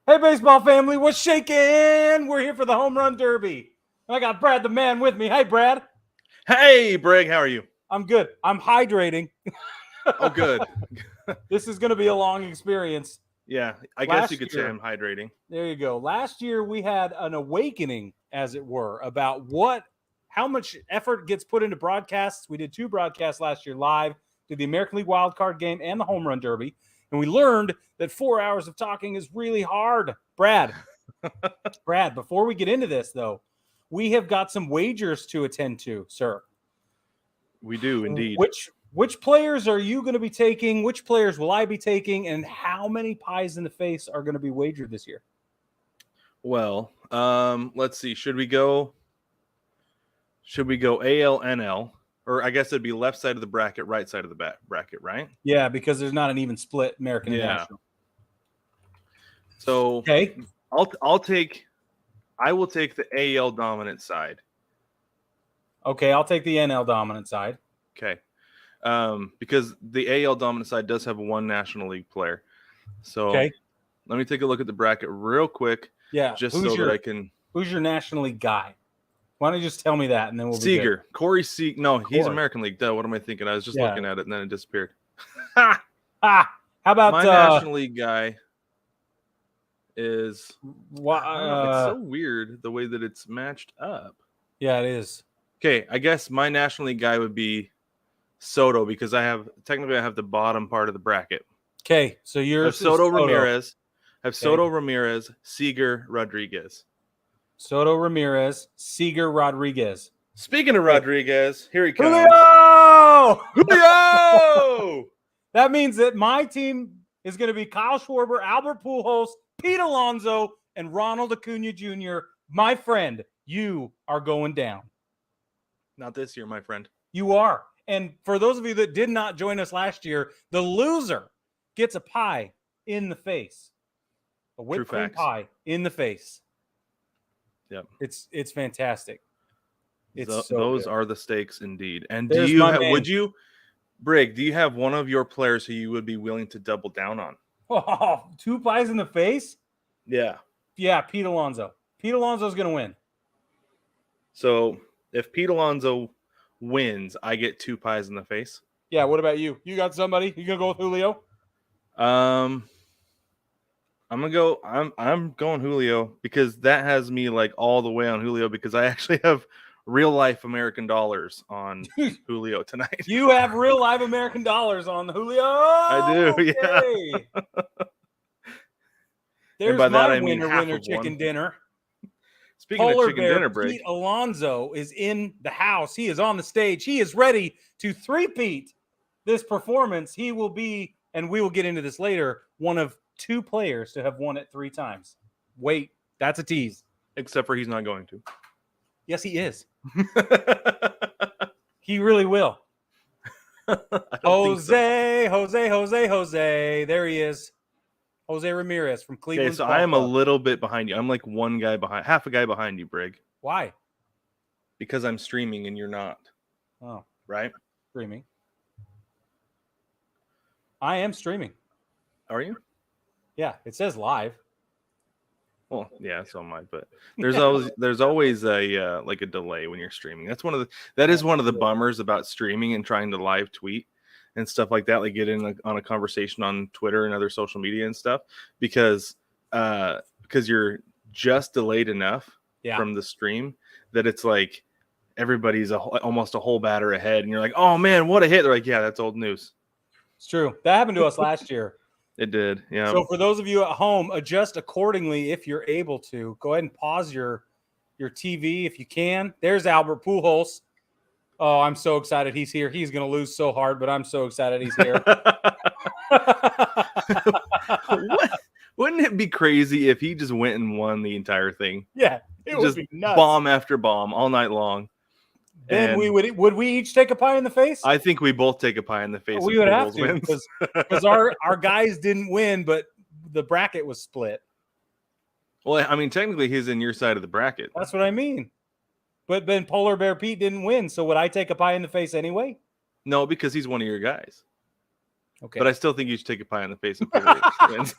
Hey, baseball family, what's shaking? We're here for the home run derby. I got Brad the man with me. Hey, Brad. Hey, Brig, how are you? I'm good. I'm hydrating. Oh, good. This is going to be a long experience. Yeah, I guess you could say I'm hydrating. There you go. Last year, we had an awakening, as it were, about how much effort gets put into broadcasts. We did 2 broadcasts last year live, did the American League Wild Card Game and the Home Run Derby. And we learned that 4 hours of talking is really hard. Brad, before we get into this, though, we have got some wagers to attend to, sir. We do, indeed. Which players are you going to be taking? Which players will I be taking? And how many pies in the face are going to be wagered this year? Well, let's see. Should we go AL, NL? Or I guess it'd be left side of the bracket, right side of the bracket, right? Yeah, because there's not an even split American and National. So okay, I will take the AL dominant side. Okay, I'll take the NL dominant side. Okay. Because the AL dominant side does have 1 National League player. So let me take a look at the bracket real quick. Yeah. Just so that I can. Who's your National League guy? Why don't you just tell me that and then we'll Seeger. Corey Seeger. No, he's American League. Duh, what am I thinking? I was just looking at it and then it disappeared. How about my National League guy is it's so weird the way that it's matched up. Yeah, it is. Okay, I guess my National League guy would be Soto because I have the bottom part of the bracket. Okay, so you're Soto Ramirez. I have Soto Ramirez, Seeger, Rodriguez. Soto Ramirez, Seeger, Rodriguez. Speaking of Rodriguez, here he comes. Julio! That means that my team is going to be Kyle Schwarber, Albert Pujols, Pete Alonso, and Ronald Acuna Jr. My friend, you are going down. Not this year, my friend. You are. And for those of you that did not join us last year, the loser gets a pie in the face. A whipped cream pie in the face. Yep. It's fantastic. Those are the stakes indeed. And do you have one of your players who you would be willing to double down on? Oh, 2 pies in the face? Yeah. Yeah, Pete Alonso. Pete Alonso's going to win. So if Pete Alonso wins, I get 2 pies in the face. Yeah, what about you? You got somebody? You going to go with Julio? I'm going Julio because that has me like all the way on Julio because I actually have real life American dollars on Julio tonight. You have real life American dollars on Julio? I do, yeah. There's my winner chicken dinner. Speaking of chicken dinner, Brig, Pete Alonso is in the house. He is on the stage. He is ready to three-peat this performance. He will be, and we will get into this later, one of 2 players to have won it 3 times. Wait, that's a tease. Except for he's not going to. Yes, he is. He really will. Jose. There he is. Jose Ramirez from Cleveland. Okay, so I am a little bit behind you. I'm like half a guy behind you, Brig. Why? Because I'm streaming and you're not. Oh. Right? Streaming. I am streaming. Are you? Yeah, it says live. Well, yeah, so am I. But there's always a like a delay when you're streaming. That is one of the bummers about streaming and trying to live tweet and stuff like that. Like get in on a conversation on Twitter and other social media and stuff because you're just delayed enough from the stream that it's like everybody's almost a whole batter ahead, and you're like, oh man, what a hit! They're like, yeah, that's old news. It's true. That happened to us last year. It did, yeah. So for those of you at home, adjust accordingly if you're able to. Go ahead and pause your TV if you can. There's Albert Pujols. Oh, I'm so excited he's here. He's going to lose so hard, but I'm so excited he's here. Wouldn't it be crazy if he just went and won the entire thing? Yeah, it would be nuts. Bomb after bomb all night long. Then would we each take a pie in the face? I think we both take a pie in the face. We would have to because our guys didn't win, but the bracket was split. Well, I mean, technically he's in your side of the bracket. That's what I mean. But then Polar Bear Pete didn't win, so would I take a pie in the face anyway? No, because he's one of your guys. Okay. But I still think you should take a pie in the face if Polar Bear wins.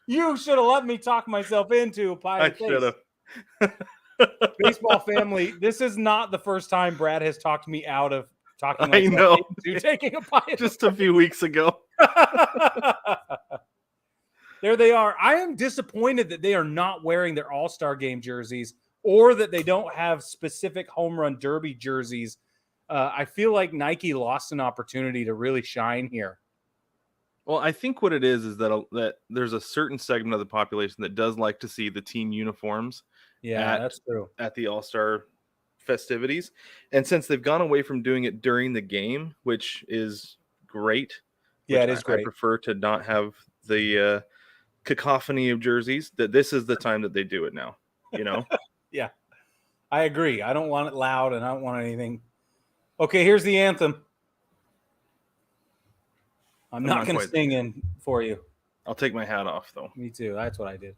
You should have let me talk myself into a pie I in the should face. have. Baseball family, this is not the first time Brad has talked me out of talking I myself know. into taking a pie in Just the a few weeks ago. There they are. I am disappointed that they are not wearing their All-Star Game jerseys or that they don't have specific home run derby jerseys. I feel like Nike lost an opportunity to really shine here. Well, I think what it is that there's a certain segment of the population that does like to see the team uniforms Yeah, that's true. at the All-Star festivities. And since they've gone away from doing it during the game, which is great. Yeah, which it is I great. prefer to not have the cacophony of jerseys, that this is the time that they do it now, Yeah, I agree. I don't want it loud and I don't want anything. Okay, here's the anthem. I'm not going to sing in for you. I'll take my hat off, though. Me too. That's what I did.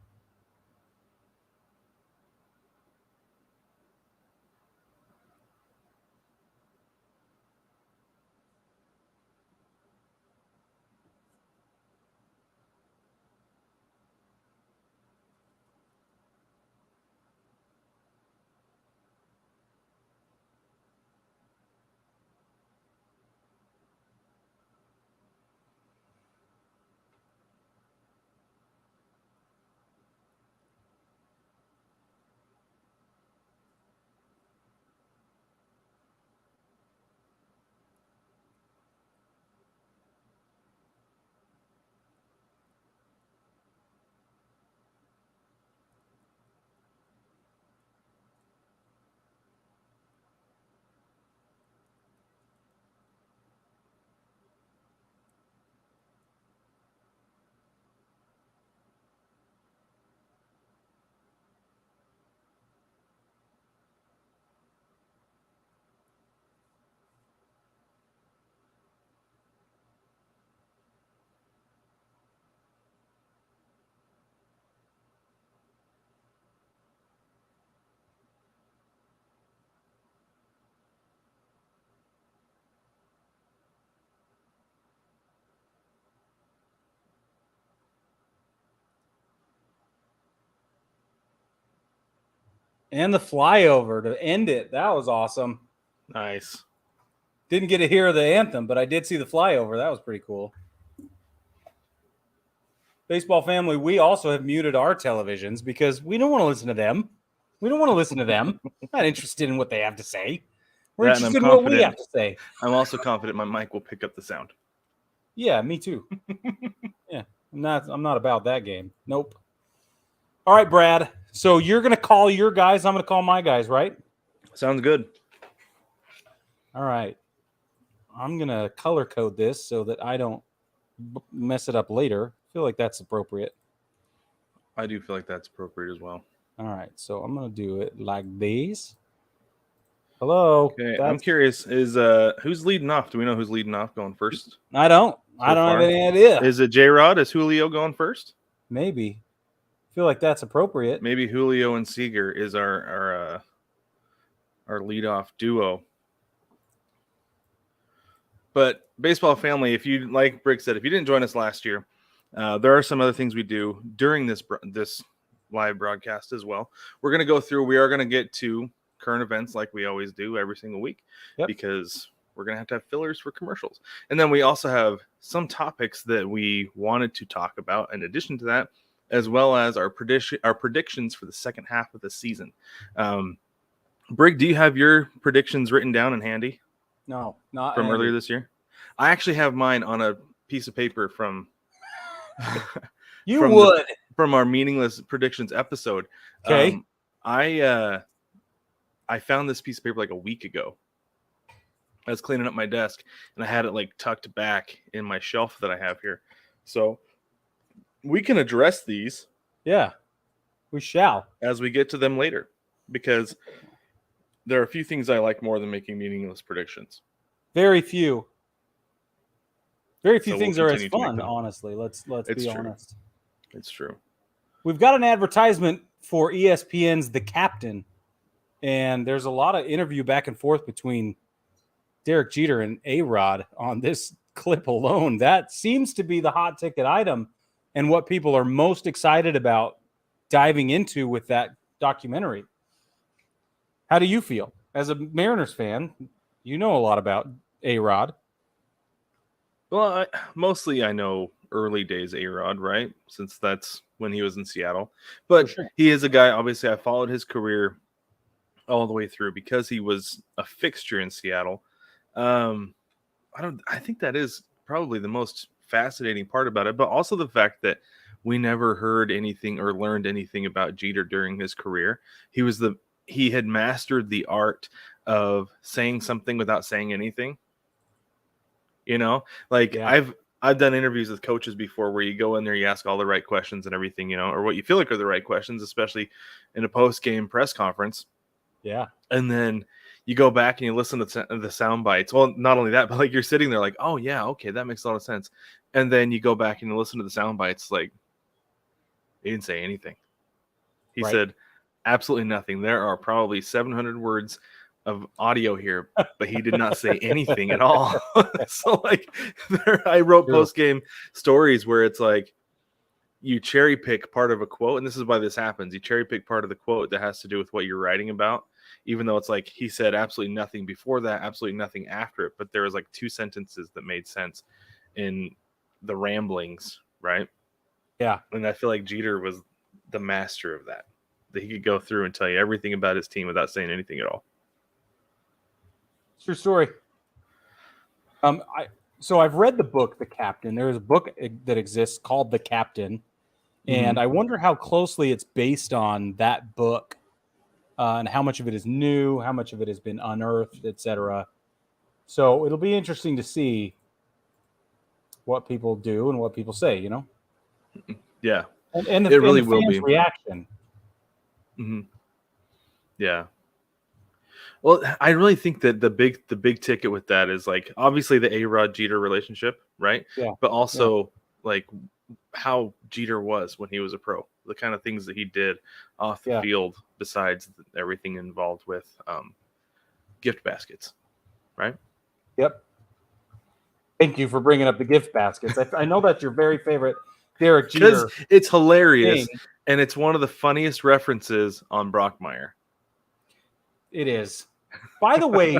And the flyover to end it. That was awesome. Nice. Didn't get to hear the anthem, but I did see the flyover. That was pretty cool. Baseball family, we also have muted our televisions because we don't want to listen to them. We don't want to listen to them. Not interested in what they have to say. We're interested in what we have to say. I'm also confident my mic will pick up the sound. Yeah, me too. Yeah, I'm not about that game. Nope. All right, Brad. So you're going to call your guys. I'm going to call my guys, right? Sounds good. All right. I'm going to color code this so that I don't mess it up later. I feel like that's appropriate. I do feel like that's appropriate as well. All right. So I'm going to do it like this. Hello. Okay. I'm curious. Who's leading off? Do we know who's leading off going first? I don't have any idea. Is it J-Rod? Is Julio going first? Maybe. I feel like that's appropriate. Maybe Julio and Seeger is our leadoff duo. But baseball family, if you, like Brig said, if you didn't join us last year, there are some other things we do during this live broadcast as well. We're going to go through. We are going to get to current events like we always do every single week, because we're going to have fillers for commercials. And then we also have some topics that we wanted to talk about in addition to that, as well as our predictions for the second half of the season. Brig, do you have your predictions written down and handy? No, not from earlier this year. I actually have mine on a piece of paper from from our meaningless predictions episode. Okay. I found this piece of paper like a week ago. I was cleaning up my desk and I had it like tucked back in my shelf that I have here. So we can address these. Yeah, we shall. As we get to them later, because there are a few things I like more than making meaningless predictions. Very few. Very few things are as fun, honestly. Let's be honest. It's true. We've got an advertisement for ESPN's The Captain, and there's a lot of interview back and forth between Derek Jeter and A-Rod on this clip alone. That seems to be the hot ticket item. and what people are most excited about diving into with that documentary. How do you feel as a Mariners fan? You know a lot about A-Rod. Well, mostly I know early days A-Rod, right? Since that's when he was in Seattle. But sure. he is a guy, obviously, I followed his career all the way through because he was a fixture in Seattle. I think that is probably the most fascinating part about it, but also the fact that we never heard anything or learned anything about Jeter during his career. He had mastered the art of saying something without saying anything. You know, like Yeah. I've done interviews with coaches before where you go in there, you ask all the right questions and everything, you know, or what you feel like are the right questions, especially in a post-game press conference. Yeah. And then you go back and you listen to the sound bites. Well, not only that, but like you're sitting there like, oh yeah, okay, that makes a lot of sense. And then you go back and you listen to the sound bites, like he didn't say anything. He said absolutely nothing. There are probably 700 words of audio here, but he did not say anything at all. So like I wrote post-game stories where it's like you cherry pick part of a quote, and this is why this happens. You cherry pick part of the quote that has to do with what you're writing about, even though it's like he said absolutely nothing before that, absolutely nothing after it, but there was like 2 sentences that made sense in the ramblings, right? Yeah. And I feel like Jeter was the master of that he could go through and tell you everything about his team without saying anything at all. True story. So I've read the book, The Captain. There is a book that exists called The Captain, and I wonder how closely it's based on that book, and how much of it is new, how much of it has been unearthed, etc. So it'll be interesting to see what people do and what people say. You know. Yeah, and it really the will fans' be reaction. Mm-hmm. Yeah. Well, I really think that the big ticket with that is like obviously the A-Rod Jeter relationship, right? Yeah. But also like how Jeter was when he was a pro, the kind of things that he did off the field, besides everything involved with gift baskets, right? Yep. Thank you for bringing up the gift baskets. I know that's your very favorite Derek Jeter. Because it's hilarious, and it's one of the funniest references on Brockmire. It is. By the way,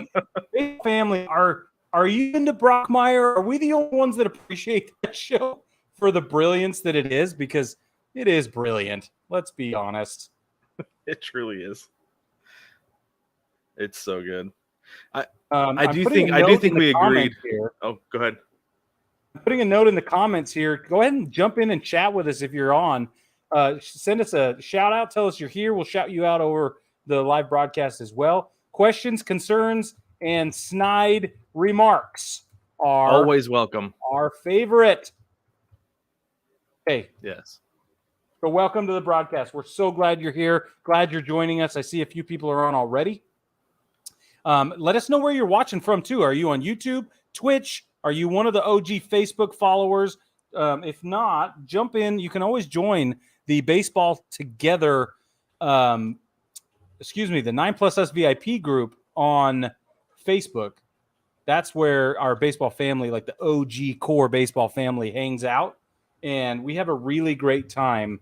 big family, are you into Brockmire? Are we the only ones that appreciate that show for the brilliance that it is? Because it is brilliant. Let's be honest. It truly is. It's so good. I do think we agreed. Here. Oh, go ahead. I'm putting a note in the comments here. Go ahead and jump in and chat with us if you're on. Send us a shout out. Tell us you're here. We'll shout you out over the live broadcast as well. Questions, concerns, and snide remarks are always welcome. Our favorite. Hey. Yes. So welcome to the broadcast. We're so glad you're here. Glad you're joining us. I see a few people are on already. Let us know where you're watching from, too. Are you on YouTube, Twitch? Are you one of the OG Facebook followers? If not, jump in. You can always join the Baseball Together, the 9+Us VIP group on Facebook. That's where our baseball family, like the OG core baseball family, hangs out. And we have a really great time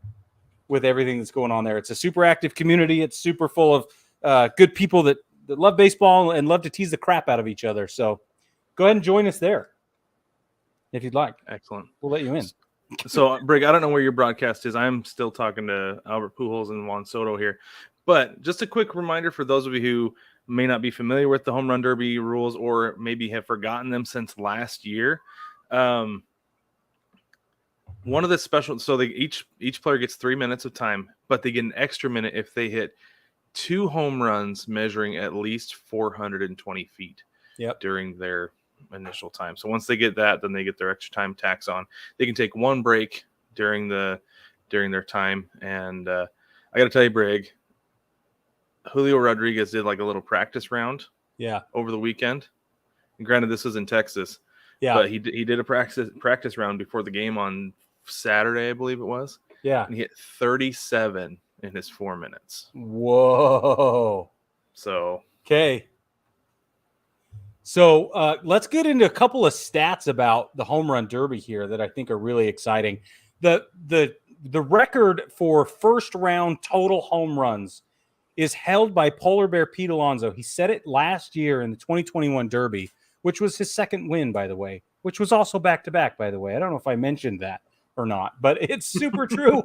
with everything that's going on there. It's a super active community. It's super full of good people that love baseball and love to tease the crap out of each other. So go ahead and join us there if you'd like. Excellent. We'll let you in. So, Brig, I don't know where your broadcast is. I'm still talking to Albert Pujols and Juan Soto here. But just a quick reminder for those of you who may not be familiar with the Home Run Derby rules or maybe have forgotten them since last year. One of the special, so each player gets 3 minutes of time, but they get an extra minute if they hit 2 home runs measuring at least 420 feet during their initial time. So once they get that, then they get their extra time tax on. They can take 1 break during their time. And I got to tell you, Brig, Julio Rodriguez did like a little practice round over the weekend. And granted, this was in Texas. Yeah. But he did a practice round before the game on Saturday, I believe it was. Yeah. And he hit 37 in his 4 minutes. Whoa. So. Okay. So let's get into a couple of stats about the Home Run Derby here that I think are really exciting. The record for first round total home runs is held by Polar Bear Pete Alonso. He set it last year in the 2021 Derby, which was his second win, by the way, which was also back-to-back, by the way. I don't know if I mentioned that or not, but it's super true.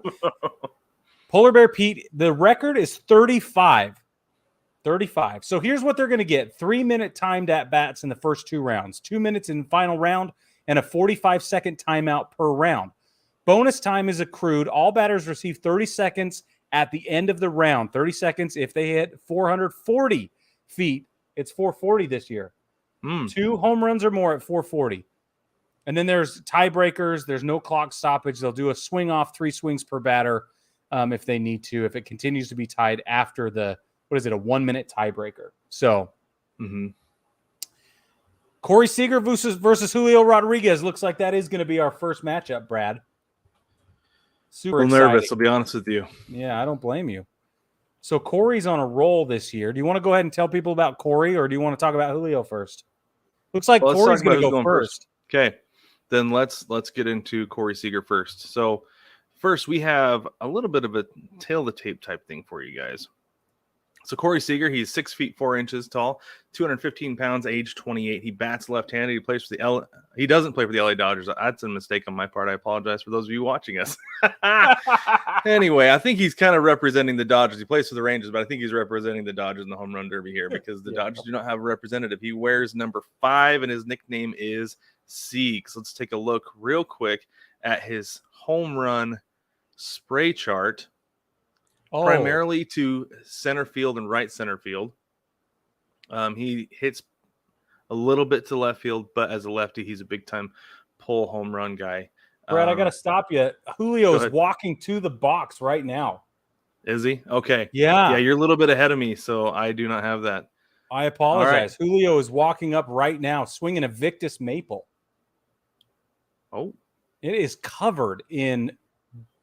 Polar Bear Pete, the record is 35. 35. So here's what they're going to get. 3-minute timed at-bats in the first 2 rounds, 2 minutes in the final round, and a 45-second timeout per round. Bonus time is accrued. All batters receive 30 seconds at the end of the round. 30 seconds if they hit 440 feet. It's 440 this year. 2 home runs or more at 440. And then there's tiebreakers. There's no clock stoppage. They'll do a swing off, 3 swings per batter if they need to, if it continues to be tied after the, a 1-minute tiebreaker. So Corey Seeger versus Julio Rodriguez. Looks like that is going to be our first matchup, Brad. Super nervous, I'll be honest with you. Yeah, I don't blame you. So Corey's on a roll this year. Do you want to go ahead and tell people about Corey, or do you want to talk about Julio first? Looks like Corey's going to go first. Okay, then let's get into Corey Seager first. So first, we have a little bit of a tail of the tape type thing for you guys. So Corey Seager, he's 6 feet 4 inches tall, 215 pounds, age 28. He bats left-handed. He plays for the He doesn't play for the LA Dodgers. That's a mistake on my part. I apologize for those of you watching us. Anyway, I think he's kind of representing the Dodgers. He plays for the Rangers, but I think he's representing the Dodgers in the home run derby here because the Dodgers do not have a representative. He wears number 5, and his nickname is Seeg. So let's take a look real quick at his home run spray chart. Primarily to center field and right center field. He hits a little bit to left field, but as a lefty, he's a big-time pull home run guy. Brad, I got to stop you. Julio is walking to the box right now. Is he? Okay. Yeah. Yeah, you're a little bit ahead of me, so I do not have that. I apologize. Right. Julio is walking up right now, swinging a Victus Maple. Oh. It is covered in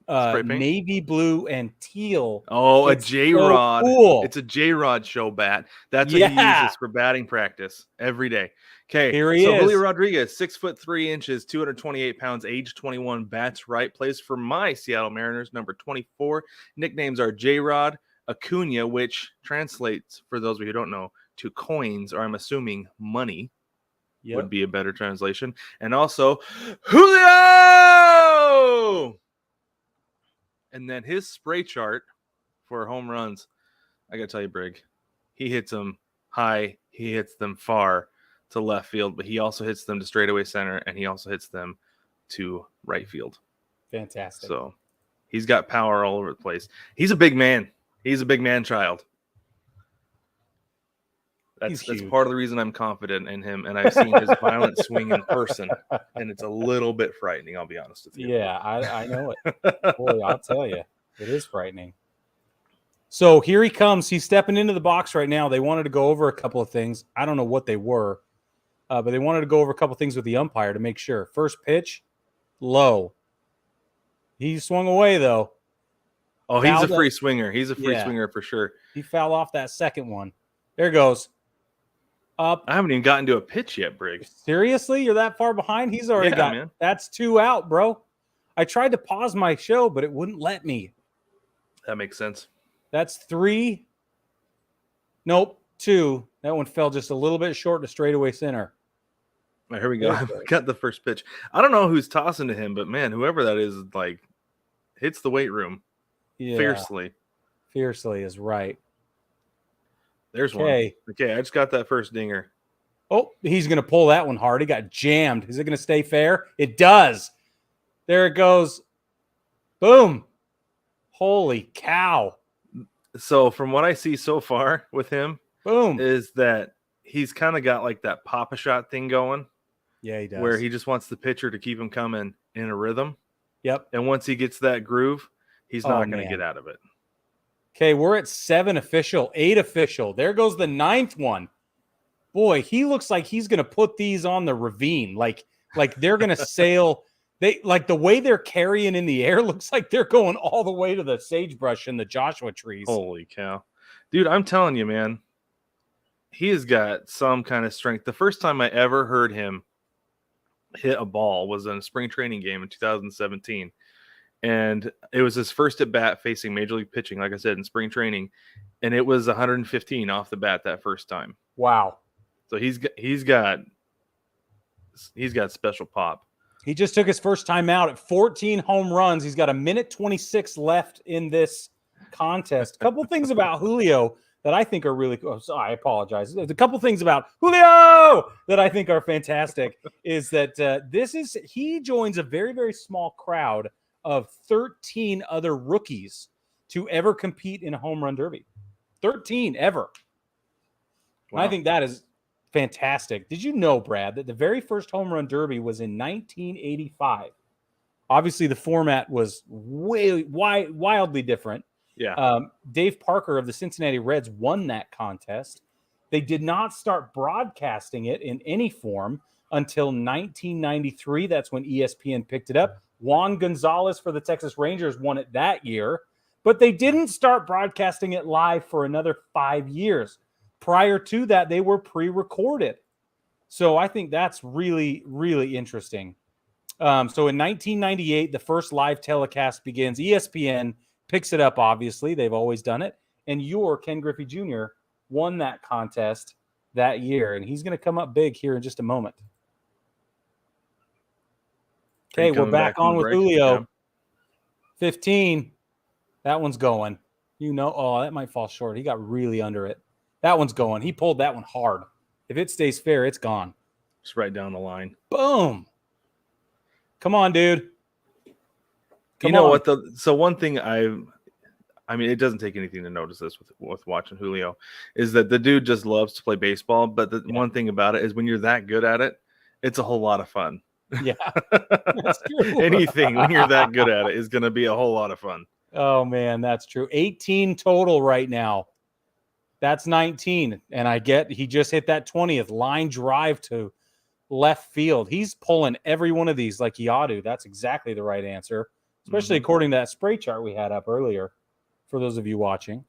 navy blue and teal. Oh, it's a J-Rod. So cool. It's a J-Rod show bat. That's what he uses for batting practice every day. Okay, here he is. Julio Rodriguez, 6 foot 3 inches, 228 pounds, age 21, bats right, plays for my Seattle Mariners, number 24. Nicknames are J-Rod, Acuna, which translates, for those of you who don't know, to coins, or I'm assuming money. Would be a better translation. And also, Julio! And then his spray chart for home runs, I got to tell you, Brig, he hits them high, he hits them far to left field, but he also hits them to straightaway center, and he also hits them to right field. Fantastic. So he's got power all over the place. He's a big man. He's a big man child. That's part of the reason I'm confident in him, and I've seen his violent swing in person, and it's a little bit frightening, I'll be honest with you. Yeah, I know it. Boy, I'll tell you, it is frightening. So here he comes. He's stepping into the box right now. They wanted to go over a couple of things. I don't know what they were, but they wanted to go over a couple of things with the umpire to make sure. First pitch, low. He swung away, though. Oh, he's a free swinger. He's a free swinger for sure. He fouled off that second one. There goes. Up. I haven't even gotten to a pitch yet, Brig. Seriously? You're that far behind? He's already got man. That's 2 out, bro. I tried to pause my show, but it wouldn't let me. That makes sense. That's 3. Nope, 2. That one fell just a little bit short to straightaway center. Right, here we go. I got the first pitch. I don't know who's tossing to him, but man, whoever that is, like, hits the weight room fiercely. Fiercely is right. There's one. Okay, I just got that first dinger. Oh, he's going to pull that one hard. He got jammed. Is it going to stay fair? It does. There it goes. Boom. Holy cow. So from what I see so far with him, boom, is that he's kind of got like that pop-a shot thing going. Yeah, he does. Where he just wants the pitcher to keep him coming in a rhythm. Yep. And once he gets that groove, he's not going to get out of it. Okay, we're at 7 official, 8 official. There goes the 9th one. Boy, he looks like he's going to put these on the ravine. Like they're going to sail. They like the way they're carrying in the air looks like they're going all the way to the sagebrush and the Joshua trees. Holy cow. Dude, I'm telling you, man, he has got some kind of strength. The first time I ever heard him hit a ball was in a spring training game in 2017. and it was his first at bat facing major league pitching, like I said, in spring training, and it was 115 off the bat that first time. Wow. So he's got special pop. He just took his first time out at 14 home runs. He's got 1:26 left in this contest. A couple things about Julio that I think are really cool. Oh, I apologize. There's a couple things about Julio that I think are fantastic is that he joins a very, very small crowd of 13 other rookies to ever compete in a home run derby. 13 ever. Wow. I think that is fantastic. Did you know, Brad, that the very first home run derby was in 1985? Obviously, the format was wildly different. Yeah. Dave Parker of the Cincinnati Reds won that contest. They did not start broadcasting it in any form until 1993. That's when ESPN picked it up. Juan Gonzalez for the Texas Rangers won it that year, but they didn't start broadcasting it live for another 5 years. Prior to that, they were pre-recorded. So I think that's really, really interesting. So in 1998, the first live telecast begins. ESPN picks it up, obviously. They've always done it. And your Ken Griffey Jr. won that contest that year. And he's going to come up big here in just a moment. Okay, we're back on with Julio. Yeah. 15. That one's going. That might fall short. He got really under it. That one's going. He pulled that one hard. If it stays fair, it's gone. It's right down the line. Boom. Come on, dude. So one thing I mean, it doesn't take anything to notice this with watching Julio, is that the dude just loves to play baseball. But the one thing about it is when you're that good at it, it's a whole lot of fun. Yeah, that's true. Anything when you're that good at it is going to be a whole lot of fun. Oh, man, that's true. 18 total right now. That's 19. And he just hit that 20th line drive to left field. He's pulling every one of these like he ought to. That's exactly the right answer, especially according to that spray chart we had up earlier for those of you watching.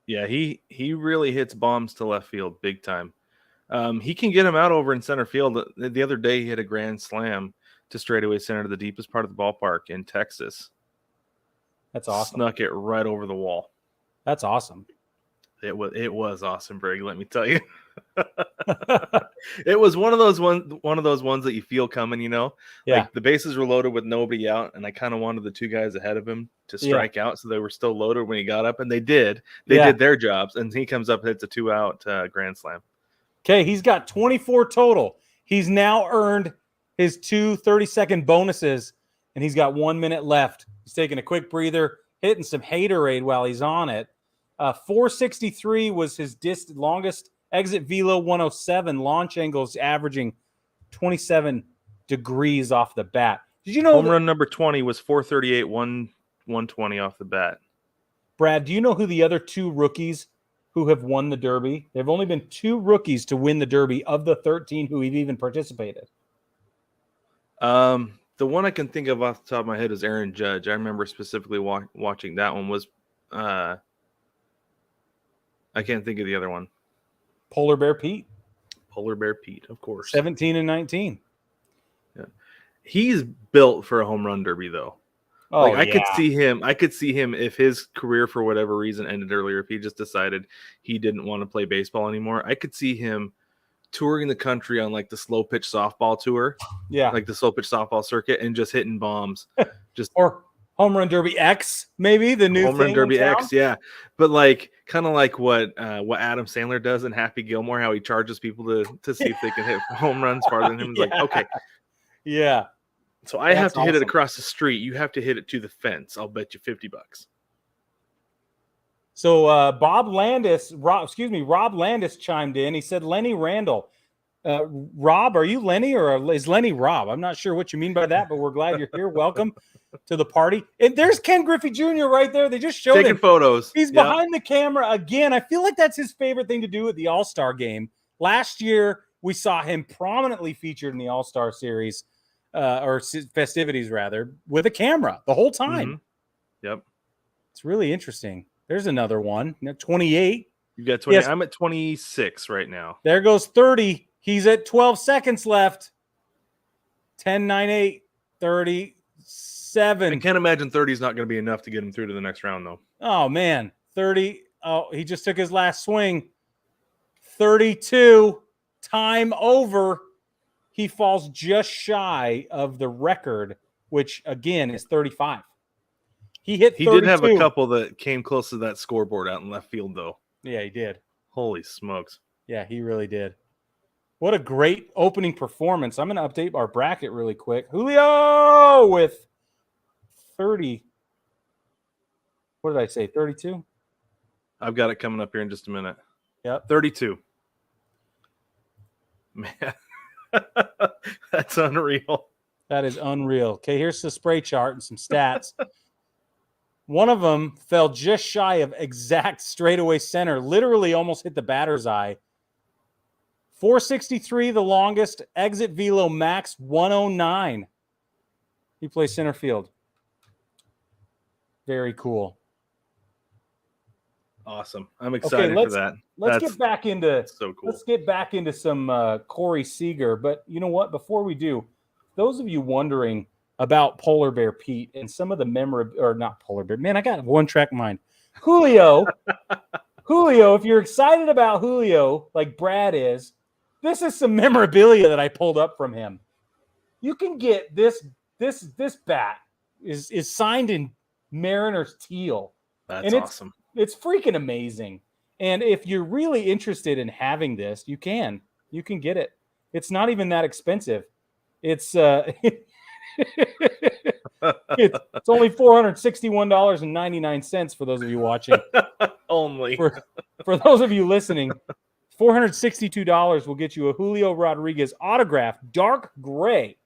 Yeah, he really hits bombs to left field big time. He can get him out over in center field. The other day, he hit a grand slam to straightaway center to the deepest part of the ballpark in Texas. That's awesome. Snuck it right over the wall. That's awesome. It was awesome, Brig. Let me tell you, it was one of those ones that you feel coming. Yeah. Like the bases were loaded with nobody out, and I kind of wanted the two guys ahead of him to strike out, so they were still loaded when he got up, and they did. They did their jobs, and he comes up and hits a 2-out grand slam. Okay, he's got 24 total. He's now earned his 2 30-second bonuses, and he's got 1 minute left. He's taking a quick breather, hitting some Haterade while he's on it. 463 was his longest exit velo, 107. Launch angles averaging 27 degrees off the bat. Did you know home run number 20 was 438, 120 off the bat? Brad, do you know who the other two rookies who have won the Derby? There have only been 2 rookies to win the Derby of the 13 who have even participated. The one I can think of off the top of my head is Aaron Judge. I remember specifically watching that one. Was I can't think of the other one. Polar Bear Pete. Polar Bear Pete, of course. 17 and 19. Yeah. He's built for a home run derby, though. Oh, I could see him if his career for whatever reason ended earlier, if he just decided he didn't want to play baseball anymore. I could see him touring the country on like the slow pitch softball tour. Yeah. Like the slow pitch softball circuit, and just hitting bombs. Or Home Run Derby X, maybe the new Home Run Derby X, yeah. But like kind of like what Adam Sandler does in Happy Gilmore, how he charges people to see if they can hit home runs farther than him. It's like, okay. Yeah. So I have to hit it across the street. You have to hit it to the fence. I'll bet you $50. So Rob Landis chimed in. He said Lenny Randall. Rob, are you Lenny or is Lenny Rob? I'm not sure what you mean by that, but we're glad you're here. Welcome to the party. And there's Ken Griffey Jr. right there. They just showed taking photos. He's behind the camera again. I feel like that's his favorite thing to do at the All-Star game. Last year, we saw him prominently featured in the All-Star series or festivities, rather, with a camera the whole time. Mm-hmm. Yep. It's really interesting. There's another one. 28. You got 20. Yes. I'm at 26 right now. There goes 30. He's at 12 seconds left. 10, 9, 8, 30, 7. I can't imagine 30 is not going to be enough to get him through to the next round, though. Oh, man. 30. Oh, he just took his last swing. 32. Time over. He falls just shy of the record, which, again, is 35. He hit 32. He did have a couple that came close to that scoreboard out in left field, though. Yeah, he did. Holy smokes. Yeah, he really did. What a great opening performance. I'm going to update our bracket really quick. Julio with 30. What did I say? 32? I've got it coming up here in just a minute. Yep. 32. Man, that's unreal. That is unreal. Okay, here's the spray chart and some stats. One of them fell just shy of exact straightaway center, literally almost hit the batter's eye. 463, the longest. Exit velo max 109. He plays center field. Very cool. Awesome. I'm excited for that. Let's get back into so cool. Let's get back into some Corey Seeger. But you know what? Before we do, those of you wondering about Polar Bear Pete and some of the not Polar Bear. Man, I got one track mind. Julio. Julio, if you're excited about Julio, like Brad is, this is some memorabilia that I pulled up from him. You can get this bat is signed in Mariners teal. That's awesome. It's freaking amazing. And if you're really interested in having this, you can get it. It's not even that expensive. It's it's only $461.99 for those of you watching. Only. For those of you listening, $462 will get you a Julio Rodriguez autographed dark gray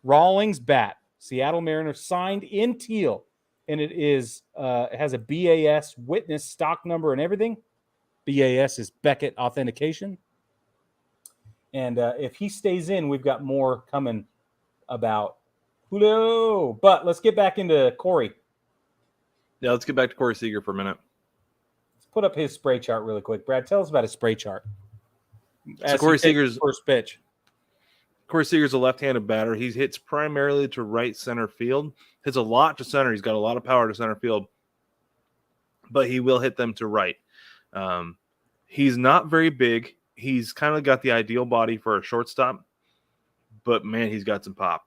Rawlings bat, Seattle Mariners, signed in teal, and it is it has a BAS witness stock number and everything. BAS is Beckett authentication. And if he stays in, we've got more coming about Julio. But let's get back into Corey. Yeah, let's get back to Corey Seeger for a minute. Let's put up his spray chart really quick. Brad, tell us about his spray chart. So Corey Seager's first pitch. Corey Seager's a left-handed batter. He hits primarily to right center field. Hits a lot to center. He's got a lot of power to center field, but he will hit them to right. He's not very big. He's kind of got the ideal body for a shortstop, but man, he's got some pop.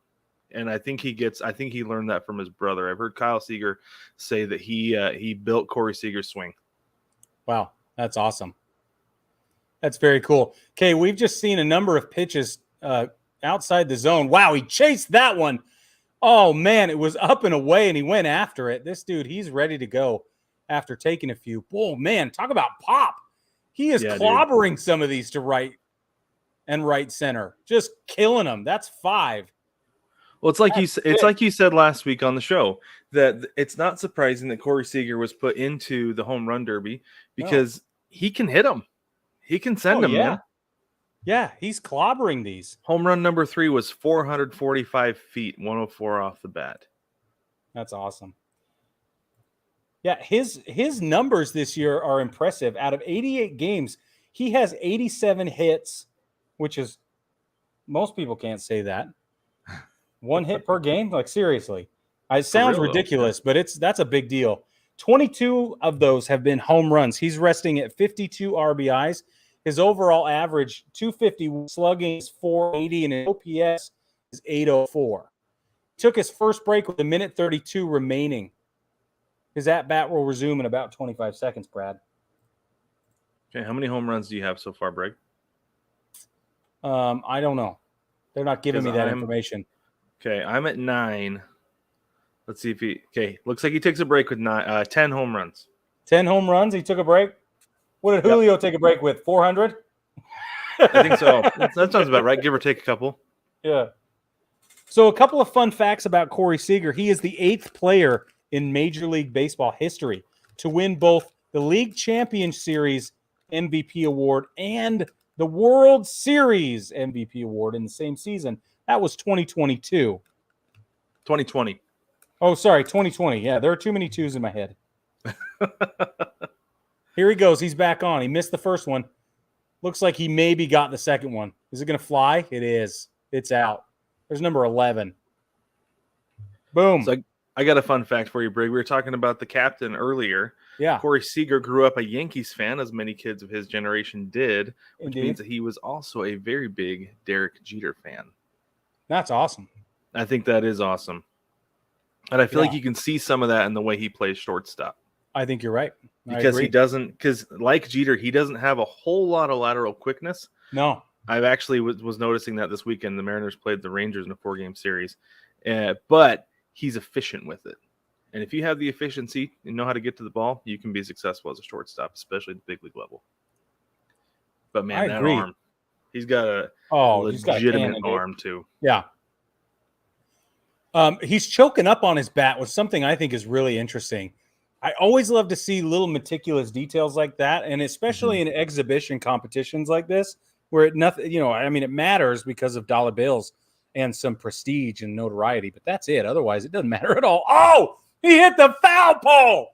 And I think he learned that from his brother. I've heard Kyle Seeger say that he built Corey Seager's swing. Wow, that's awesome. That's very cool. Okay, we've just seen a number of pitches outside the zone. Wow, he chased that one. Oh, man, it was up and away, and he went after it. This dude, he's ready to go after taking a few. Oh, man, talk about pop. He is clobbering some of these to right and right center, just killing them. That's 5. Well, it's like you said last week on the show that it's not surprising that Corey Seager was put into the home run derby because he can hit them. He can send them. Yeah. Yeah, he's clobbering these. Home run number 3 was 445 feet, 104 off the bat. That's awesome. Yeah, his numbers this year are impressive. Out of 88 games, he has 87 hits, which is most people can't say that. 1 hit per game? Like, seriously. It sounds ridiculous, but that's a big deal. 22 of those have been home runs. He's resting at 52 RBIs. His overall average, 250, slugging is 480, and his OPS is 804. Took his first break with 1:32 remaining. His at-bat will resume in about 25 seconds, Brad. Okay, how many home runs do you have so far, Brig? I don't know. They're not giving me that information. Okay, I'm at 9. Let's see if looks like he takes a break with 10 home runs. 10 home runs? He took a break? What did Julio take a break with? 400? I think so. That sounds about right. Give or take a couple. Yeah. So a couple of fun facts about Corey Seager. He is the 8th player in Major League Baseball history to win both the League Champion Series MVP award and the World Series MVP award in the same season. That was 2022. 2020. Oh, sorry, 2020. Yeah, there are too many twos in my head. Here he goes. He's back on. He missed the first one. Looks like he maybe got the second one. Is it going to fly? It is. It's out. There's number 11. Boom. So I got a fun fact for you, Brig. We were talking about the captain earlier. Yeah. Corey Seeger grew up a Yankees fan, as many kids of his generation did, which Indeed. means that he was also a very big Derek Jeter fan. That's awesome. I think that is awesome. And I feel like you can see some of that in the way he plays shortstop. I think you're right. Because like Jeter, he doesn't have a whole lot of lateral quickness. No. I've actually was noticing that this weekend. The Mariners played the Rangers in a 4-game series, but he's efficient with it. And if you have the efficiency and know how to get to the ball, you can be successful as a shortstop, especially at the big league level. But man, that arm, he's got a legitimate arm too. Yeah. He's choking up on his bat with something I think is really interesting. I always love to see little meticulous details like that, and especially in exhibition competitions like this, where it matters because of dollar bills and some prestige and notoriety, but that's it. Otherwise, it doesn't matter at all. Oh, he hit the foul pole.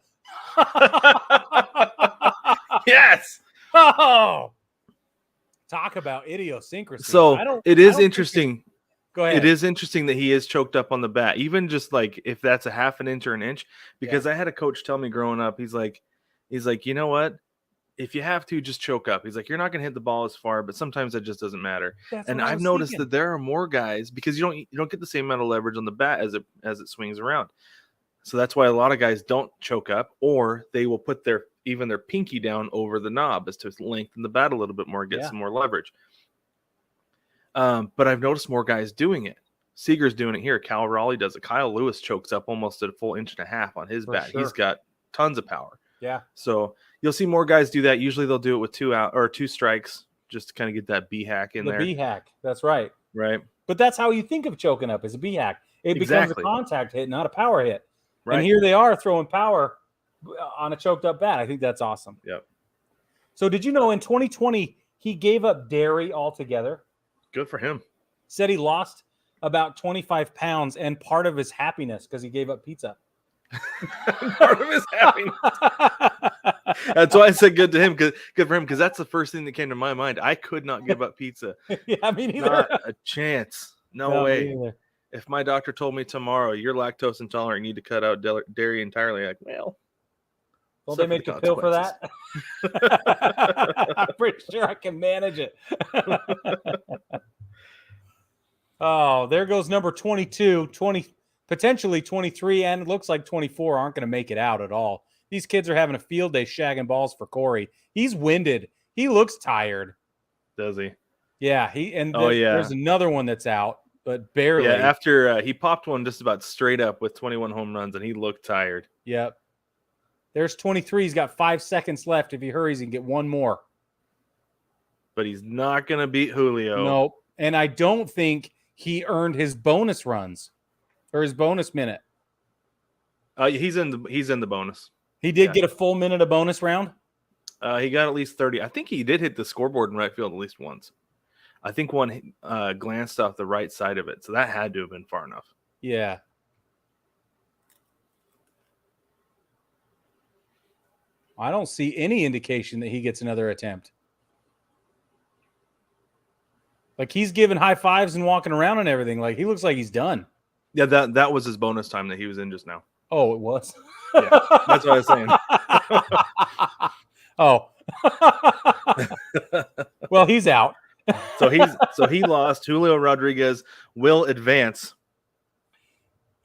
Yes. Oh, talk about idiosyncrasy. So it is interesting. Go ahead. It is interesting that he is choked up on the bat, even just like if that's a half an inch or an inch, because I had a coach tell me growing up, he's like, you know what? If you have to, just choke up. He's like, you're not going to hit the ball as far, but sometimes that just doesn't matter. And I've noticed that there are more guys, because you don't get the same amount of leverage on the bat as it swings around. So that's why a lot of guys don't choke up, or they will put their pinky down over the knob as to lengthen the bat a little bit more, get some more leverage. But I've noticed more guys doing it. Seeger's doing it here. Cal Raleigh does it. Kyle Lewis chokes up almost at a full 1.5 inches on his bat. Sure. He's got tons of power. Yeah. So you'll see more guys do that. Usually they'll do it with 2 out or 2 strikes just to kind of get that B hack in there. The B hack. That's right. Right. But that's how you think of choking up, as a B hack. It becomes a contact hit, not a power hit. Right. And here they are throwing power on a choked up bat. I think that's awesome. Yep. So did you know in 2020 he gave up dairy altogether? Good for him. Said he lost about 25 pounds and part of his happiness because he gave up pizza. Part of his happiness. That's why I said good to him. Good for him, because that's the first thing that came to my mind. I could not give up pizza. Yeah, me neither. Not a chance. No way. If my doctor told me tomorrow you're lactose intolerant, you need to cut out dairy entirely, like, well, don't they make a pill for that? I'm pretty sure I can manage it. Oh, there goes number 22, 20, potentially 23, and it looks like 24 aren't going to make it out at all. These kids are having a field day shagging balls for Corey. He's winded. He looks tired. Does he? Yeah. There's another one that's out, but barely. Yeah, after he popped one just about straight up with 21 home runs, and he looked tired. Yep. There's 23. He's got 5 seconds left. If he hurries, he can get one more. But he's not going to beat Julio. Nope. And I don't think he earned his bonus runs or his bonus minute. He's in the bonus. He did get a full minute of bonus round? He got at least 30. I think he did hit the scoreboard in right field at least once. I think one glanced off the right side of it. So that had to have been far enough. Yeah. I don't see any indication that he gets another attempt. Like, he's giving high fives and walking around and everything. Like, he looks like he's done. Yeah, that was his bonus time that he was in just now. Oh, it was? Yeah, that's what I was saying. Oh. Well, he's out. So he lost. Julio Rodriguez will advance.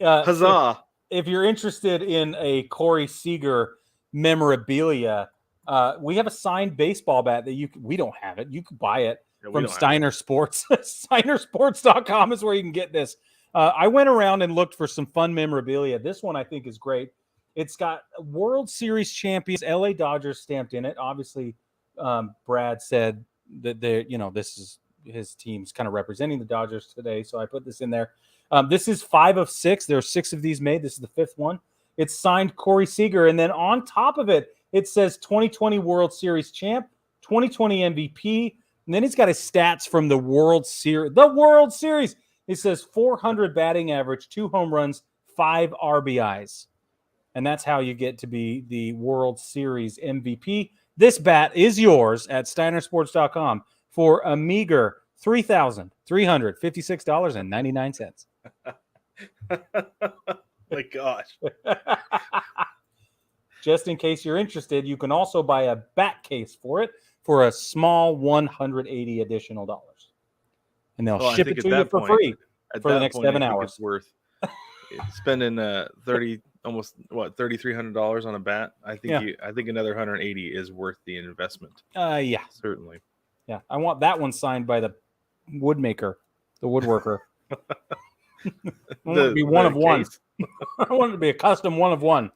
Huzzah. If you're interested in a Corey Seeger memorabilia, we have a signed baseball bat that we don't have it. You could buy it from Steiner Sports. SteinerSports.com is where you can get this. I went around and looked for some fun memorabilia. This one I think is great. It's got World Series champions, LA Dodgers stamped in it. Obviously, Brad said that this is his team's kind of representing the Dodgers today, so I put this in there. This is 5 of 6. There are 6 of these made. This is the 5th one. It's signed Corey Seeger, and then on top of it, it says 2020 World Series champ, 2020 MVP, and then he's got his stats from the World Series. The World Series. It says 400 batting average, 2 home runs, 5 RBIs. And that's how you get to be the World Series MVP. This bat is yours at SteinerSports.com for a meager $3,356.99. my gosh. Just in case you're interested, you can also buy a bat case for it for a small $180 additional dollars. And they'll ship it to you for free for the next 7 hours. It's worth spending almost $3,300 on a bat. I think another 180 is worth the investment. Yeah. Certainly. Yeah. I want that one signed by the woodmaker, the woodworker. I want it to be one of one. I want it to be a custom one of one.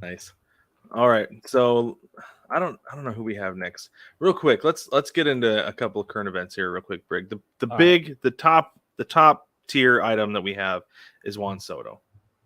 Nice. All right. So I don't know who we have next. Real quick, let's get into a couple of current events here real quick, Brig. The top tier item that we have is Juan Soto.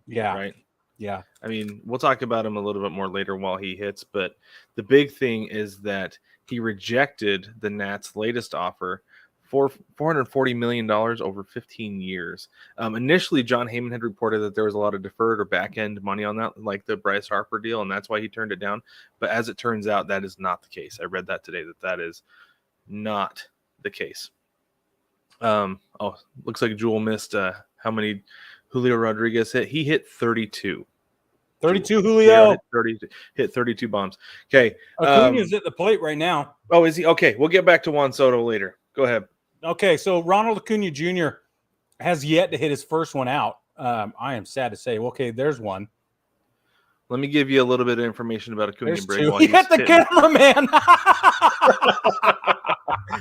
Yeah. Right? Yeah. I mean, we'll talk about him a little bit more later while he hits, but the big thing is that he rejected the Nats' latest offer for $440 million over 15 years. Initially, John Heyman had reported that there was a lot of deferred or back-end money on that, like the Bryce Harper deal, and that's why he turned it down. But as it turns out, that is not the case. I read that today, that is not the case. Looks like Jewel missed how many Julio Rodriguez hit. He hit 32. 32 Julio. Hit 32 bombs. Okay. Acuna's at the plate right now. Oh, is he? Okay, we'll get back to Juan Soto later. Go ahead. Okay, so Ronald Acuna Jr. has yet to hit his first one out. I am sad to say. Okay, there's one. Let me give you a little bit of information about Acuna There's Brig. two. He hit the cameraman.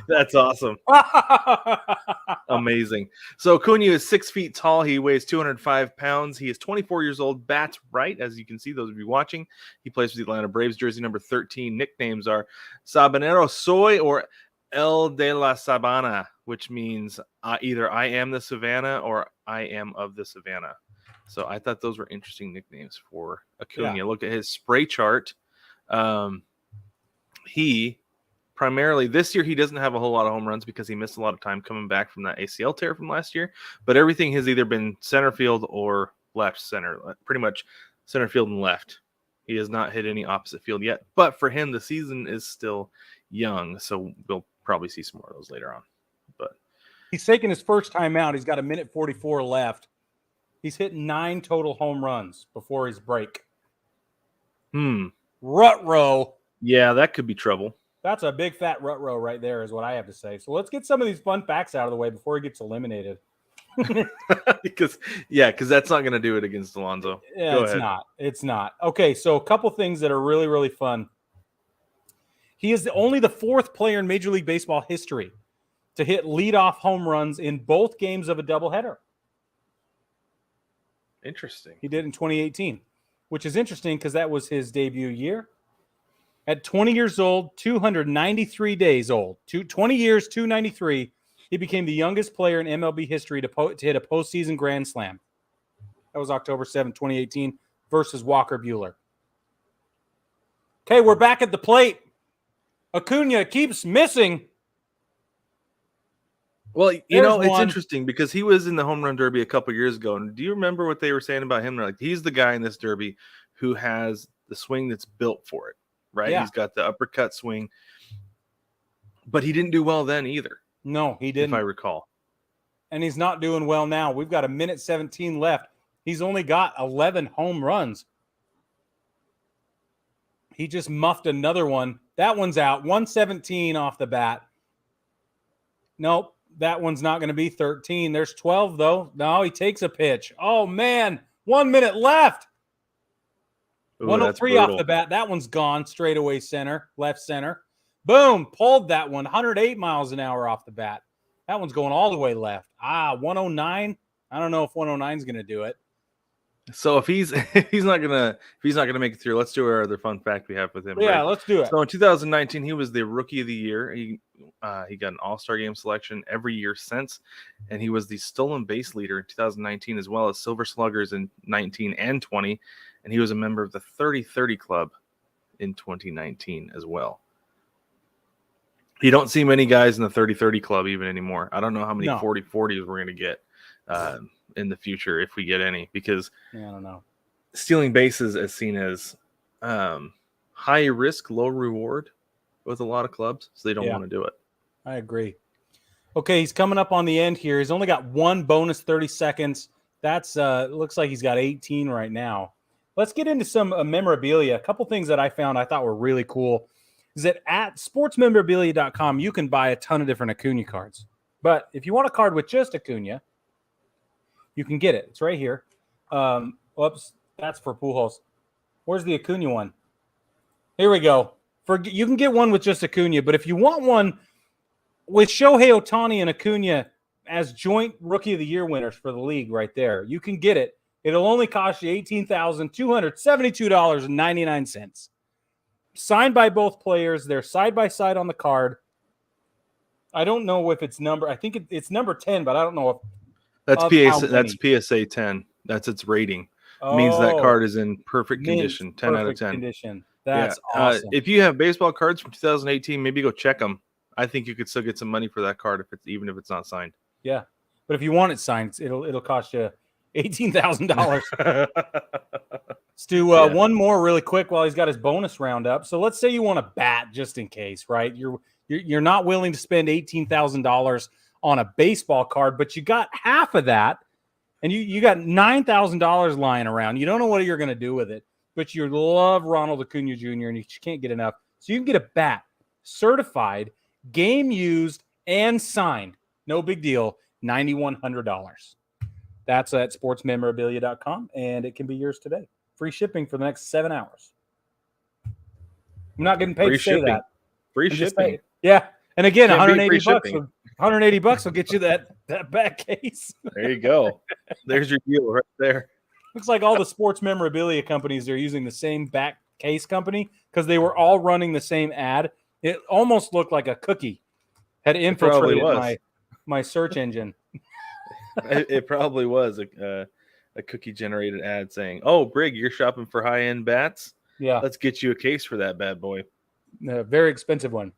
That's awesome. Amazing. So Acuna is 6 feet tall. He weighs 205 pounds. He is 24 years old. Bats right, as you can see, those of you watching. He plays for the Atlanta Braves, jersey number 13. Nicknames are Sabanero Soy or El de la Sabana, which means either I am the Savannah or I am of the Savannah. So I thought those were interesting nicknames for Acuna. Yeah. Look at his spray chart. He primarily this year he doesn't have a whole lot of home runs because he missed a lot of time coming back from that ACL tear from last year. But everything has either been center field or left center, pretty much center field and left. He has not hit any opposite field yet. But for him, the season is still young, so we'll probably see some more of those later on. But he's taking his first time out. He's got 1:44 left. He's hit 9 total home runs before his break. Rut row. Yeah, that could be trouble. That's a big fat rut row right there is what I have to say. So let's get some of these fun facts out of the way before he gets eliminated. because that's not going to do it against Alonso. Yeah, Go it's ahead. not. It's not. Okay, so a couple things that are really, really fun. He is only the 4th player in Major League Baseball history to hit leadoff home runs in both games of a doubleheader. Interesting. He did in 2018, which is interesting because that was his debut year. At 20 years old, 293 days old, 20 years, 293, he became the youngest player in MLB history to hit a postseason grand slam. That was October 7, 2018 versus Walker Buehler. Okay, we're back at the plate. Acuna keeps missing. Well, it's one. interesting because he was in the home run derby a couple years ago. And do you remember what they were saying about him? They're like, he's the guy in this derby who has the swing that's built for it, right? Yeah. He's got the uppercut swing. But he didn't do well then either. No, he didn't. If I recall. And he's not doing well now. We've got 1:17 left. He's only got 11 home runs. He just muffed another one. That one's out. 117 off the bat. Nope. That one's not going to be 13. There's 12, though. No, he takes a pitch. Oh, man. 1 minute left. Ooh, 103 off the bat. That one's gone. Straightaway center, left center. Boom. Pulled that one. 108 miles an hour off the bat. That one's going all the way left. 109. I don't know if 109 is going to do it. So if he's not gonna make it through, let's do our other fun fact we have with him. Yeah, right? let's do it. So in 2019, he was the Rookie of the Year. He got an All-Star Game selection every year since, and he was the stolen base leader in 2019 as well as Silver Sluggers in 19 and 20, and he was a member of the 30-30 Club in 2019 as well. You don't see many guys in the 30-30 Club even anymore. I don't know how many 40-40s we're gonna get in the future if we get any, because I don't know. Stealing bases is seen as high risk, low reward with a lot of clubs, so they don't want to do it. I agree. Okay, he's coming up on the end here. He's only got one bonus 30 seconds. That's looks like he's got 18 right now. Let's get into some memorabilia. A couple things that I found I thought were really cool is that at sportsmemorabilia.com, you can buy a ton of different Acuna cards. But if you want a card with just Acuna, you can get it. It's right here. Whoops, that's for Pujols. Where's the Acuna one? Here we go. You can get one with just Acuna, but if you want one with Shohei Ohtani and Acuna as joint Rookie of the Year winners for the league right there, you can get it. It'll only cost you $18,272.99. Signed by both players. They're side by side on the card. I don't know if it's number. I think it's number 10, but I don't know if that's PSA 10. That's its rating. Means that card is in perfect condition. 10 out of 10. Condition. That's awesome. If you have baseball cards from 2018, maybe go check them. I think you could still get some money for that card even if it's not signed. Yeah, but if you want it signed, it'll cost you $18,000. Let's do one more really quick while he's got his bonus round up. So let's say you want a bat just in case, right? You're not willing to spend $18,000 on a baseball card, but you got half of that, and you got $9,000 lying around. You don't know what you're going to do with it, but you love Ronald Acuna Jr. and you can't get enough. So you can get a bat, certified, game used, and signed. No big deal. $9,100. That's at sportsmemorabilia.com, and it can be yours today. Free shipping for the next 7 hours. I'm not getting paid to say that. Free shipping. Yeah. And again, $180 $180 will get you that back case. There you go. There's your deal right there. Looks like all the sports memorabilia companies are using the same back case company because they were all running the same ad. It almost looked like a cookie had infiltrated my search engine. It probably was a cookie-generated ad saying, "Oh, Brig, you're shopping for high-end bats? Yeah. Let's get you a case for that bad boy." A very expensive one.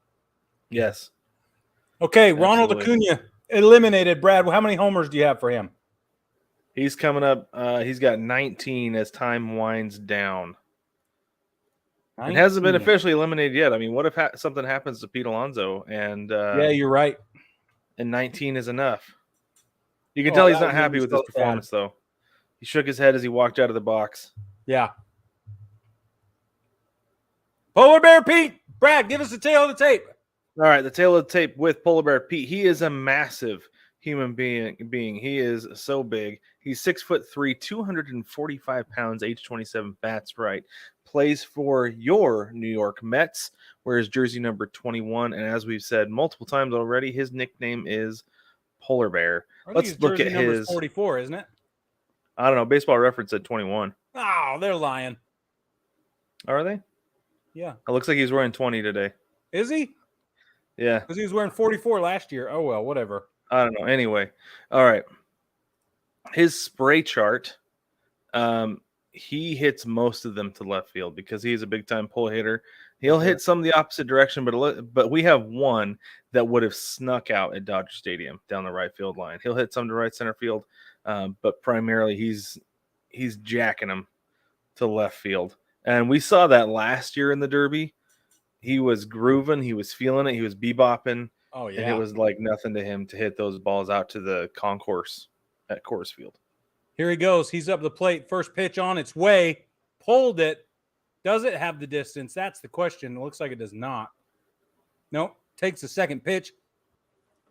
Yes. Okay, Ronald Acuna eliminated. Brad, how many homers do you have for him? He's coming up. He's got 19 as time winds down. 19. It hasn't been officially eliminated yet. I mean, what if something happens to Pete Alonso? And yeah, you're right. And 19 is enough. You can tell he's not happy with his performance, though. He shook his head as he walked out of the box. Yeah. Polar Bear Pete. Brad, give us the tail of the tape. All right, the tail of the tape with Polar Bear Pete. He is a massive human being. He is so big. He's 6'3", 245 pounds, age 27. That's right. Plays for your New York Mets, wears jersey number 21. And as we've said multiple times already, his nickname is Polar Bear. Let's look at his 44, isn't it? I don't know. Baseball Reference said 21. Oh, they're lying. Are they? Yeah. It looks like he's wearing 20 today. Is he? Yeah. Because he was wearing 44 last year. Oh, well, whatever. I don't know. Anyway. All right. His spray chart, he hits most of them to left field because he's a big-time pull hitter. He'll hit some the opposite direction, but we have one that would have snuck out at Dodger Stadium down the right field line. He'll hit some to right center field, but primarily he's jacking them to left field. And we saw that last year in the Derby. He was grooving. He was feeling it. He was bebopping. Oh, yeah. And it was like nothing to him to hit those balls out to the concourse at Coors Field. Here he goes. He's up the plate. First pitch on its way. Pulled it. Does it have the distance? That's the question. It looks like it does not. Nope. Takes the second pitch.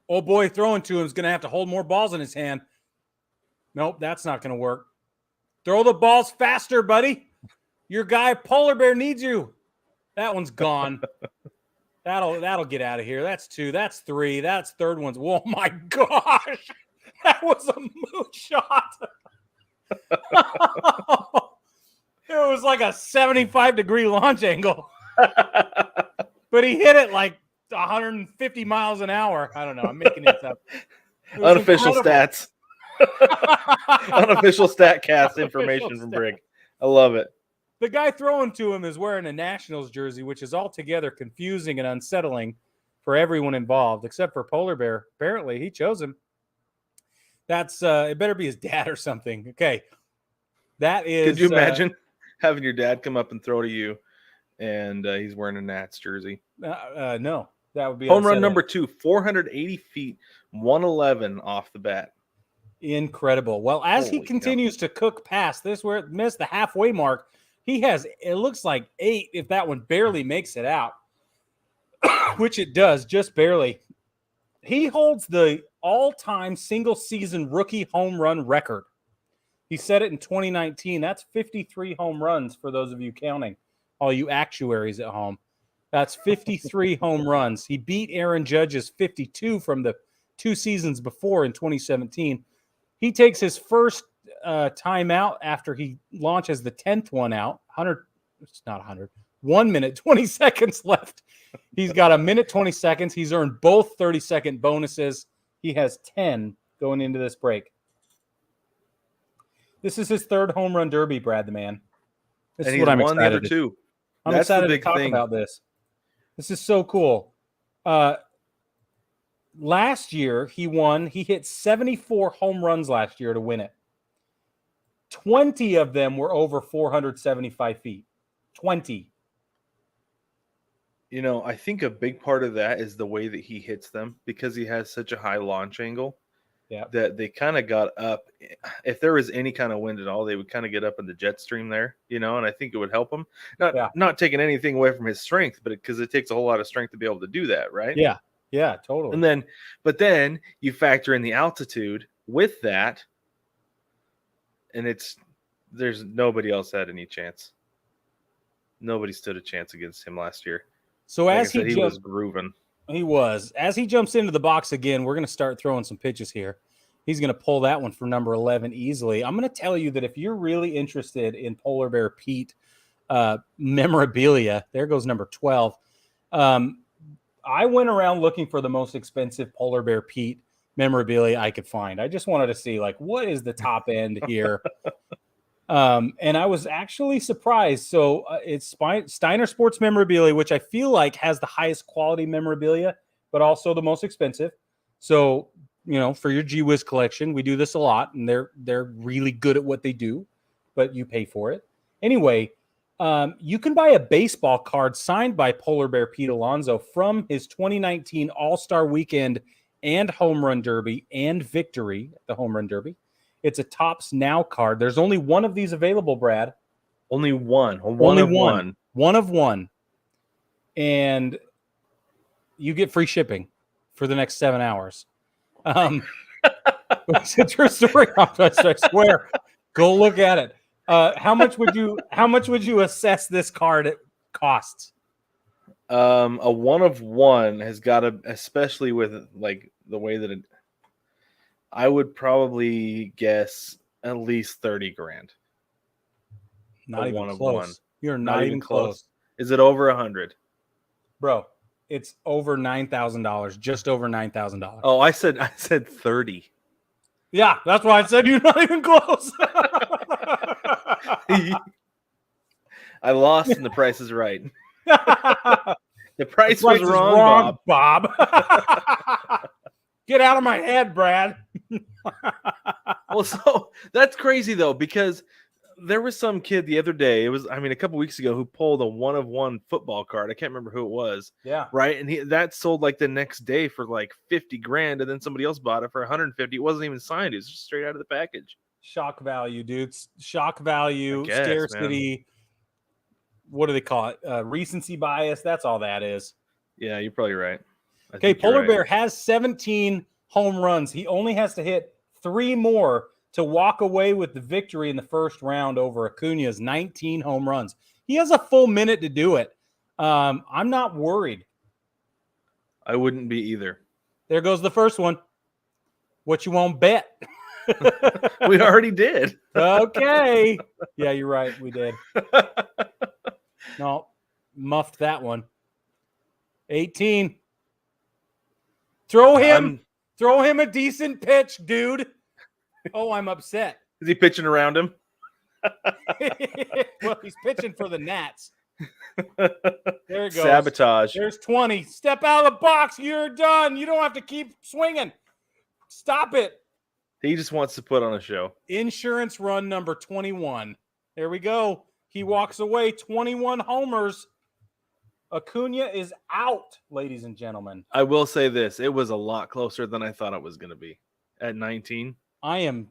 Old boy throwing to him is going to have to hold more balls in his hand. Nope, that's not going to work. Throw the balls faster, buddy. Your guy, Polar Bear, needs you. That one's gone. That'll get out of here. That's 2. That's 3. That's third one's. Oh, my gosh. That was a moon shot. It was like a 75-degree launch angle. But he hit it like 150 miles an hour. I don't know. I'm making this up. Unofficial stats. Unofficial StatCast information from Brig. I love it. The guy throwing to him is wearing a Nationals jersey, which is altogether confusing and unsettling for everyone involved, except for Polar Bear. Apparently, he chose him. That's it better be his dad or something. Okay. That is. Could you imagine having your dad come up and throw to you and he's wearing a Nats jersey? No, that would be home run number 2, 480 feet 111 off the bat. Incredible. Well, as he Holy continues to cook past this, where it missed the halfway mark, he has, it looks like 8 if that one barely makes it out, which it does, just barely. He holds the all-time single-season rookie home run record. He set it in 2019. That's 53 home runs for those of you counting, all you actuaries at home. That's 53 home runs. He beat Aaron Judge's 52 from the 2 seasons before in 2017. He takes his first time out after he launches the 10th one out. 100, it's not 100. 1 minute, 20 seconds left. He's got a minute, 20 seconds. He's earned both 30-second bonuses. He has 10 going into this break. This is his 3rd home run derby, Brad the man. This And is he's what I'm won the excited other 2. I'm That's the excited to big talk thing. about this. This is so cool. Last year, he hit 74 home runs last year to win it. 20 of them were over 475 feet. 20. You know, I think a big part of that is the way that he hits them, because he has such a high launch angle. Yeah. That they kind of got up. If there was any kind of wind at all, they would kind of get up in the jet stream there, and I think it would help him. Not taking anything away from his strength, but because it takes a whole lot of strength to be able to do that, right? Yeah, totally. And then you factor in the altitude with that, and there's nobody else had any chance. Nobody stood a chance against him last year. So like as I said, he was grooving. He was. As he jumps into the box again, we're going to start throwing some pitches here. He's going to pull that one for number 11 easily. I'm going to tell you that if you're really interested in Polar Bear Pete memorabilia, there goes number 12. I went around looking for the most expensive Polar Bear Pete memorabilia I could find. I just wanted to see, like, what is the top end here? And I was actually surprised. So it's Steiner Sports Memorabilia, which I feel like has the highest quality memorabilia, but also the most expensive. So, for your Gee Whiz collection, we do this a lot, and they're really good at what they do, but you pay for it. Anyway, you can buy a baseball card signed by Polar Bear Pete Alonso from his 2019 All-Star Weekend and Home Run Derby and victory at the Home Run Derby. It's a Topps Now card. There's only one of these available, Brad. Only one. Only one. One of one. And you get free shipping for the next 7 hours. It's a true story. I swear. Go look at it. How much would you assess this card at costs? A one of one has got to, especially with like the way that I would probably guess at least 30 grand. Not even close. You're not even close. Is it over 100? Bro, it's over $9,000, just over $9,000. Oh, I said 30. Yeah, that's why I said you're not even close. I lost and the price is right. The price was wrong, Bob. Get out of my head, Brad. Well, so that's crazy though, because there was some kid the other day, a couple weeks ago, who pulled a one of one football card. I can't remember who it was. Yeah. Right. And that sold like the next day for like 50 grand. And then somebody else bought it for 150. It wasn't even signed. It was just straight out of the package. Shock value, dudes. Shock value, guess, scarcity. Man. What do they call it? Recency bias. That's all that is. Yeah, you're probably right. Okay, Polar Bear has 17 home runs. He only has to hit 3 more to walk away with the victory in the first round over Acuna's 19 home runs. He has a full minute to do it. I'm not worried. I wouldn't be either. There goes the first one. What you won't bet? We already did. Okay. Yeah, you're right. We did. No, muffed that one. 18. Throw him a decent pitch, dude. Oh, I'm upset. Is he pitching around him? Well, he's pitching for the Nats. There it goes. Sabotage. There's 20. Step out of the box. You're done. You don't have to keep swinging. Stop it. He just wants to put on a show. Insurance run number 21. There we go. He walks away. 21 homers. Acuna is out, ladies and gentlemen. I will say this. It was a lot closer than I thought it was going to be at 19. I am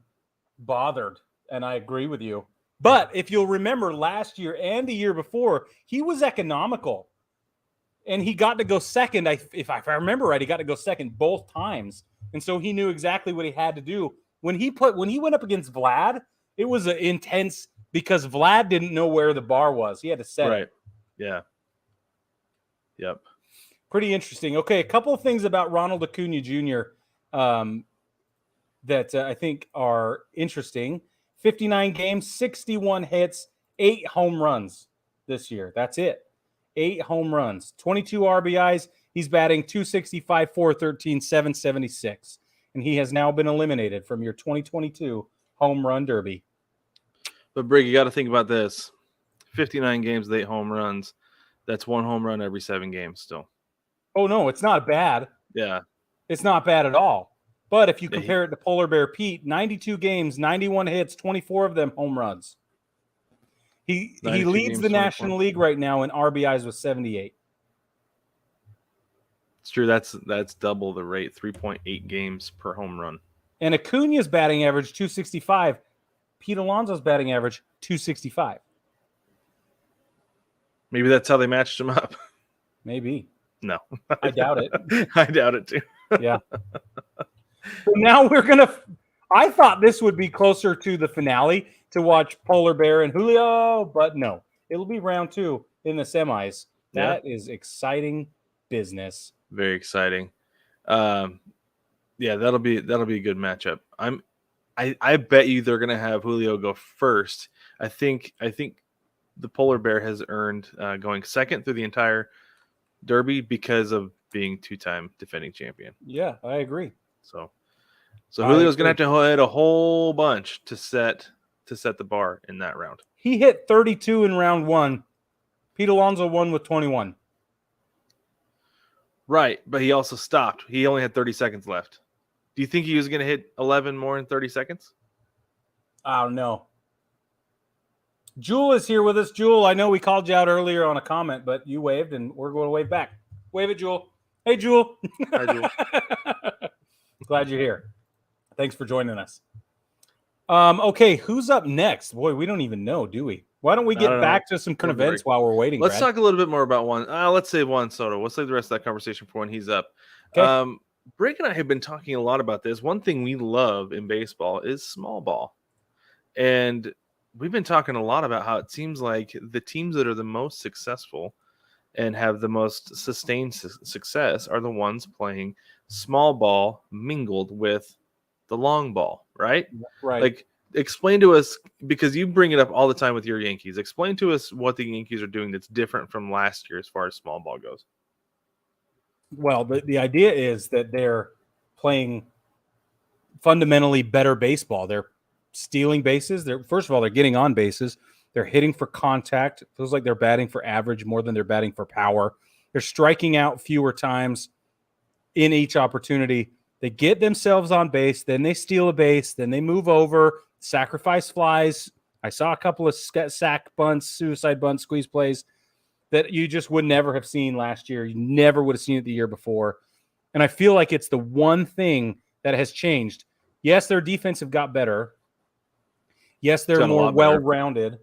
bothered, and I agree with you. But if you'll remember last year and the year before, he was economical. And he got to go second. If I remember right, he got to go second both times. And so he knew exactly what he had to do. When he went up against Vlad, it was intense because Vlad didn't know where the bar was. He had to set it. Yeah. Yep. Pretty interesting. Okay, a couple of things about Ronald Acuna Jr. That I think are interesting. 59 games, 61 hits, 8 home runs this year. That's it. 8 home runs, 22 RBIs. He's batting .265, .413, .776. And he has now been eliminated from your 2022 home run derby. But, Brig, you got to think about this. 59 games, 8 home runs. That's 1 home run every 7 games still. Oh, no, it's not bad. Yeah. It's not bad at all. But if you compare it to Polar Bear Pete, 92 games, 91 hits, 24 of them home runs. He leads the National League right now in RBIs with 78. It's true. That's double the rate, 3.8 games per home run. And Acuna's batting average, 265. Pete Alonso's batting average, 265. Maybe that's how they matched him up. Maybe. No. I doubt it. I doubt it, too. Yeah. So now we're going to – I thought this would be closer to the finale to watch Polar Bear and Julio, but no. It'll be round 2 in the semis. That is exciting business. Very exciting. Yeah, that'll be a good matchup. I bet you they're gonna have Julio go first. I think the Polar Bear has earned going second through the entire derby because of being 2-time defending champion. Yeah, I agree. So Julio's gonna have to hit a whole bunch to set the bar in that round. He hit 32 in round 1. Pete Alonso won with 21. Right, but he also stopped. He only had 30 seconds left. Do you think he was going to hit 11 more in 30 seconds? I don't know. Jewel is here with us. Jewel, I know we called you out earlier on a comment, but you waved, and we're going to wave back. Wave it, Jewel. Hey, Jewel. Hi, Jewel. Glad you're here. Thanks for joining us. Okay, who's up next? Boy, we don't even know, do we? Why don't we get back to some current events while we're waiting? Let's talk a little bit more about let's say Juan Soto. We'll save the rest of that conversation for when he's up. Okay. Brig and I have been talking a lot about this. One thing we love in baseball is small ball. And we've been talking a lot about how it seems like the teams that are the most successful and have the most sustained success are the ones playing small ball mingled with the long ball, right? Right. Like, explain to us, because you bring it up all the time with your Yankees. Explain to us what the Yankees are doing that's different from last year as far as small ball goes. Well, the idea is that they're playing fundamentally better baseball. They're stealing bases. First of all, they're getting on bases. They're hitting for contact. It feels like they're batting for average more than they're batting for power. They're striking out fewer times in each opportunity. They get themselves on base, then they steal a base, then they move over, sacrifice flies. I saw a couple of sack bunts, suicide bunts, squeeze plays that you just would never have seen last year. You never would have seen it the year before. And I feel like it's the one thing that has changed. Yes, their defense have got better. Yes, they're more well-rounded.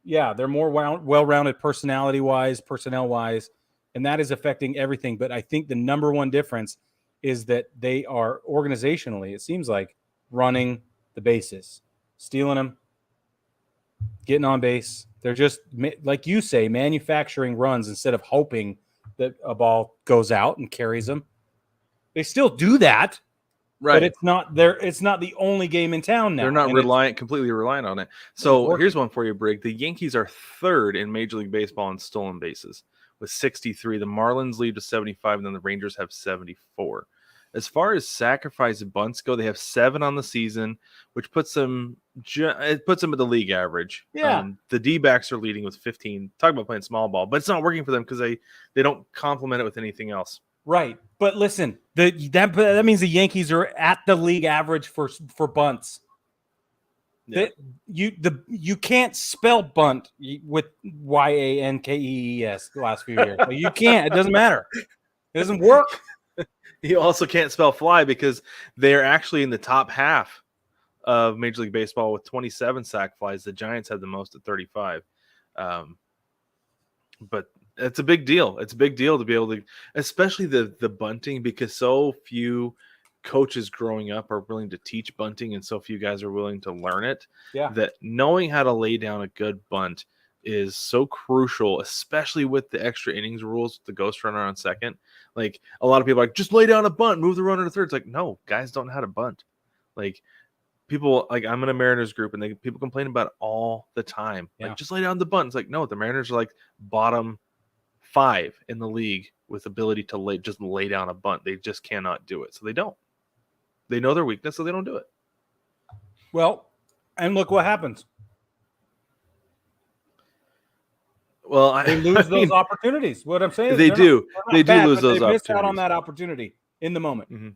Yeah, they're more well-rounded personality-wise, personnel-wise, and that is affecting everything. But I think the number one difference is that they are organizationally, it seems like, running the bases, stealing them, getting on base. They're just, like you say, manufacturing runs instead of hoping that a ball goes out and carries them. They still do that, right? But it's not the only game in town now. They're not completely reliant on it. So here's one for you, Brig. The Yankees are third in Major League Baseball in stolen bases with 63. The Marlins lead with 75, and then the Rangers have 74. As far as sacrifice bunts go, they have 7 on the season, which puts them at the league average. Yeah. The D-backs are leading with 15. Talk about playing small ball, but it's not working for them because they don't complement it with anything else. Right. But listen, that means the Yankees are at the league average for bunts. Yeah. You can't spell bunt with Yankees the last few years. Like, you can't. It doesn't matter. It doesn't work. You also can't spell fly because they're actually in the top half of Major League Baseball with 27 sac flies. The Giants have the most at 35. But it's a big deal. It's a big deal to be able to, especially the bunting, because so few coaches growing up are willing to teach bunting and so few guys are willing to learn it. Yeah. That knowing how to lay down a good bunt is so crucial, especially with the extra innings rules, the ghost runner on second. Like, a lot of people are like, just lay down a bunt, move the runner to third. It's like, no, guys don't know how to bunt. Like, people, like, I'm in a Mariners group and people complain about it all the time. Yeah. Like, just lay down the bunt. It's like, no, the Mariners are like bottom 5 in the league with ability to lay down a bunt. They just cannot do it. So they don't. They know their weakness, so they don't do it. Well, and look what happens. Well, They lose those opportunities. What I'm saying, they do. They do bad, lose those they opportunities. miss out on that opportunity in the moment. Mm-hmm.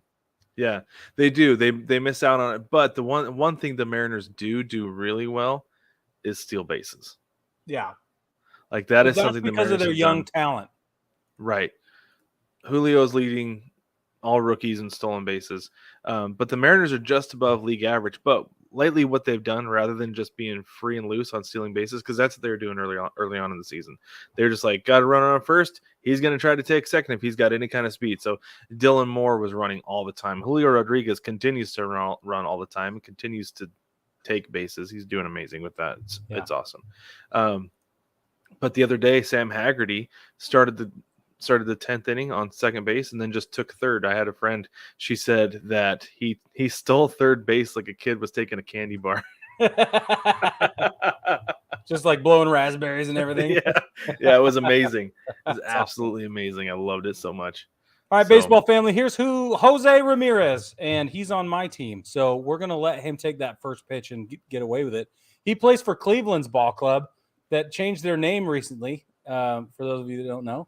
Yeah, they do. They miss out on it. But the one thing the Mariners do really well is steal bases. Yeah, like that is that's something the because Mariners of their have young done. talent. Right. Julio's leading all rookies in stolen bases, but the Mariners are just above league average. But lately, what they've done, rather than just being free and loose on stealing bases, because that's what they were doing early on in the season, they're just like, got to run on first. He's going to try to take second if he's got any kind of speed. So Dylan Moore was running all the time. Julio Rodriguez continues to run all the time and continues to take bases. He's doing amazing with that. It's awesome. But the other day, Sam Haggerty started the 10th inning on second base and then just took third. I had a friend, she said that he stole third base like a kid was taking a candy bar. Just like blowing raspberries and everything. Yeah, it was amazing. It was absolutely amazing. I loved it so much. All right, baseball family, here's Jose Ramirez, and he's on my team. So we're going to let him take that first pitch and get away with it. He plays for Cleveland's ball club that changed their name recently, for those of you that don't know.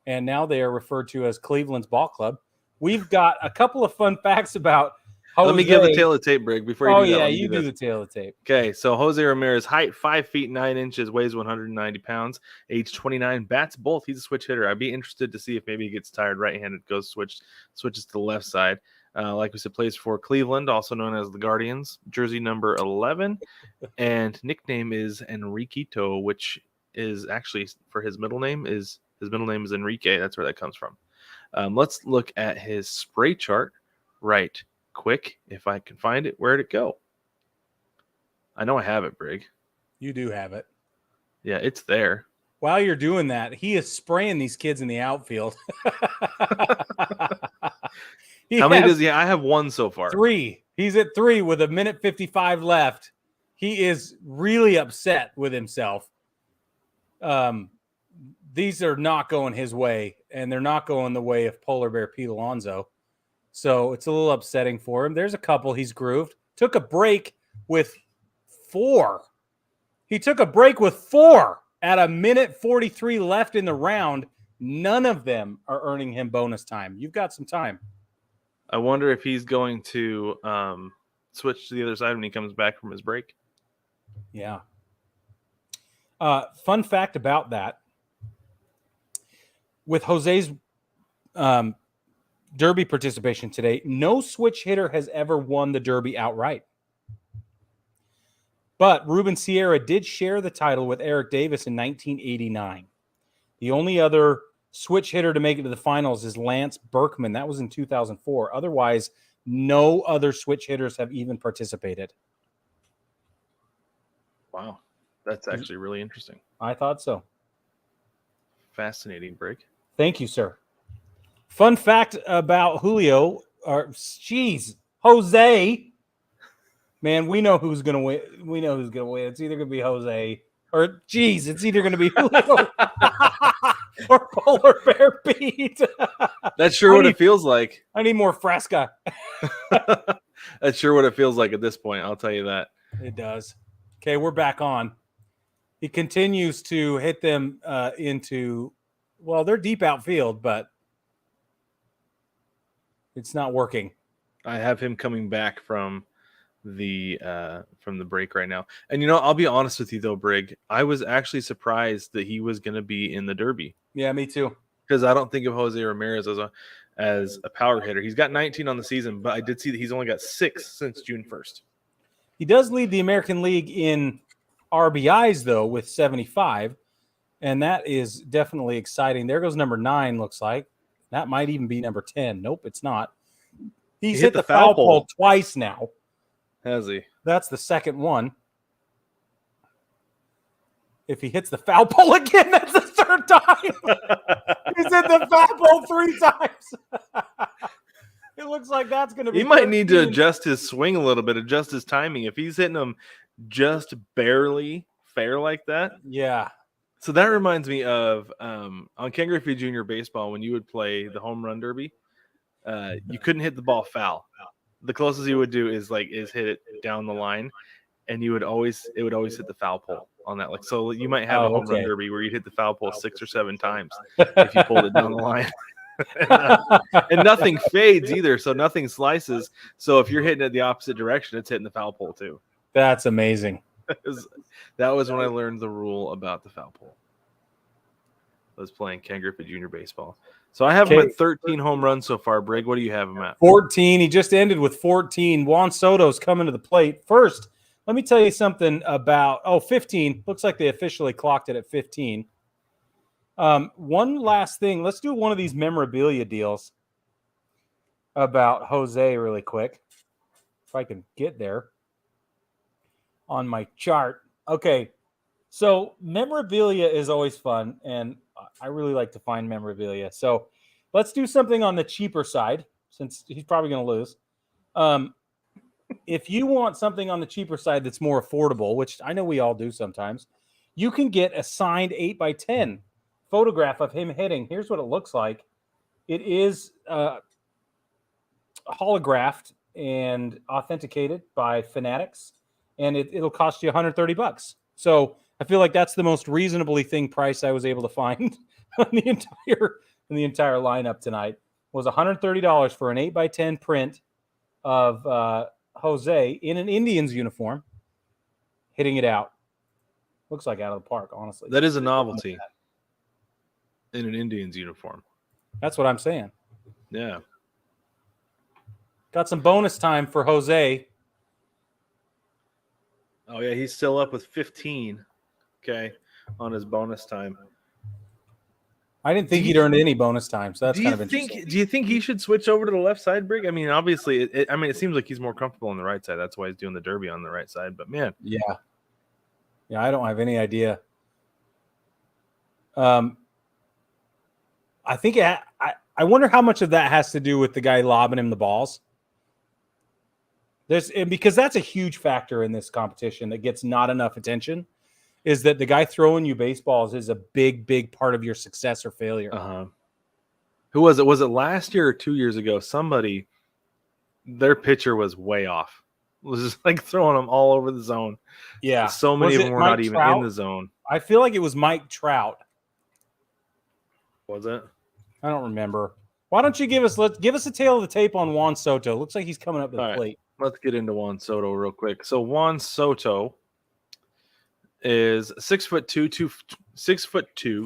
And now they are referred to as Cleveland's ball club. We've got a couple of fun facts about Jose. Let me give the tail of the tape, Brig, before you do that. Oh, yeah, you do the tail of the tape. Okay, so Jose Ramirez, height 5 feet 9 inches, weighs 190 pounds, age 29, bats both. He's a switch hitter. I'd be interested to see if maybe he gets tired right-handed, switches to the left side. Like we said, plays for Cleveland, also known as the Guardians, jersey number 11, and nickname is Enriquito, which is actually for his middle name is Enrique. That's where that comes from. Let's look at his spray chart right quick, if I can find it. Where'd it go? I know I have it, Brig. You do have it. Yeah, it's there. While you're doing that, he is spraying these kids in the outfield. How many does he have? I have one so far. 3. He's at 3 with 1:55 left. He is really upset with himself. These are not going his way, and they're not going the way of Polar Bear Pete Alonso. So it's a little upsetting for him. There's a couple he's grooved. Took a break with 4. He took a break with 4 at 1:43 left in the round. None of them are earning him bonus time. You've got some time. I wonder if he's going to switch to the other side when he comes back from his break. Yeah. Fun fact about that. With Jose's Derby participation today, no switch hitter has ever won the Derby outright. But Ruben Sierra did share the title with Eric Davis in 1989. The only other switch hitter to make it to the finals is Lance Berkman. That was in 2004. Otherwise, no other switch hitters have even participated. Wow. That's actually really interesting. I thought so. Fascinating, Brig. Thank you, sir. Fun fact about Julio, Jose. Man, we know who's going to win. We know who's going to win. It's either going to be Jose or, it's either going to be Julio or Polar Bear Pete. That's sure what it feels like. I need more Fresca. That's sure what it feels like at this point. I'll tell you that. It does. Okay, we're back on. He continues to hit them into, well, they're deep outfield, but it's not working. I have him coming back from the break right now. And I'll be honest with you though, Brig. I was actually surprised that he was going to be in the Derby. Yeah, me too. Because I don't think of Jose Ramirez as a power hitter. He's got 19 on the season, but I did see that he's only got 6 since June 1st. He does lead the American League in RBIs though with 75, and that is definitely exciting. There goes number 9. Looks like that might even be number 10. Nope, it's not. He's hit the foul pole twice now. Has he? That's the second one. If he hits the foul pole again, that's the third time. He's hit the foul pole 3 times. It looks like that's going to be. He might need to adjust his swing a little bit, adjust his timing. If he's hitting them just barely fair like that. Yeah. So that reminds me of on Ken Griffey Jr. baseball, when you would play the home run derby, you couldn't hit the ball foul. The closest you would do is hit it down the line, and it would always hit the foul pole on that. Like, so you might have a home run derby where you hit the foul pole 6 or 7 times if you pulled it down the line. And nothing fades either, so nothing slices. So if you're hitting it the opposite direction, it's hitting the foul pole too. That's amazing. That was when I learned the rule about the foul pole. I was playing Ken Griffey Jr. baseball. So I have him at 13 home runs so far. Brig, what do you have him at? 14. He just ended with 14. Juan Soto's coming to the plate. First, let me tell you something about 15. Looks like they officially clocked it at 15. One last thing. Let's do one of these memorabilia deals about Jose really quick. If I can get there on my chart. Okay. So memorabilia is always fun, and I really like to find memorabilia. So let's do something on the cheaper side, since he's probably going to lose. If you want something on the cheaper side that's more affordable, which I know we all do sometimes, you can get a signed 8x10 photograph of him hitting. Here's what it looks like. It is holographed and authenticated by Fanatics, and it'll cost you $130. So I feel like that's the most reasonably price I was able to find on the entire lineup tonight. Was $130 for an 8x10 print of Jose in an Indians uniform hitting it out. Looks like out of the park, honestly. That is a novelty in an Indians uniform. That's what I'm saying. Yeah. Got some bonus time for Jose. Oh, yeah, he's still up with 15. Okay, on his bonus time. I didn't think he'd earned any bonus time, so that's kind of interesting. Do you think he should switch over to the left side, Brig? I mean, obviously, it seems like he's more comfortable on the right side. That's why he's doing the derby on the right side. But man, yeah, I don't have any idea. I think I wonder how much of that has to do with the guy lobbing him the balls. Because that's a huge factor in this competition that gets not enough attention. Is that the guy throwing you baseballs is a big, big part of your success or failure. Uh-huh. Who was it? Was it last year or 2 years ago? Somebody, their pitcher was way off. It was just like throwing them all over the zone. Yeah. So many of them were not even in the zone. I feel like it was Mike Trout. Was it? I don't remember. Why don't you give us a tail of the tape on Juan Soto? Looks like he's coming up to the plate. Let's get into Juan Soto real quick. So Juan Soto is 6'2",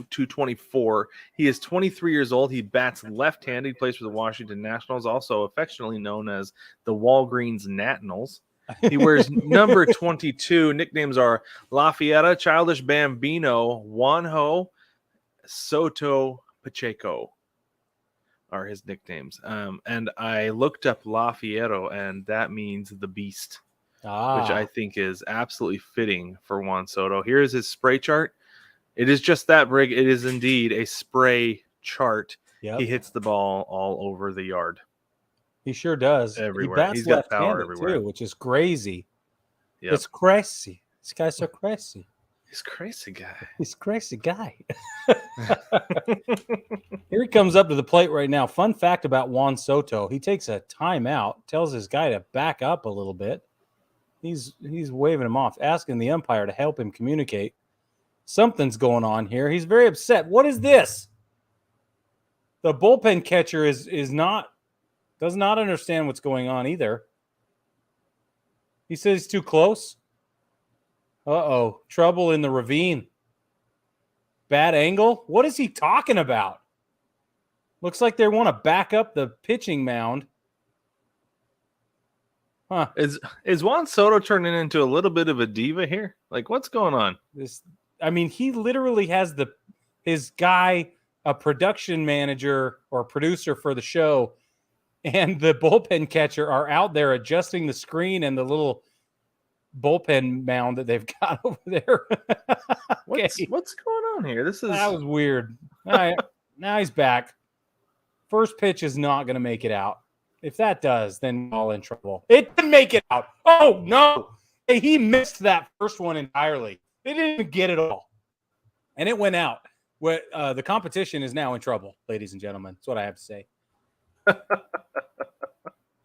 224. He is 23 years old. He bats left-handed. He plays for the Washington Nationals, also affectionately known as the Walgreens Nationals. He wears number 22. Nicknames are Lafayette, Childish Bambino, Juanjo, Soto, Pacheco are his nicknames. And I looked up Lafayette, and that means the beast. Which I think is absolutely fitting for Juan Soto. Here is his spray chart. It is just that, Brig. It is indeed a spray chart. Yep. He hits the ball all over the yard. He sure does. Everywhere. He's got power everywhere. Too, which is crazy. Yep. It's crazy. This guy's so crazy. He's a crazy guy. He's a crazy guy. Here he comes up to the plate right now. Fun fact about Juan Soto. He takes a timeout, tells his guy to back up a little bit. He's waving him off, asking the umpire to help him communicate. Something's going on here. He's very upset. What is this? The bullpen catcher does not understand what's going on either. He says he's too close. Uh-oh. Trouble in the ravine. Bad angle? What is he talking about? Looks like they want to back up the pitching mound. Huh. Is Juan Soto turning into a little bit of a diva here? Like, what's going on? He literally has his guy, a production manager or producer for the show, and the bullpen catcher are out there adjusting the screen and the little bullpen mound that they've got over there. Okay. What's going on here? That was weird. All right, now he's back. First pitch is not going to make it out. If that does, then we're all in trouble. It didn't make it out. Oh, no. Hey, he missed that first one entirely. They didn't even get it all. And it went out. The competition is now in trouble, ladies and gentlemen. That's what I have to say.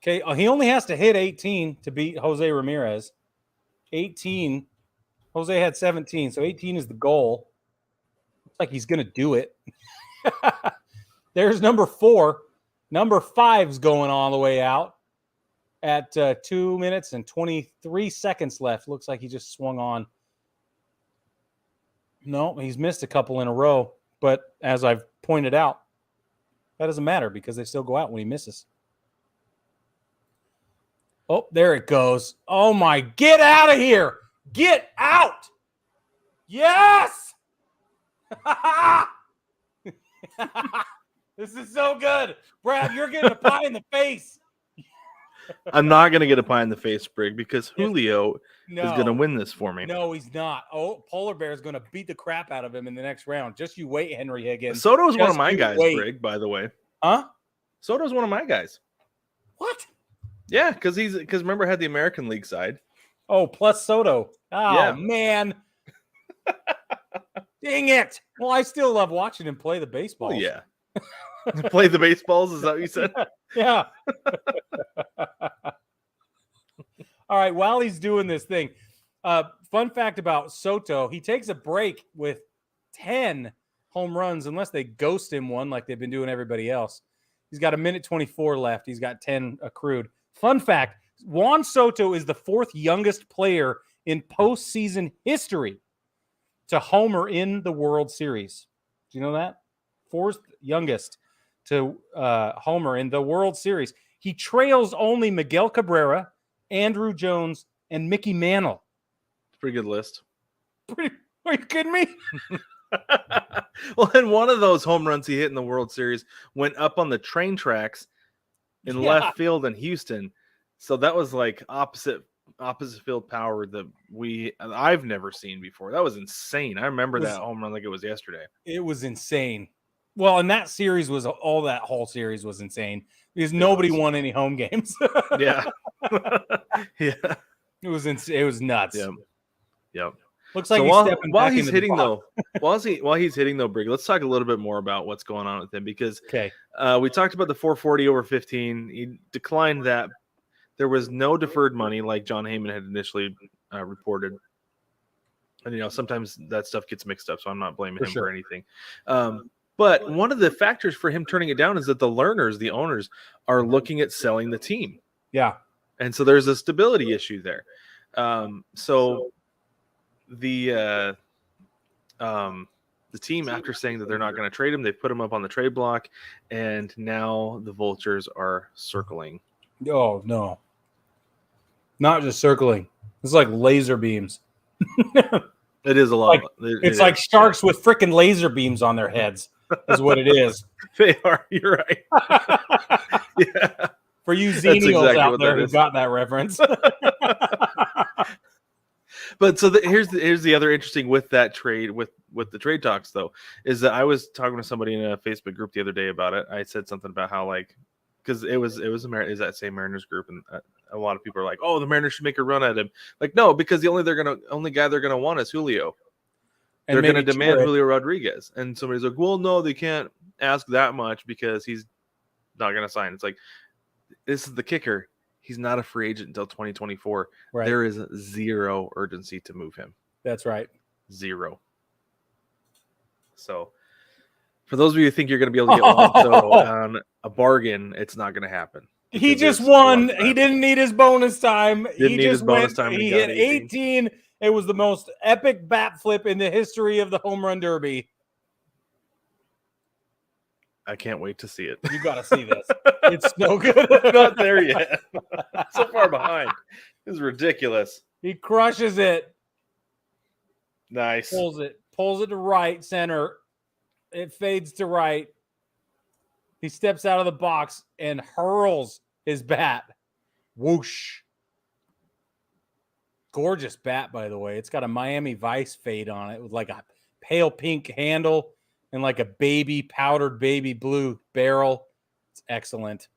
Okay, he only has to hit 18 to beat Jose Ramirez. 18. Jose had 17, so 18 is the goal. Looks like he's going to do it. There's number 4. Number 5's going all the way out at 2 minutes and 23 seconds left. Looks like he just swung on. No, he's missed a couple in a row. But as I've pointed out, that doesn't matter because they still go out when he misses. Oh, there it goes. Oh, my. Get out of here. Get out. Yes. This is so good. Brad, you're getting a pie in the face. I'm not going to get a pie in the face, Brig, because Julio is going to win this for me. No, he's not. Oh, Polar Bear is going to beat the crap out of him in the next round. Just you wait, Henry Higgins. Soto's one of my guys, Brig, by the way. Huh? Soto's one of my guys. What? Yeah, because remember I had the American League side. Oh, plus Soto. Oh, yeah. Man. Dang it. Well, I still love watching him play the baseball. Oh, yeah. Play the baseballs, is that what you said? Yeah. All right, while he's doing this thing, fun fact about Soto, he takes a break with 10 home runs unless they ghost him one like they've been doing everybody else. He's got 1:24 left. He's got 10 accrued. Fun fact, Juan Soto is the 4th youngest player in postseason history to homer in the World Series. Do you know that? 4th youngest to homer in the World Series. He trails only Miguel Cabrera, Andrew Jones, and Mickey Mantle. Pretty good list. Are you kidding me? Well, and one of those home runs he hit in the World Series went up on the train tracks in left field in Houston. So that was like opposite field power that I've never seen before. That was insane. I remember that home run like it was yesterday. It was insane. Well, and that series that whole series was insane because nobody won any home games. Yeah. Yeah. It was nuts. Yep. Looks like while he's hitting though, Brig, let's talk a little bit more about what's going on with him because we talked about the 440 over 15. He declined that. There was no deferred money like John Heyman had initially reported. And, sometimes that stuff gets mixed up, so I'm not blaming him for anything. But one of the factors for him turning it down is that the owners, are looking at selling the team. Yeah. And so there's a stability issue there. So the team, after saying that they're not going to trade him, they put him up on the trade block, and now the vultures are circling. Oh, no. Not just circling. It's like laser beams. It is a lot. It's like sharks with freaking laser beams on their heads is what it is. They are. You're right. Yeah. For you Xenials out there who got that reference. But so here's the other interesting with that trade, with the trade talks, though, is that I was talking to somebody in a Facebook group the other day about it. I said something about how, like, because it was that same Mariners group, and a lot of people are like, "Oh, the Mariners should make a run at him." Like, no, because the only guy they're gonna want is Julio. They're gonna demand Julio Rodriguez, and somebody's like, "Well, no, they can't ask that much because he's not gonna sign." It's like, this is the kicker. He's not a free agent until 2024. Right. There is zero urgency to move him. That's right. Zero. So, for those of you who think you're going to be able to get Juan Soto on a bargain, it's not going to happen. He because just there's a lot won. of time. He didn't need his bonus time. Didn't he need just his bonus went. time and He he got hit 18. It was the most epic bat flip in the history of the home run derby. I can't wait to see it. You got to see this. It's so good. Not there yet. So far behind. This is ridiculous. He crushes it. Nice. Pulls it to right center. It fades to right. He steps out of the box and hurls his bat. Whoosh. Gorgeous bat, by the way. It's got a Miami Vice fade on it with like a pale pink handle and like a powdered baby blue barrel. It's excellent.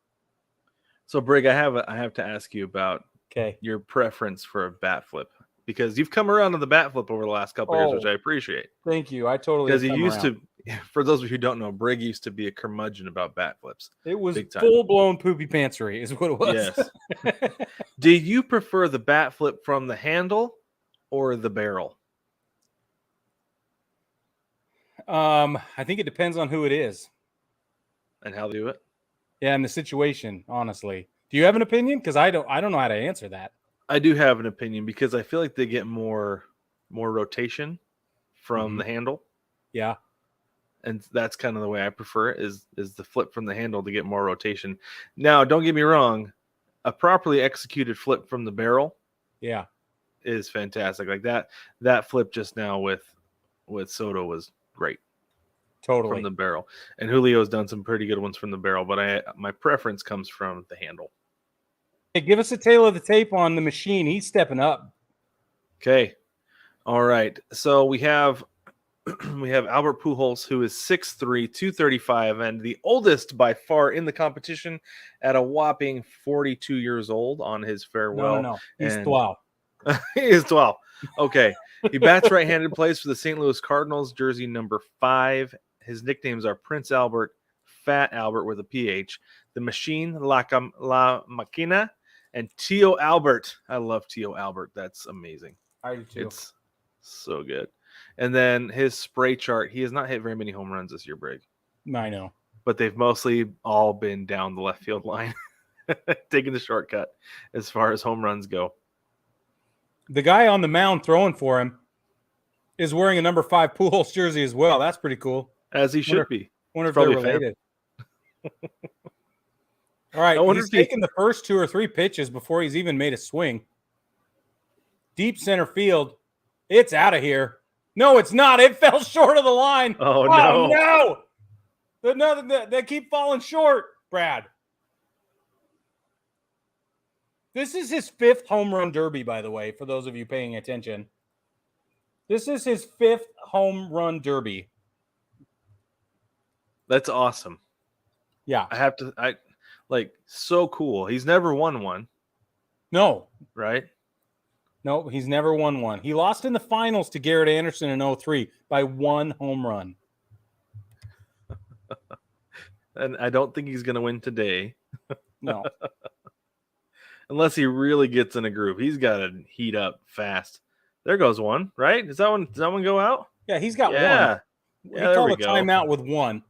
So, Brig, I have to ask you about your preference for a bat flip, because you've come around to the bat flip over the last couple of years, which I appreciate. Thank you. I totally because he used to. For those of you who don't know, Brig used to be a curmudgeon about bat flips. It was full-blown poopy pantsery is what it was. Yes. Do you prefer the bat flip from the handle or the barrel? I think it depends on who it is. And how they do it? Yeah, and the situation, honestly. Do you have an opinion? Because I don't know how to answer that. I do have an opinion because I feel like they get more rotation from the handle. Yeah. And that's kind of the way I prefer it, is the flip from the handle to get more rotation. Now, don't get me wrong, a properly executed flip from the barrel, is fantastic. Like that flip just now with Soto was great. Totally. From the barrel. And Julio's done some pretty good ones from the barrel, but my preference comes from the handle. Hey, give us a tale of the tape on the machine. He's stepping up. Okay. All right. So we have Albert Pujols, who is 6'3", 235, and the oldest by far in the competition at a whopping 42 years old on his farewell. No. He's 12. He is 12. Okay. He bats right-handed, plays for the St. Louis Cardinals, jersey number 5. His nicknames are Prince Albert, Fat Albert with a PH, the Machine, La Máquina, and Tio Albert. I love Tio Albert. That's amazing. I do too. It's so good. And then his spray chart, he has not hit very many home runs this year, Brig. I know. But they've mostly all been down the left field line, taking the shortcut as far as home runs go. The guy on the mound throwing for him is wearing a number 5 Pujols jersey as well. That's pretty cool. As he should be. Wonder if they're related. All right, he's taken the first 2 or 3 pitches before he's even made a swing. Deep center field. It's out of here. No, it's not. It fell short of the line. Oh no. They keep falling short, Brad. This is his 5th home run derby, by the way, for those of you paying attention. This is his 5th home run derby. That's awesome. Yeah. So cool. He's never won one. No. Right? No, he's never won one. He lost in the finals to Garrett Anderson in 2003 by 1 home run. And I don't think he's going to win today. No. Unless he really gets in a groove. He's got to heat up fast. There goes one, right? Does that one go out? Yeah, he's got one. Yeah, he called a timeout with 1.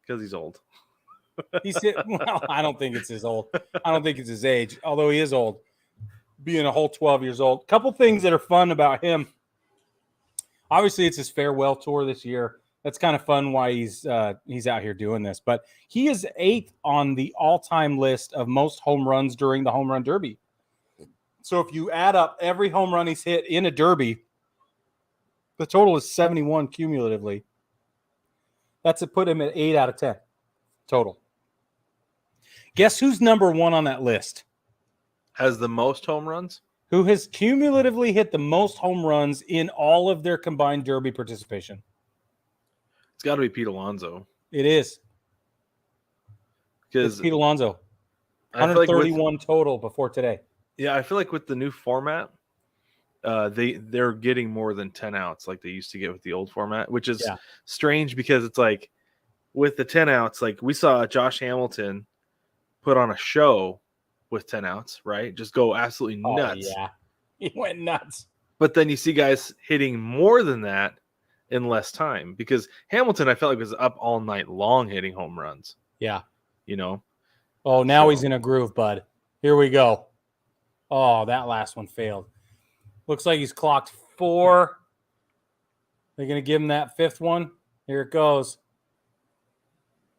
Because he's old. Well, I don't think it's his old. I don't think it's his age, although he is old, being a whole 12 years old. Couple things that are fun about him. Obviously, it's his farewell tour this year. That's kind of fun why he's out here doing this. But he is 8th on the all-time list of most home runs during the home run derby. So if you add up every home run he's hit in a derby, the total is 71 cumulatively. That's to put him at 8 out of 10 total. Guess who's number 1 on that list? Has the most home runs? Who has cumulatively hit the most home runs in all of their combined derby participation? It's got to be Pete Alonso. It is. Because Pete Alonso. 131 total before today. Yeah, I feel like with the new format, they're getting more than 10 outs like they used to get with the old format, which is strange because it's like with the 10 outs, like we saw Josh Hamilton put on a show with 10 outs, right? Just go absolutely nuts. Yeah, he went nuts. But then you see guys hitting more than that in less time because Hamilton, I felt like was up all night long hitting home runs. Yeah. You know, Oh, now he's in a groove, bud. Here we go. Oh, that last one failed. Looks like he's clocked 4. They're going to give him that 5th one. Here it goes.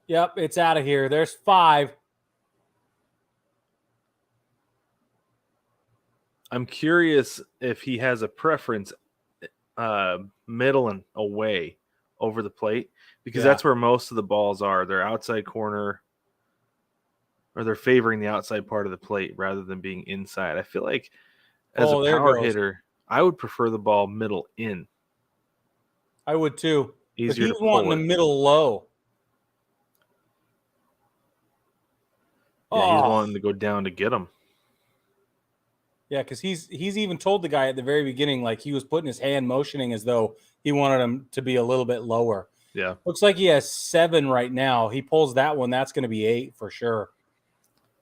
Yep, it's out of here. There's 5. I'm curious if he has a preference middle and away over the plate, because that's where most of the balls are. They're outside corner, or they're favoring the outside part of the plate rather than being inside. I feel like as a power hitter, I would prefer the ball middle in. I would too. Easier but he's to wanting the middle low. Yeah, he's wanting to go down to get him. Yeah, because he's even told the guy at the very beginning, like he was putting his hand motioning as though he wanted him to be a little bit lower. Yeah. Looks like he has 7 right now. He pulls that one, that's going to be 8 for sure.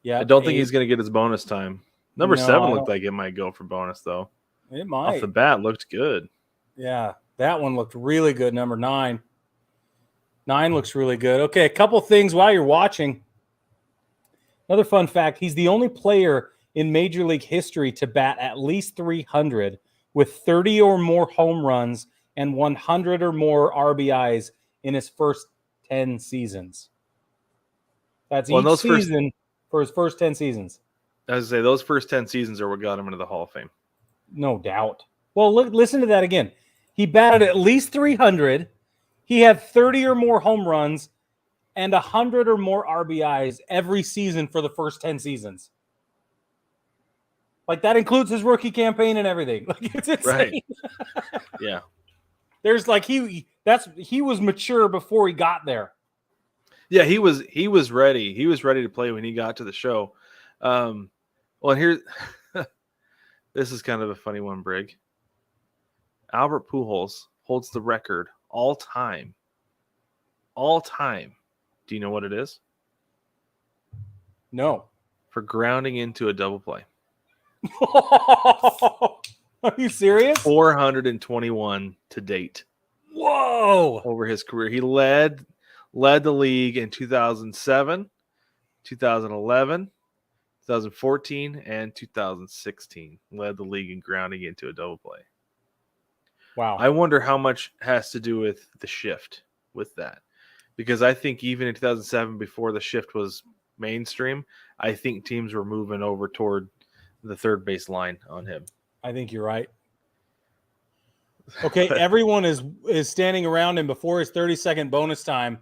Yeah. I don't think he's going to get his bonus time. Number 7 looked like it might go for bonus, though. It might. Off the bat, looked good. Yeah, that one looked really good, number 9. 9 looks really good. Okay, a couple things while you're watching. Another fun fact, he's the only player in Major League history to bat at least 300 with 30 or more home runs and 100 or more RBIs in his first 10 seasons. That's each season for his first 10 seasons. As I say, those first 10 seasons are what got him into the Hall of Fame. No doubt. Well, listen to that again. He batted at least 300. He had 30 or more home runs and 100 or more RBIs every season for the first 10 seasons. Like, that includes his rookie campaign and everything. Like, it's insane. Right. Yeah. There's like he was mature before he got there. Yeah, he was ready. He was ready to play when he got to the show. Well, and here, this is kind of a funny one, Brig. Albert Pujols holds the record all time. All time. Do you know what it is? No. For grounding into a double play. Are you serious? 421 to date. Whoa! Over his career. He led the league in 2007, 2011, 2014, and 2016. Led the league in grounding into a double play. Wow. I wonder how much has to do with the shift with that. Because I think even in 2007, before the shift was mainstream, I think teams were moving over toward the third base line on him. I think you're right. Okay, everyone is standing around him before his 30-second bonus time,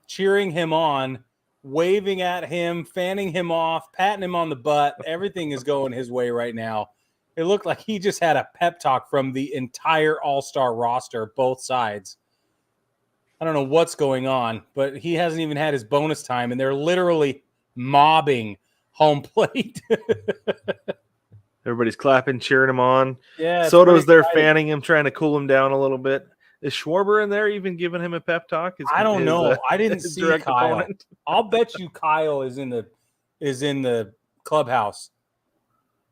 cheering him on, waving at him, fanning him off, patting him on the butt. Everything is going his way right now. It looked like he just had a pep talk from the entire All-Star roster, both sides. I don't know what's going on, but he hasn't even had his bonus time, and they're literally mobbing home plate. Everybody's clapping, cheering him on. Yeah, Soto's there fanning him, trying to cool him down a little bit. Is Schwarber in there even giving him a pep talk? I don't know. I didn't see Kyle. Opponent? I'll bet you Kyle is in the clubhouse.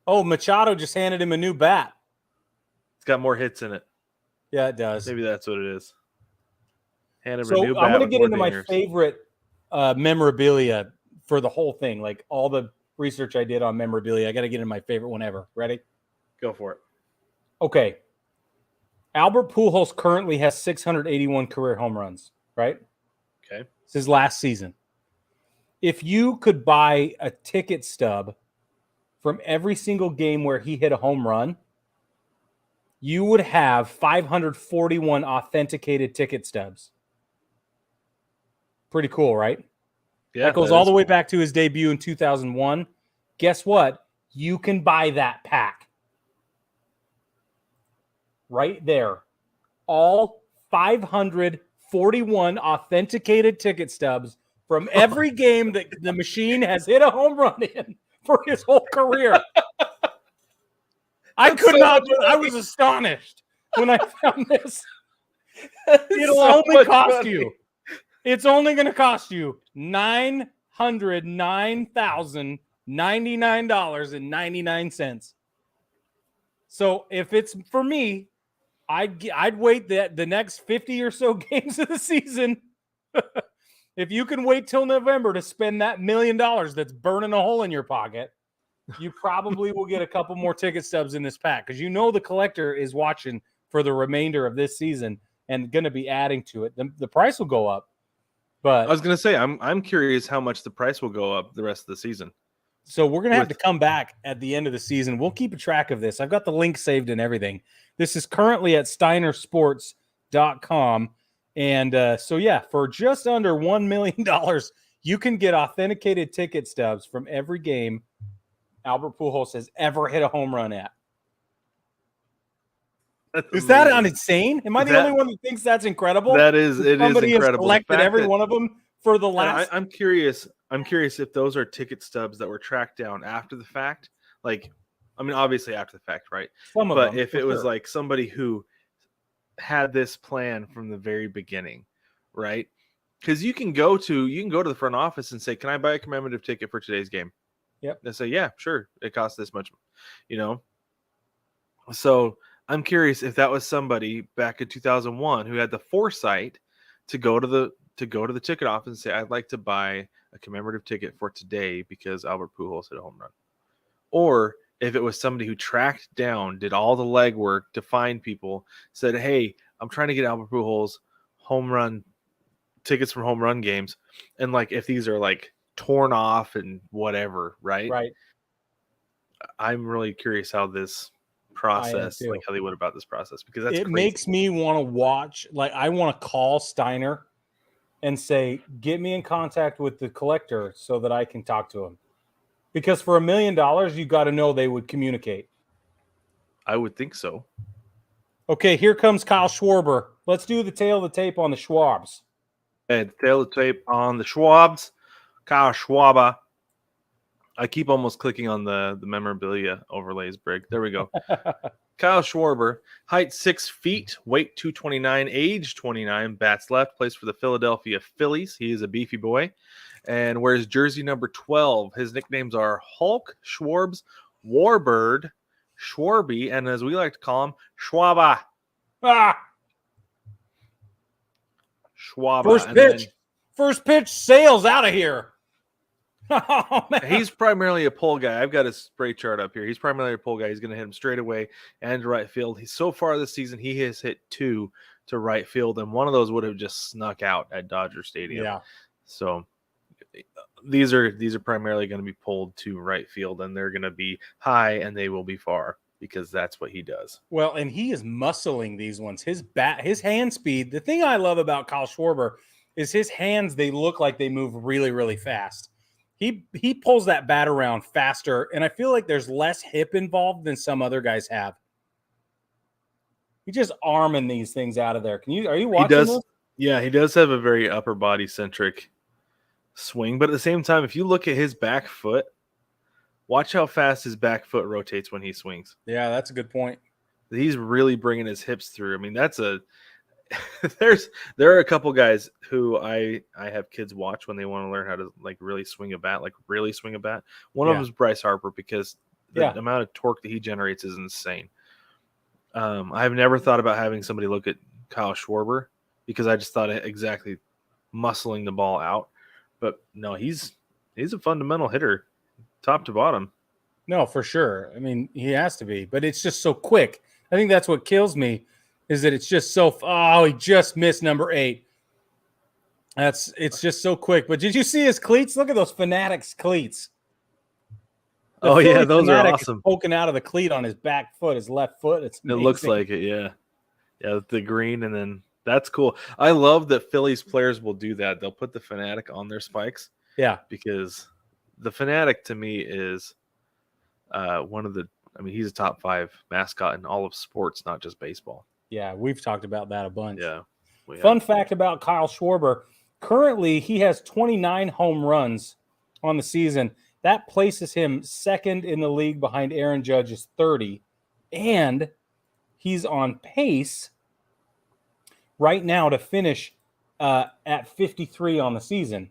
Oh, Machado just handed him a new bat. It's got more hits in it. Yeah, it does. Maybe that's what it is. Hand him so a new bat. I'm going to get into my favorite memorabilia for the whole thing, like all the research I did on memorabilia. I got to get into my favorite one ever. Ready? Go for it. Okay. Albert Pujols currently has 681 career home runs, right? Okay. It's his last season. If you could buy a ticket stub from every single game where he hit a home run, you would have 541 authenticated ticket stubs. Pretty cool, right? Yeah. That goes all the way back to his debut in 2001. Guess what? You can buy that pack. Right there. All 541 authenticated ticket stubs from every game that the machine has hit a home run in for his whole career. I was astonished when I found this. It'll only cost you. It's only going to cost you $909,099.99. So if it's for me, I'd wait the next 50 or so games of the season If you can wait till November to spend that $1 million that's burning a hole in your pocket, you probably will get a couple more ticket stubs in this pack because the collector is watching for the remainder of this season and going to be adding to it. The price will go up. But I was going to say, I'm curious how much the price will go up the rest of the season. So we're going to have to come back at the end of the season. We'll keep a track of this. I've got the link saved and everything. This is currently at steinersports.com. And for just under $1 million, you can get authenticated ticket stubs from every game Albert Pujols has ever hit a home run at. Is that insane? Am I the only one who thinks that's incredible? It is incredible. Somebody has collected every one of them for the last. I'm curious if those are ticket stubs that were tracked down after the fact. Obviously after the fact, right? But if it was like somebody who had this plan from the very beginning, right? Because you can go to the front office and say, "Can I buy a commemorative ticket for today's game?" Yep. They say, "Yeah, sure. It costs this much." So I'm curious if that was somebody back in 2001 who had the foresight to go to the ticket office and say, "I'd like to buy a commemorative ticket for today because Albert Pujols hit a home run," or if it was somebody who tracked down, did all the legwork to find people, said, "Hey, I'm trying to get Albert Pujols home run tickets from home run games," and if these are torn off and whatever, right? Right. I'm really curious how this process, how they went about this process, because it makes me want to watch. I want to call Steiner and say, "Get me in contact with the collector so that I can talk to him." Because for $1 million, you got to know they would communicate. I would think so. Okay, here comes Kyle Schwarber. Let's do the tail of the tape on the Schwabs. And the tail of the tape on the Schwabs. Kyle Schwarber. I keep almost clicking on the memorabilia overlays, Brig. There we go. Kyle Schwarber, height 6 feet, weight 229, age 29, bats left, plays for the Philadelphia Phillies. He is a beefy boy and wears jersey number 12. His nicknames are Hulk, Schwarbs, Warbird, Schwarby, and as we like to call him, Schwaba. Schwaba. First pitch, sails out of here. Oh, he's primarily a pull guy. I've got his spray chart up here. He's primarily a pull guy. He's going to hit him straight away and right field. So far this season, he has hit 2 to right field, and one of those would have just snuck out at Dodger Stadium. Yeah. So these are primarily going to be pulled to right field, and they're going to be high and they will be far because that's what he does. Well, and he is muscling these ones. His hand speed. The thing I love about Kyle Schwarber is his hands. They look like they move really, really fast. He pulls that bat around faster, and I feel like there's less hip involved than some other guys have. He's just arming these things out of there. Are you watching this? Yeah, he does have a very upper body centric swing, but at the same time, if you look at his back foot, watch how fast his back foot rotates when he swings. Yeah, that's a good point. He's really bringing his hips through. I mean, there are a couple guys who I have kids watch when they want to learn how to really swing a bat. One of them is Bryce Harper because the amount of torque that he generates is insane. I've never thought about having somebody look at Kyle Schwarber because I just thought exactly muscling the ball out. But no, he's a fundamental hitter, top to bottom. No, for sure. I mean, he has to be, but it's just so quick. I think that's what kills me. Is that it's just so he just missed number 8. It's just so quick. But did you see his cleats? Look at those Fanatics cleats. Those are awesome. Poking out of the cleat on his back foot, his left foot. It looks like it, yeah. Yeah, the green, and then that's cool. I love that Phillies players will do that. They'll put the Fanatic on their spikes. Yeah. Because the Fanatic to me is he's a top 5 mascot in all of sports, not just baseball. Yeah, we've talked about that a bunch. Yeah. Fun fact about Kyle Schwarber. Currently, he has 29 home runs on the season. That places him second in the league behind Aaron Judge's 30. And he's on pace right now to finish at 53 on the season.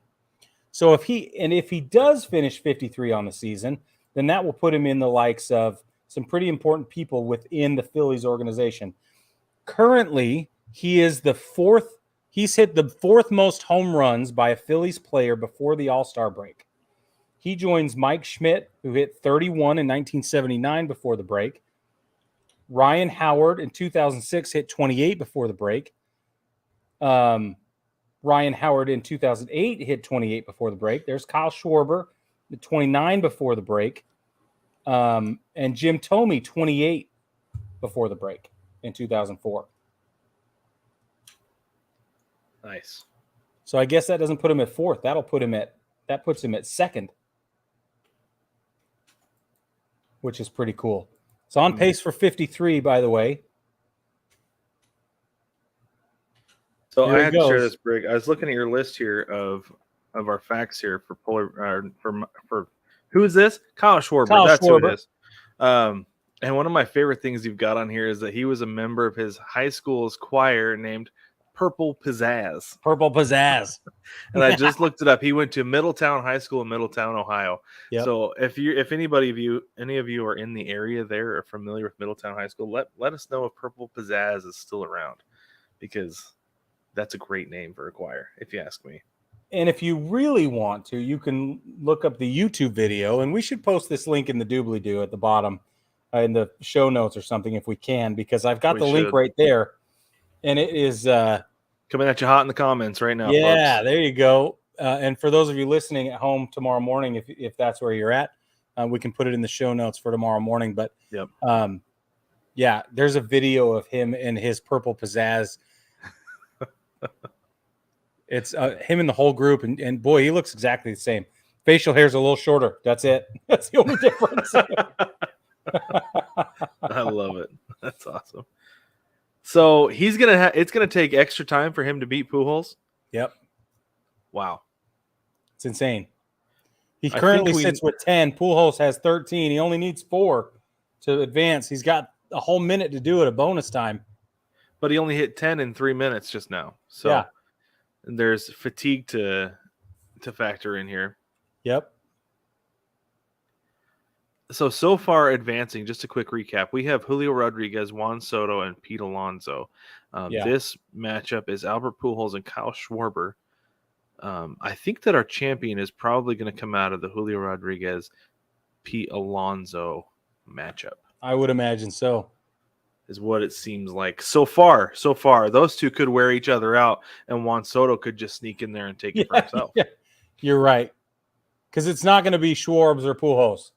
So if he does finish 53 on the season, then that will put him in the likes of some pretty important people within the Phillies organization. Currently, he is the 4th He's hit the 4th most home runs by a Phillies player before the All-Star break. He joins Mike Schmidt, who hit 31 in 1979 before the break. Ryan Howard in 2006 hit 28 before the break. Ryan Howard in 2008 hit 28 before the break. There's Kyle Schwarber, 29 before the break. And Jim Thome, 28 before the break in 2004. Nice. So I guess that doesn't put him at 4th. That puts him at 2nd, which is pretty cool. It's on pace for 53, by the way. So I had to share this, Brig. I was looking at your list here of our facts here for who is this? Kyle Schwarber. That's Schwarber. Who it is. And one of my favorite things you've got on here is that he was a member of his high school's choir named Purple Pizzazz. Purple Pizzazz. And I just looked it up. He went to Middletown High School in Middletown, Ohio. Yep. So if any of you are in the area there or familiar with Middletown High School, let us know if Purple Pizzazz is still around, because that's a great name for a choir, if you ask me. And if you really want to, you can look up the YouTube video, and we should post this link in the doobly-doo at the bottom in the show notes or something if we can, because I've got the link right there, and it is coming at you hot in the comments right now. Yeah, folks. there you go. And for those of you listening at home tomorrow morning, if that's where you're at, we can put it in the show notes for tomorrow morning. But yep. Yeah, there's a video of him and his Purple Pizzazz. It's him and the whole group, and boy, he looks exactly the same. Facial hair's a little shorter. That's it. That's the only difference. I love it. That's awesome. So he's gonna it's gonna take extra time for him to beat Pujols. Yep. Wow. It's insane. He currently sits with 10. Pujols has 13. He only needs 4 to advance. He's got a whole minute to do it, a bonus time. But he only hit 10 in 3 minutes just now. So yeah. There's fatigue to factor in here. Yep. So far advancing, just a quick recap. We have Julio Rodriguez, Juan Soto, and Pete Alonso. This matchup is Albert Pujols and Kyle Schwarber. I think that our champion is probably going to come out of the Julio Rodriguez, Pete Alonso matchup. I would imagine so. Is what it seems like. So far, those two could wear each other out, and Juan Soto could just sneak in there and take it for himself. Yeah. You're right. Because it's not going to be Schwarbs or Pujols.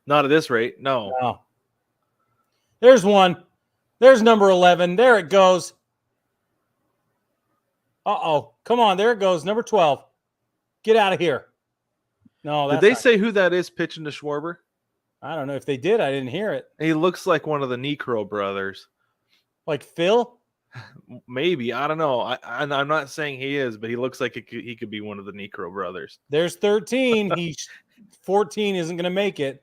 Not at this rate, no. There's one. There's number 11. There it goes. Uh-oh. Come on. There it goes. Number 12. Get out of here. No, did they say who that is pitching to Schwarber? I don't know. If they did, I didn't hear it. He looks like one of the Necro brothers. Like Phil? Maybe. I don't know. I'm not saying he is, but he looks like he could be one of the Necro brothers. There's 13. 14 isn't going to make it.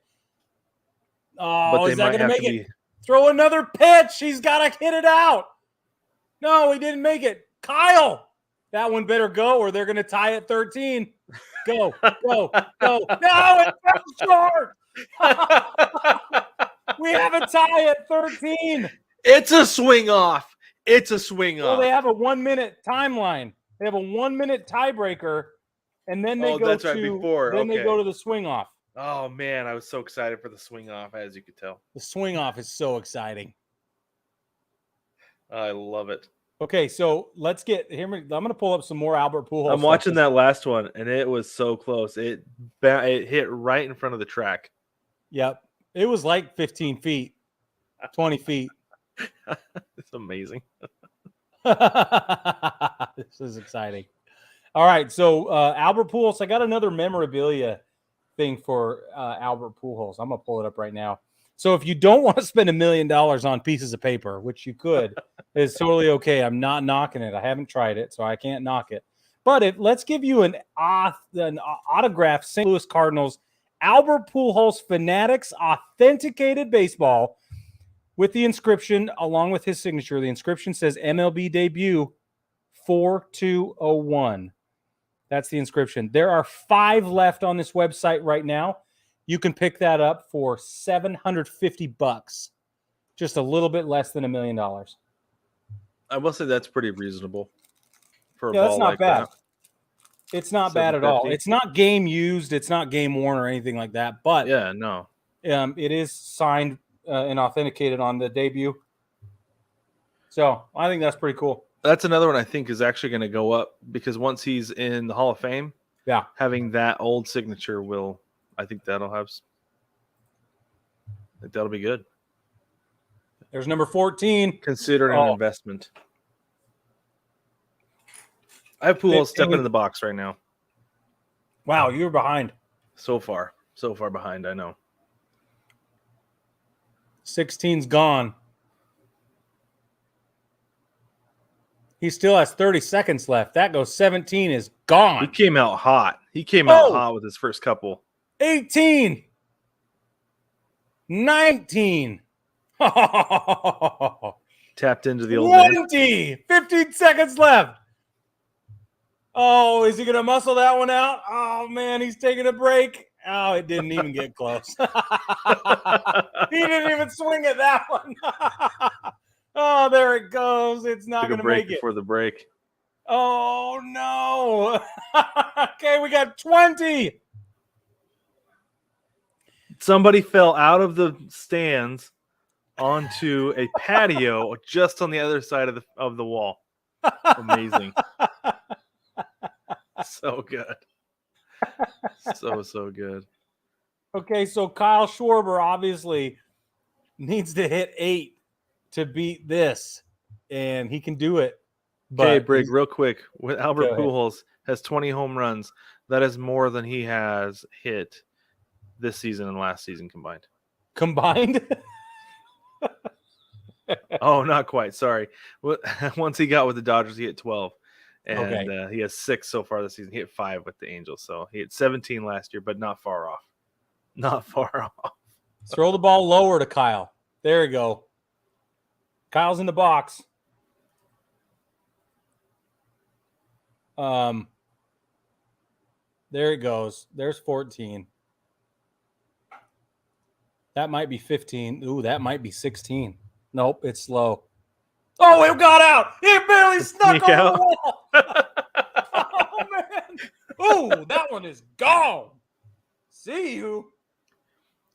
Oh, is that going to make it? Throw another pitch. He's got to hit it out. No, he didn't make it. Kyle, that one better go or they're going to tie at 13. Go. No, it's short. We have a tie at 13. It's a swing off. Well, they have a 1 minute timeline. They have a 1 minute tiebreaker, and then they go to the swing off. Oh man, I was so excited for the swing off, as you could tell. The swing off is so exciting. I love it. Okay, so let's get here. I'm going to pull up some more Albert Pujols. I'm watching that last one, and it was so close. It hit right in front of the track. Yep. It was like 15 feet, 20 feet. It's amazing. This is exciting. All right, so Albert Pujols, I got another memorabilia thing for Albert Pujols. I'm going to pull it up right now. So if you don't want to spend $1 million on pieces of paper, which you could, it's totally okay. I'm not knocking it. I haven't tried it, so I can't knock it. But let's give you an autographed St. Louis Cardinals Albert Pujols Fanatics Authenticated Baseball with the inscription, along with his signature. The inscription says MLB debut 4201. That's the inscription. There are 5 left on this website right now. You can pick that up for $750. Just a little bit less than $1 million. I will say that's pretty reasonable. for a Yeah, that's ball not like bad. that. It's not bad at all. 750. It's not game used. It's not game worn or anything like that. But Yeah, no. it is signed and authenticated on the debut. So I think that's pretty cool. That's another one I think is actually going to go up because once he's in the Hall of Fame, Yeah. having that old signature I think that'll be good. There's number 14. Considered an investment. I have Pujols stepping in the box right now. Wow, you're behind. So far behind, I know. 16's gone. He still has 30 seconds left. That goes 17 is gone. He came out hot. Out hot with his first couple. 18. 19. Tapped into the old man. 20. 15 seconds left. Oh, is he going to muscle that one out? Oh, man, he's taking a break. Oh, it didn't even get close. He didn't even swing at that one. Oh, there it goes. It's not going to make it. Before the break. Oh, no. Okay, we got 20. Somebody fell out of the stands onto a patio just on the other side of the wall. Amazing. So good. So good. Okay, so Kyle Schwarber obviously needs to hit 8 to beat this, and he can do it. Okay, Brig, real quick. With Albert Pujols has 20 home runs. That is more than he has hit this season and last season combined. Combined? Oh, not quite. Sorry. Once he got with the Dodgers, he hit 12. And he has 6 so far this season. He hit 5 with the Angels. So he hit 17 last year, but not far off. Not far off. Throw the ball lower to Kyle. There you go. Kyle's in the box. There it goes. There's 14. That might be 15. Ooh, that might be 16. Nope, it's slow. Oh, it got out. It barely snuck over the wall. Oh, man. Ooh, that one is gone. See you.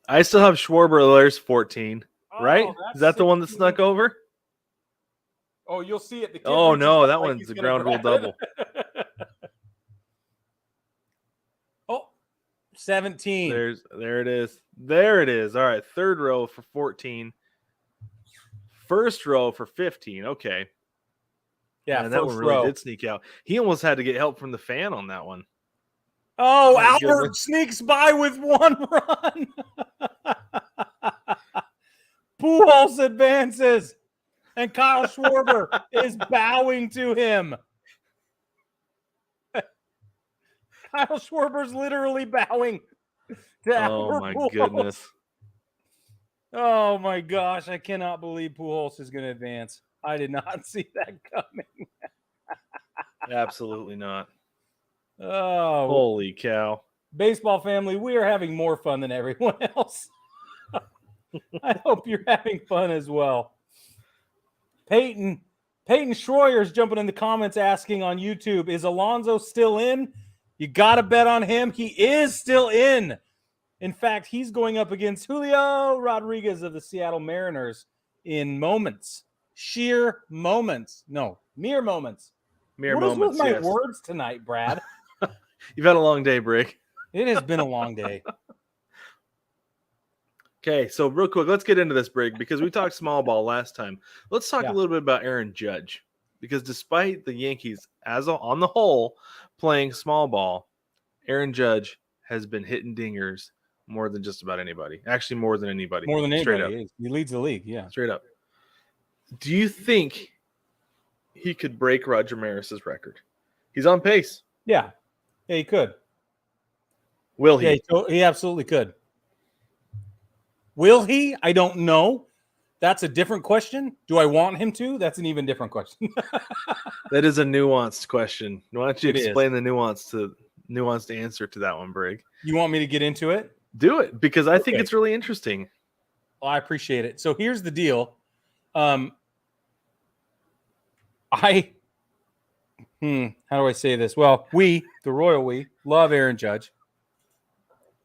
I still have Schwarber. There's 14, right? Is that 16. The one that snuck over? Oh, you'll see it. Oh, no, that one's the ground rule double. 17. There it is. There it is. All right, third row for 14. First row for 15. Okay. Yeah, and that one really did sneak out. He almost had to get help from the fan on that one. Oh, Albert sneaks by with 1 run. Pujols advances, and Kyle Schwarber is bowing to him. Kyle Schwarber's literally bowing to Albert my Pujols. Goodness. Oh, my gosh. I cannot believe Pujols is going to advance. I did not see that coming. Absolutely not. Oh, holy cow. Baseball family, we are having more fun than everyone else. I hope you're having fun as well. Peyton Schroyer's jumping in the comments asking on YouTube, is Alonso still in? You got to bet on him. He is still in. In fact, he's going up against Julio Rodriguez of the Seattle Mariners in moments. Sheer moments. No, mere moments. Mere what moments, is with my words tonight, Brad? You've had a long day, Brig. It has been a long day. Okay, so real quick, let's get into this, Brig, because we talked small ball last time. Let's talk a little bit about Aaron Judge, because despite the Yankees, on the whole, playing small ball, Aaron Judge has been hitting dingers more than just about anybody. Actually, more than anybody. More than anybody. Straight up. He leads the league, yeah. Straight up. Do you think he could break Roger Maris's record? He's on pace. Yeah. Yeah, he could. Will he? Yeah, he absolutely could. Will he? I don't know. That's a different question. Do I want him to? That's an even different question. That is a nuanced question. Why don't you explain the nuanced answer to that one, Brig? You want me to get into it? Do it, because I think it's really interesting. Well, I appreciate it. So here's the deal. I How do I say this? Well, the royal we, love Aaron Judge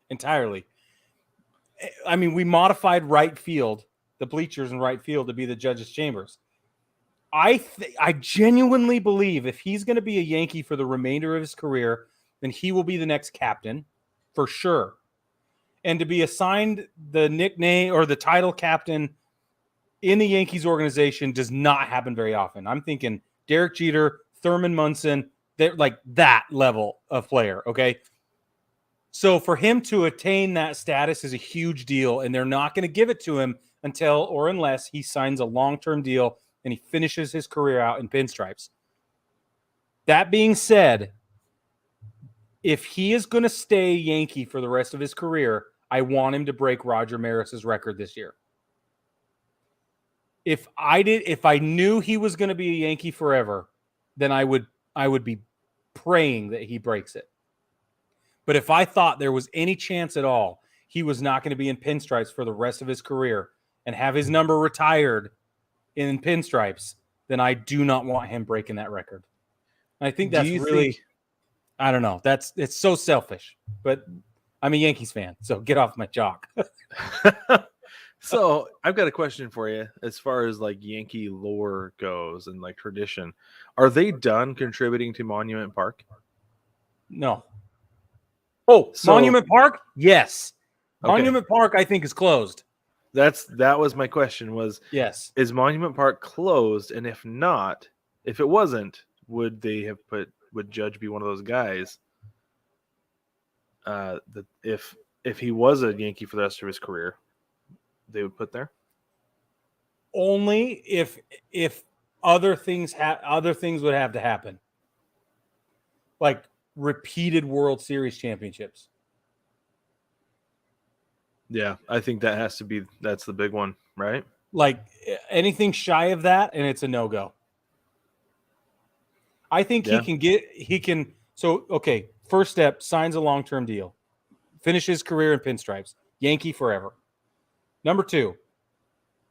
entirely. I mean, we modified right field, the bleachers in right field, to be the judges' chambers. I genuinely believe if he's going to be a Yankee for the remainder of his career, then he will be the next captain for sure. And to be assigned the nickname or the title captain in the Yankees organization does not happen very often. I'm thinking Derek Jeter, Thurman Munson, they're like that level of player, okay? So for him to attain that status is a huge deal, and they're not going to give it to him until or unless he signs a long-term deal and he finishes his career out in pinstripes. That being said, if he is going to stay Yankee for the rest of his career, I want him to break Roger Maris's record this year. If I knew he was going to be a Yankee forever, then I would be praying that he breaks it. But if I thought there was any chance at all he was not going to be in pinstripes for the rest of his career and have his number retired in pinstripes, then I do not want him breaking that record. And I think that's I don't know. It's so selfish, but I'm a Yankees fan, so get off my jock. So I've got a question for you as far as like Yankee lore goes and like tradition. Are they done contributing to Monument Park? No. Oh, Monument Park? Yes. Okay. Monument Park, I think, is closed. That was my question was, yes. Is Monument Park closed? And if not, if it wasn't, would Judge be one of those guys that if he was a Yankee for the rest of his career, they would put there? Only if other things would have to happen. Like repeated World Series championships. Yeah, I think that's the big one, right? Like anything shy of that, and it's a no-go. I think first step, signs a long-term deal. Finish his career in pinstripes. Yankee forever. Number 2,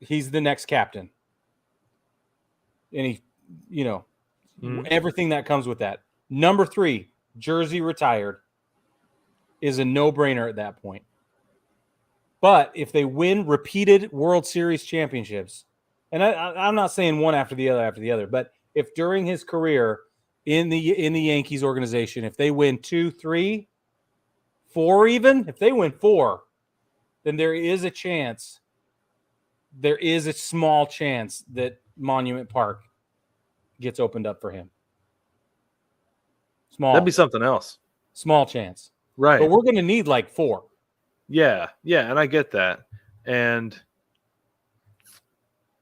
he's the next captain. And everything that comes with that. Number 3, jersey retired is a no-brainer at that point. But if they win repeated World Series championships, and I'm not saying one after the other, but if during his career in the Yankees organization, if they win 2, 3, 4 even, if they win 4, then there is a small chance that Monument Park gets opened up for him. Small. That'd be something else. Small chance. Right. But we're going to need like 4. Yeah, and I get that. And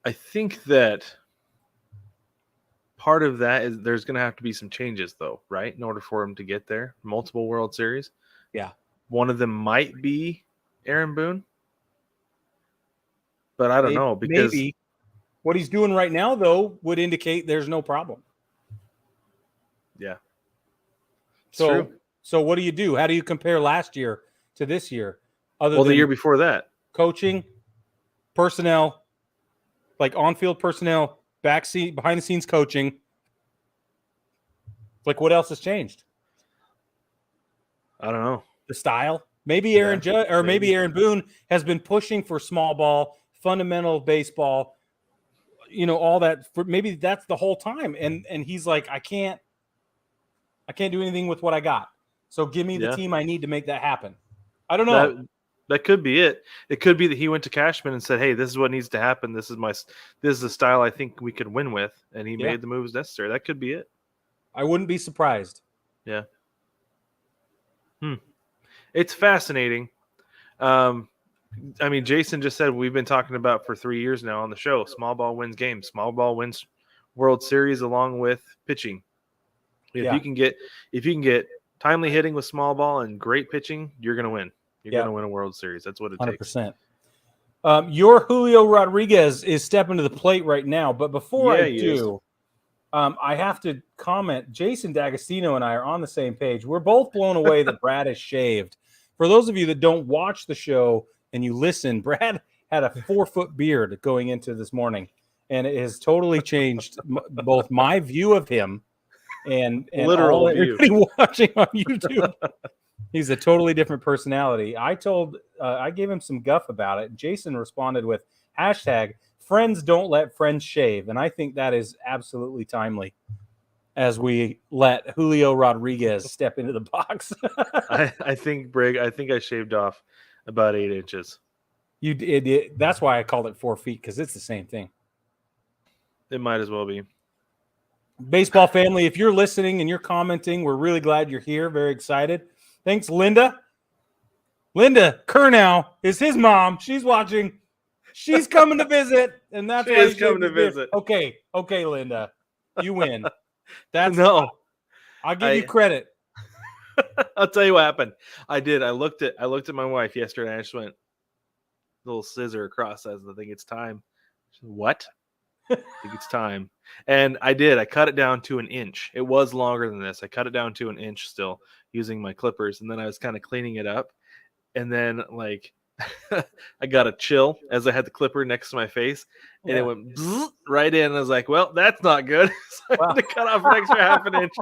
I think that part of that is there's going to have to be some changes, though, right? In order for him to get there. Multiple World Series. Yeah. One of them might be Aaron Boone. But I don't know, because maybe what he's doing right now, though, would indicate there's no problem. Yeah. So what do? How do you compare last year to this year? The year before that. Coaching, personnel, like on-field personnel, behind the scenes coaching. Like what else has changed? I don't know. The style. Maybe Aaron Judge or maybe Aaron Boone has been pushing for small ball, fundamental baseball, all that. Maybe that's the whole time. And he's like, I can't do anything with what I got. So give me the team I need to make that happen. I don't know. That could be it. It could be that he went to Cashman and said, "Hey, this is what needs to happen. This is the style I think we could win with," and he made the moves necessary. That could be it. I wouldn't be surprised. Yeah. It's fascinating. I mean, Jason just said we've been talking about for 3 years now on the show. Small ball wins games. Small ball wins World Series along with pitching. If you can get timely hitting with small ball and great pitching, you're going to win. You're going to win a World Series. That's what it 100%. Takes. Your Julio Rodriguez is stepping to the plate right now. But before I do, I have to comment. Jason D'Agostino and I are on the same page. We're both blown away that Brad is shaved. For those of you that don't watch the show and you listen, Brad had a 4-foot beard going into this morning, and it has totally changed both my view of him and Literal all view. everybody watching on YouTube. He's a totally different personality. I gave him some guff about it. Jason responded with hashtag friends don't let friends shave. And I think that is absolutely timely as we let Julio Rodriguez step into the box. I think, Brig, I shaved off about 8 inches. You did. That's why I called it 4 feet, because it's the same thing. It might as well be. Baseball family, if you're listening and you're commenting, we're really glad you're here. Very excited. Thanks, Linda. Linda Kernow is his mom. She's watching. She's coming to visit, and that's why she's coming to visit. Okay, Linda, you win. That's no. I'll give you credit. I'll tell you what happened. I did. I looked at my wife yesterday, and I just went little scissor across. I think it's time. She said, what? I think it's time. And I did. I cut it down to an inch. It was longer than this. I cut it down to an inch still using my clippers, and then I was kind of cleaning it up, and then like I got a chill as I had the clipper next to my face, and it went right in. And I was like, well, that's not good. So I had to cut off an extra half an inch.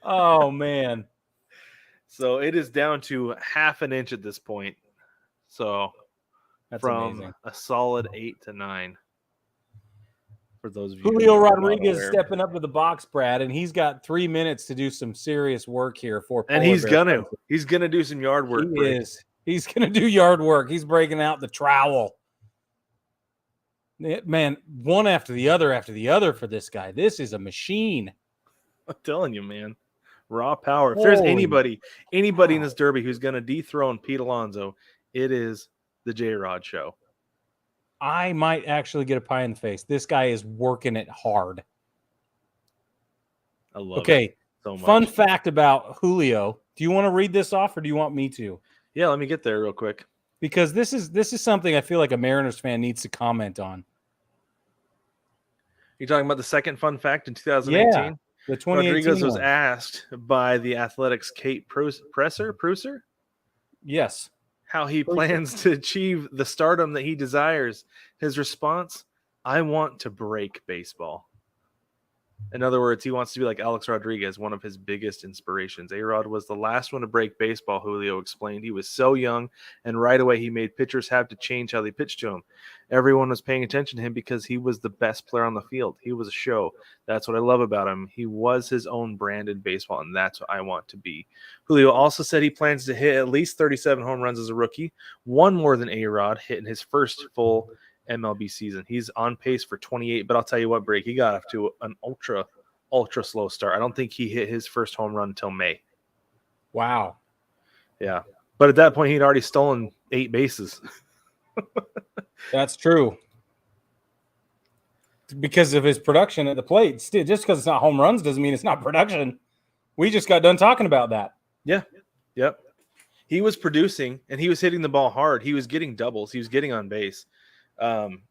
Oh, man. So it is down to half an inch at this point. So that's from amazing. A solid 8 to 9. For those of you, Julio Rodriguez stepping up to the box, Brad, and he's got 3 minutes to do some serious work here for. And he's gonna do some yard work. He's gonna do yard work. He's breaking out the trowel. Man, one after the other for this guy. This is a machine. I'm telling you, man. Raw power. If there's anybody in this derby who's gonna dethrone Pete Alonso, it is the J-Rod show. I might actually get a pie in the face. This guy is working it hard. I love it so much. Fun fact about Julio. Do you want to read this off, or do you want me to? Yeah, let me get there real quick. Because this is something I feel like a Mariners fan needs to comment on. You're talking about the second fun fact in 2018? Yeah, the 2018 Rodriguez was one. asked by the Athletics' Kate Presser? Yes. How he plans to achieve the stardom that he desires. His response, I want to break baseball. In other words, he wants to be like Alex Rodriguez, one of his biggest inspirations. A-Rod was the last one to break baseball, Julio explained. He was so young, and right away he made pitchers have to change how they pitched to him. Everyone was paying attention to him because he was the best player on the field. He was a show. That's what I love about him. He was his own brand in baseball, and that's what I want to be. Julio also said he plans to hit at least 37 home runs as a rookie, one more than A-Rod hit in his first full MLB season. He's on pace for 28, but I'll tell you what, Break, he got off to an ultra slow start. I don't think he hit his first home run until May. Wow. Yeah. But at that point, he'd already stolen 8 bases. That's true. Because of his production at the plate. Just because it's not home runs doesn't mean it's not production. We just got done talking about that. Yeah. Yep. He was producing, and he was hitting the ball hard. He was getting doubles. He was getting on base.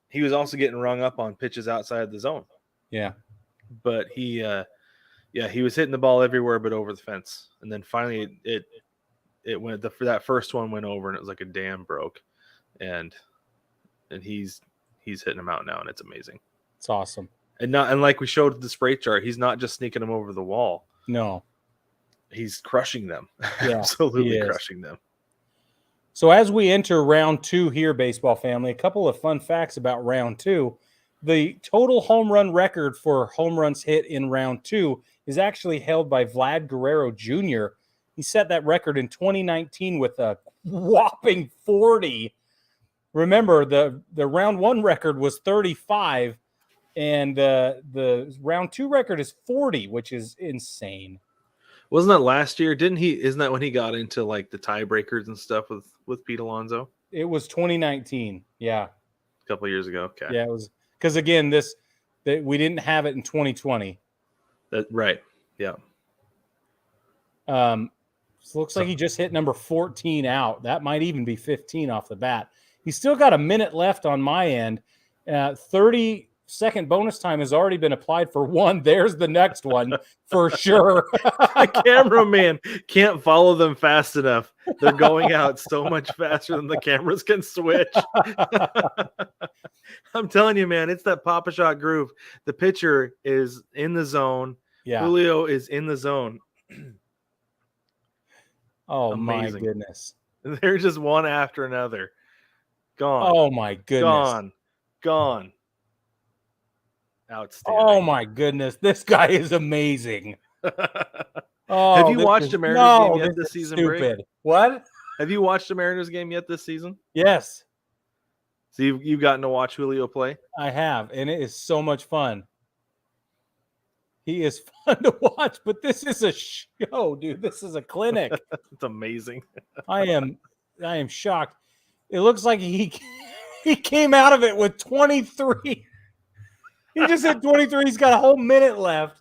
He was also getting rung up on pitches outside the zone. Yeah. But he was hitting the ball everywhere but over the fence. And then finally it went, that first one went over, and it was like a dam broke. And he's hitting them out now, and it's amazing. It's awesome. And like we showed the spray chart, he's not just sneaking them over the wall. No. He's crushing them. Yeah, absolutely crushing them. So as we enter round 2 here, baseball family, a couple of fun facts about round 2. The total home run record for home runs hit in round 2 is actually held by Vlad Guerrero Jr. He set that record in 2019 with a whopping 40. Remember, the round 1 record was 35, and the round 2 record is 40, which is insane. Wasn't that last year? Isn't that when he got into like the tiebreakers and stuff with Pete Alonso? It was 2019. Yeah. A couple of years ago. Okay. Yeah, it was, because again, we didn't have it in 2020. Right. Yeah. So it looks like he just hit number 14 out. That might even be 15 off the bat. He's still got a minute left on my end. 30 second bonus time has already been applied for one. There's the next one for sure. The cameraman can't follow them fast enough. They're going out so much faster than the cameras can switch. I'm telling you, man, it's that Papa Shot groove. The pitcher is in the zone. Yeah. Julio is in the zone. Oh, Amazing. my goodness. They're just one after another. Gone. Oh, my goodness. Gone. Outstanding. Oh, my goodness. This guy is amazing. Oh, have you watched a Mariners game yet this season, stupid. Brig? What? Have you watched a Mariners game yet this season? Yes. So you've gotten to watch Julio play? I have, and it is so much fun. He is fun to watch, but this is a show, dude. This is a clinic. It's amazing. I am shocked. It looks like he came out of it with 23. He just hit 23. He's got a whole minute left.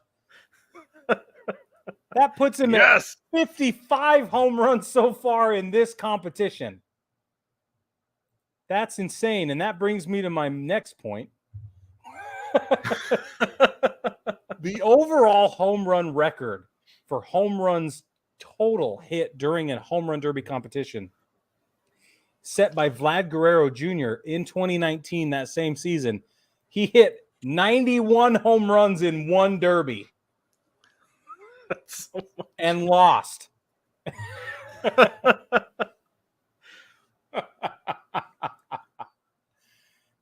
That puts him at 55 home runs so far in this competition. That's insane. And that brings me to my next point. The overall home run record for home runs total hit during a home run derby competition set by Vlad Guerrero Jr. in 2019, that same season. He hit 91 home runs in one derby. So and lost.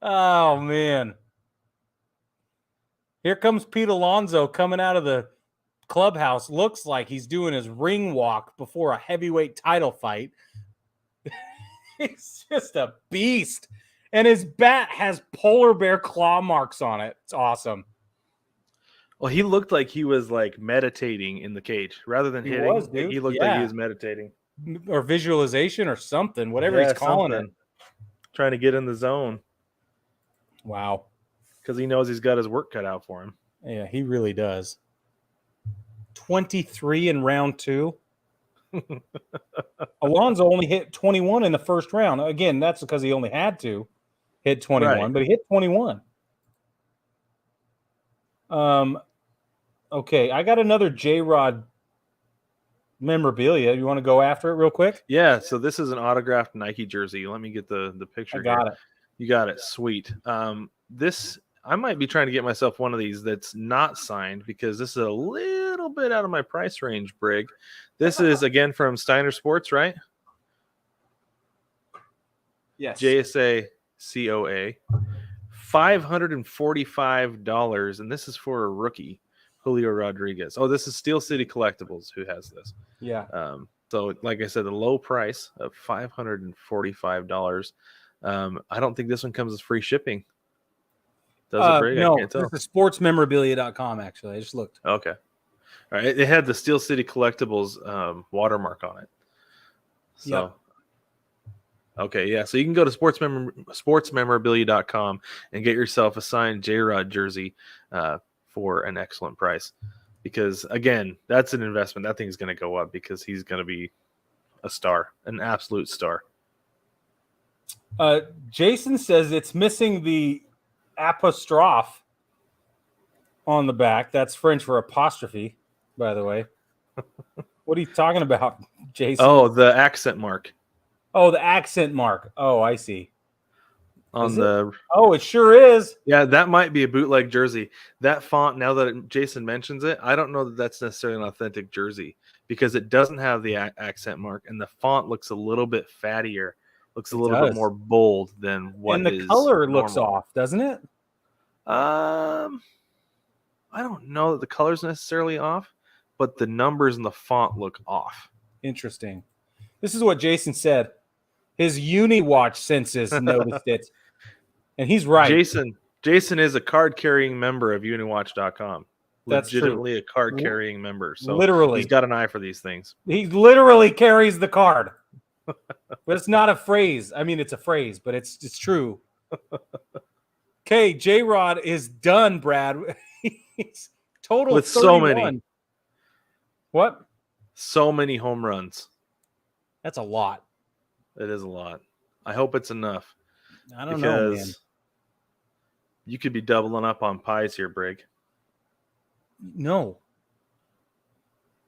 Oh, man. Here comes Pete Alonso coming out of the clubhouse. Looks like he's doing his ring walk before a heavyweight title fight. He's just a beast. And his bat has polar bear claw marks on it. It's awesome. Well, he looked like he was like meditating in the cage rather than hitting. He looked like he was meditating. Or visualization or something, whatever he's calling it. Trying to get in the zone. Wow. Because he knows he's got his work cut out for him. Yeah, he really does. 23 in round 2. Alonso only hit 21 in the first round. Again, that's because he only had to hit 21, but he hit 21. Okay, I got another J-Rod memorabilia. You want to go after it real quick? Yeah, so this is an autographed Nike jersey. Let me get the picture. I got it. You got it. Sweet. This I might be trying to get myself one of these that's not signed because this is a little bit out of my price range, Brig. This is again from Steiner Sports, right? Yes. JSA COA. $545, and this is for a rookie, Julio Rodriguez. Oh, this is Steel City Collectibles who has this. Yeah. So like I said, the low price of $545. I don't think this one comes with free shipping. Does it, Brig? No, I can't tell. this is sportsmemorabilia.com, actually. I just looked. Okay. All right. It had the Steel City Collectibles watermark on it. So, yep. Okay, yeah. So you can go to sportsmemorabilia.com and get yourself a signed J-Rod jersey for an excellent price. Because, again, that's an investment. That thing's going to go up because he's going to be a star, an absolute star. Jason says it's missing the apostrophe on the back. That's French for apostrophe, by the way. What are you talking about, Jason? Oh, the accent mark. Oh, the accent mark. Oh, I see. Oh, it sure is. Yeah, that might be a bootleg jersey. That font, now that Jason mentions it, I don't know that that's necessarily an authentic jersey because it doesn't have the accent mark, and the font looks a little bit fattier. Looks a little bit more bold than what is. And the color normal. looks off, doesn't it? I don't know that the color's necessarily off, but the numbers and the font look off. Interesting. This is what Jason said. His Uniwatch senses noticed it. And he's right. Jason is a card-carrying member of Uniwatch.com. That's legitimately true. a card-carrying member. So literally, he's got an eye for these things. He literally carries the card. But it's not a phrase. I mean, it's a phrase, but it's true. Okay, J-Rod is done, Brad. He's total with 31. So many. What? So many home runs. That's a lot. It is a lot. I hope it's enough. I don't know, man. You could be doubling up on pies here, Brig. No.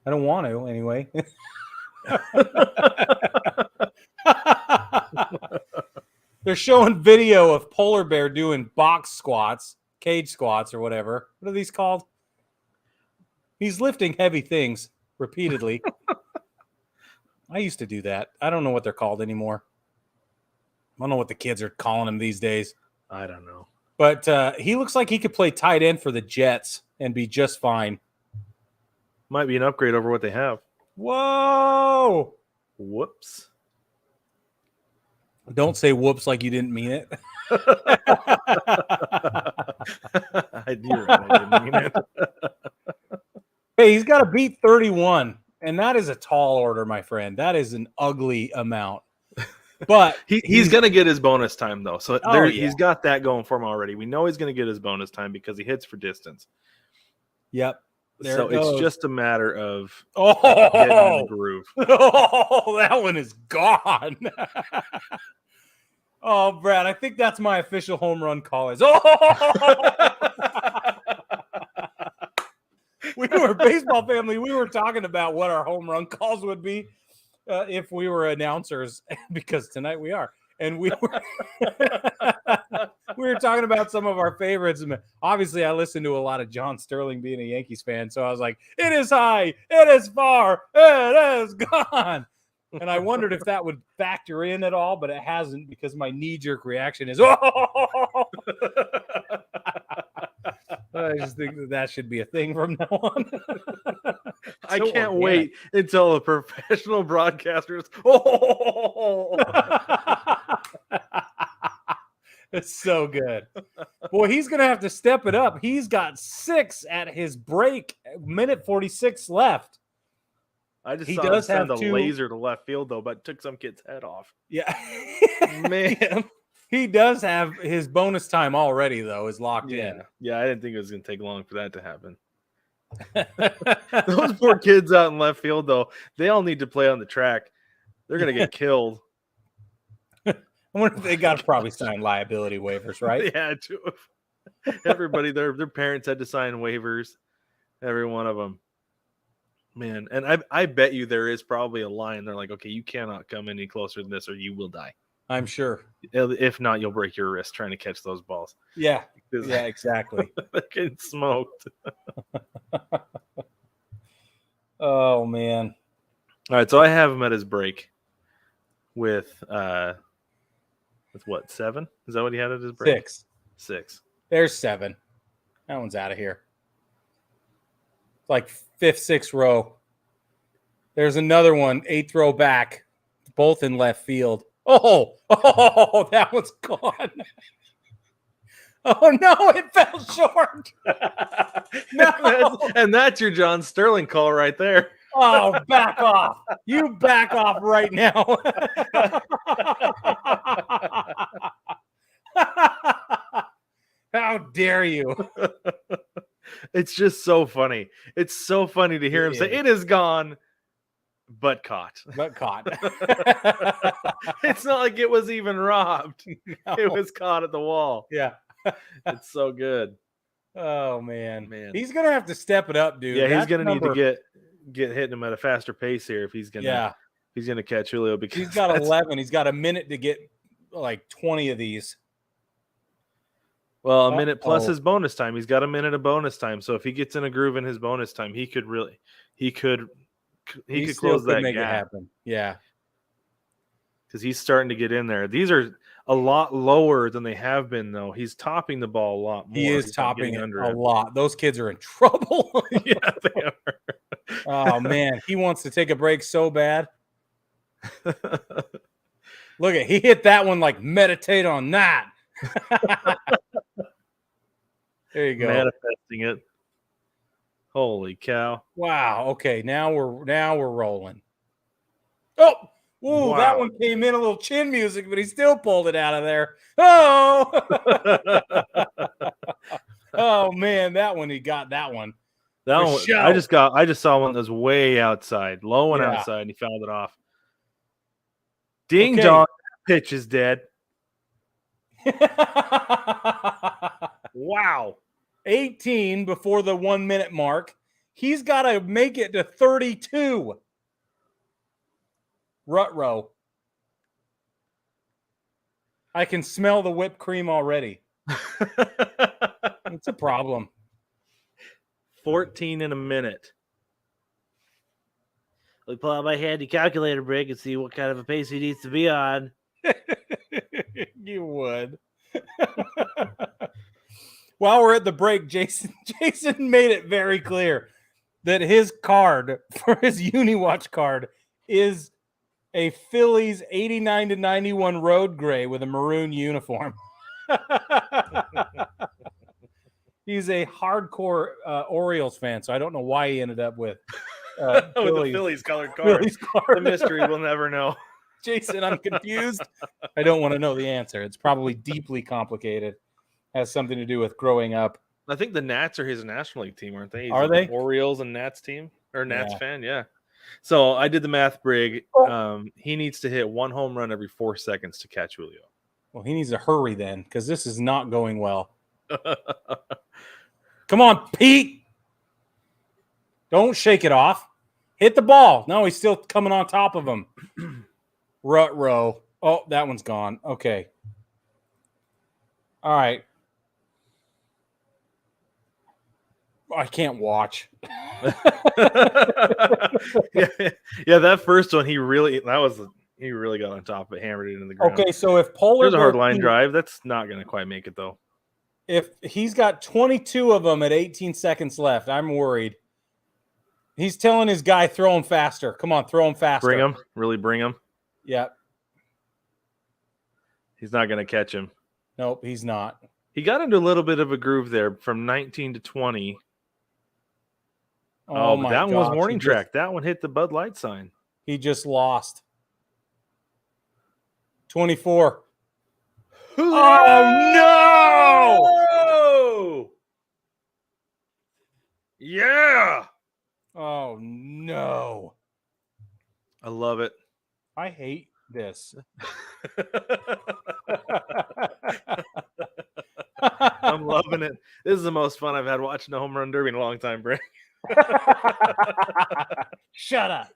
I don't want to anyway. They're showing video of polar bear doing box squats, cage squats or whatever. What are these called? He's lifting heavy things repeatedly. I used to do that. I don't know what they're called anymore. I don't know what the kids are calling them these days. I don't know. But he looks like he could play tight end for the Jets and be just fine. Might be an upgrade over what they have. Whoa! Whoops. Don't say whoops like you didn't mean it. I didn't mean it. Hey, he's got to beat 31, and that is a tall order, my friend. That is an ugly amount. But he's going to get his bonus time, though. So he's got that going for him already. We know he's going to get his bonus time because he hits for distance. Yep. So it's just a matter of getting in the groove. Oh, that one is gone. Oh, Brad, I think that's my official home run call. We were a baseball family. We were talking about what our home run calls would be if we were announcers, because tonight we are. And we were talking about some of our favorites. And obviously, I listened to a lot of John Sterling being a Yankees fan. So I was like, it is high, it is far, it is gone. And I wondered if that would factor in at all, but it hasn't, because my knee-jerk reaction is, oh! I just think that should be a thing from now on. I can't wait until the professional broadcasters. Oh! It's so good. Boy, he's going to have to step it up. He's got 6 at his break, minute 46 left. I just saw him send a laser to left field, though, but took some kid's head off. Yeah. Man. He does have his bonus time already, though, is locked in. Yeah, I didn't think it was going to take long for that to happen. Those poor kids out in left field, though, they all need to play on the track. They're going to get killed. I wonder if they got to probably sign liability waivers, right? Yeah, everybody, their parents had to sign waivers, every one of them. Man, and I bet you there is probably a line. They're like, okay, you cannot come any closer than this or you will die. I'm sure. If not, you'll break your wrist trying to catch those balls. Yeah, exactly. They're getting smoked. Oh, man. All right, so I have him at his break with what, 7? Is that what he had at his break? 6. There's 7. That one's out of here. It's like 5th, 6th row. There's another one, 8th row back, both in left field. Oh, that one's gone. Oh, no, it fell short. No. And that's your John Sterling call right there. Oh, back off. You back off right now. How dare you? It's just so funny. It's so funny to hear him say, it is gone, but caught. It's not like it was even robbed. No. It was caught at the wall. Yeah. It's so good. Oh, man. He's going to have to step it up, dude. Yeah, he's going to need to get hitting him at a faster pace here if he's going to catch Julio, because he's got 11. He's got a minute to get like 20 of these. Well, a minute plus his bonus time. He's got a minute of bonus time. So if he gets in a groove in his bonus time, he could close that make gap. It happen. Yeah. Because he's starting to get in there. These are a lot lower than they have been, though. He's topping the ball a lot more. He is topping it a lot. Those kids are in trouble. Yeah, they are. Oh, man. He wants to take a break so bad. Look he hit that one like meditate on that. There you go. Manifesting it. Holy cow. Wow. Okay, now we're rolling. Oh, ooh, wow. That one came in a little chin music, but he still pulled it out of there. Oh. Oh, man, he got that one. That one, I just saw one that was way outside, low and outside, and he fouled it off. Ding dong, pitch is dead. Wow. 18 before the 1 minute mark. He's got to make it to 32. Rutrow. I can smell the whipped cream already. It's a problem. 14 in a minute. We pull out my handy calculator, Brig, and see what kind of a pace he needs to be on. You would. While we're at the break, Jason made it very clear that his card for his UniWatch card is a Phillies 89-91 road gray with a maroon uniform. He's a hardcore Orioles fan, so I don't know why he ended up with with the Phillies colored card. Phillies card. The mystery we'll never know. Jason, I'm confused. I don't want to know the answer. It's probably deeply complicated. Has something to do with growing up. I think the Nats are his National League team, aren't they? Are they? Orioles and Nats team or Nats Yeah. fan? Yeah. So I did the math, Brig. He needs to hit 1 home run every 4 seconds to catch Julio. Well, he needs to hurry then, because this is not going well. Come on, Pete. Don't shake it off. Hit the ball. No, he's still coming on top of him. Rutrow. Oh, that one's gone. Okay. All right. I can't watch. yeah, that first one he really got on top of it, hammered it in the ground. Okay, so if Polar There's a hard goes line to- drive, that's not going to quite make it though. If he's got 22 of them at 18 seconds left, I'm worried. He's telling his guy, throw him faster. Come on, throw him faster. Bring him, really bring him. Yeah. He's not going to catch him. Nope, he's not. He got into a little bit of a groove there from 19 to 20. Oh, but that one was warning track. That one hit the Bud Light sign. He just lost. 24. Oh, no! Yeah! Oh, no. I love it. I hate this. I'm loving it. This is the most fun I've had watching a home run derby in a long time, Brent. Shut up.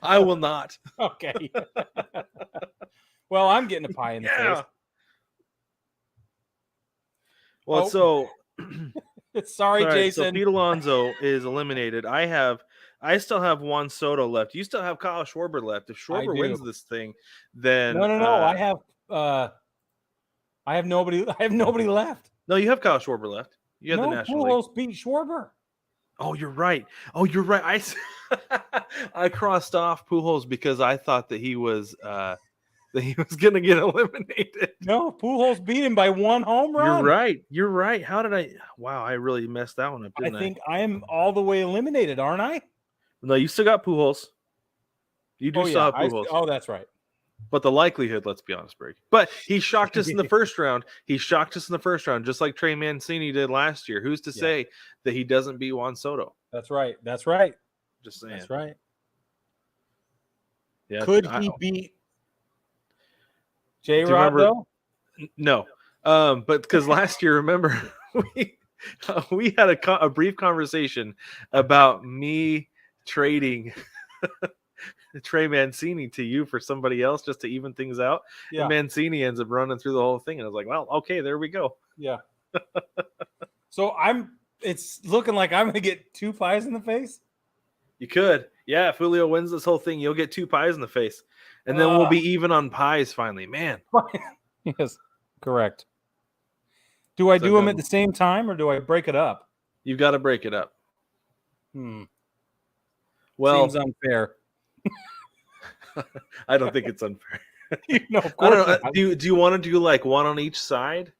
I will not. Okay. Well, I'm getting a pie in the face. Well, so sorry, all right, Jason. So Pete Alonso is eliminated. I still have Juan Soto left. You still have Kyle Schwarber left. If Schwarber wins this thing, then No. I have nobody. I have nobody left. No, you have Kyle Schwarber left. You have the National League. Pujols beat Schwarber. Oh, you're right. I crossed off Pujols because I thought that he was going to get eliminated. No, Pujols beat him by 1 home run. You're right. How did I? Wow, I really messed that one up, didn't I? I think I am all the way eliminated, aren't I? No, you still got Pujols. You do still have Pujols. That's right. But the likelihood, let's be honest, Brig. But he shocked us in the first round. Just like Trey Mancini did last year. Who's to say that he doesn't beat Juan Soto? That's right. Just saying. That's right. Yeah. Could he beat J-Rod, though? No. But because last year, remember, we had a brief conversation about me trading Trey Mancini to you for somebody else just to even things out. Yeah. And Mancini ends up running through the whole thing. And I was like, well, okay, there we go. Yeah. So it's looking like I'm going to get 2 pies in the face. You could. Yeah. If Julio wins this whole thing, you'll get 2 pies in the face. And then we'll be even on pies finally, man. Yes. Correct. Do I do them at the same time or do I break it up? You've got to break it up. Well, seems unfair. I don't think it's unfair. No, of course. I don't know. Do you want to do like one on each side?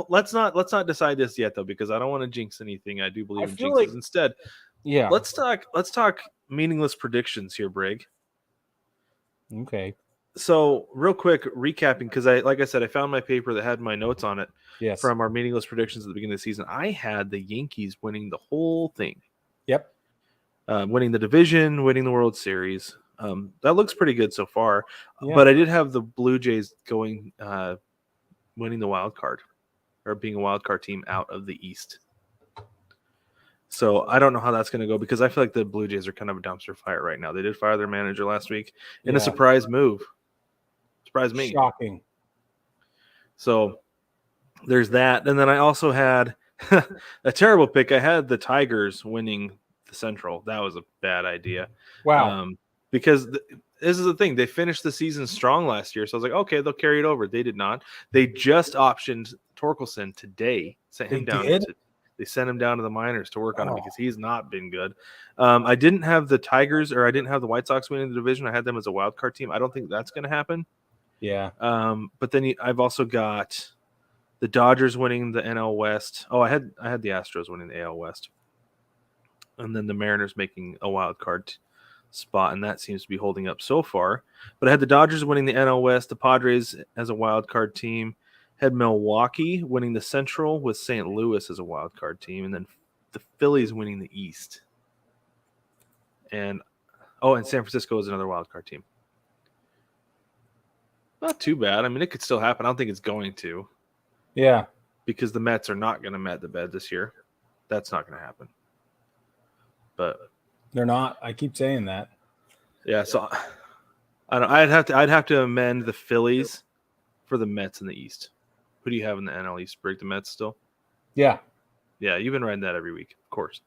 Let's not decide this yet though, because I don't want to jinx anything. I do believe in jinxes. Instead, let's talk meaningless predictions here, Brig. Okay. So real quick recapping, because like I said, I found my paper that had my notes on it. Yes. From our meaningless predictions at the beginning of the season. I had the Yankees winning the whole thing. Yep. Winning the division, winning the World Series. That looks pretty good so far. Yeah. But I did have the Blue Jays winning the wild card. or being a wild card team out of the East. So I don't know how that's going to go because I feel like the Blue Jays are kind of a dumpster fire right now. They did fire their manager last week in a surprise move. Surprised me. Shocking. So there's that. And then I also had a terrible pick. I had the Tigers winning the Central. That was a bad idea. Wow. Because this is the thing. They finished the season strong last year. So I was like, okay, they'll carry it over. They did not. They just optioned Torkelson today. Sent him down. They sent him down to the minors to work on him because he's not been good. I didn't have the Tigers or I didn't have the White Sox winning the division. I had them as a wild card team. I don't think that's going to happen. Yeah. But then I've also got the Dodgers winning the NL West. Oh, I had the Astros winning the AL West. And then the Mariners making a wild card spot, and that seems to be holding up so far. But I had the Dodgers winning the NL West, the Padres as a wild card team, had Milwaukee winning the Central with St. Louis as a wild card team, and then the Phillies winning the East. And San Francisco is another wild card team. Not too bad. I mean, it could still happen. I don't think it's going to. Yeah. Because the Mets are not going to met the bed this year. That's not going to happen. But they're not. I keep saying that. Yeah, so I'd have to amend the Phillies for the Mets in the East. Who do you have in the NL East? Brig, the Mets still? Yeah. Yeah, you've been writing that every week, of course.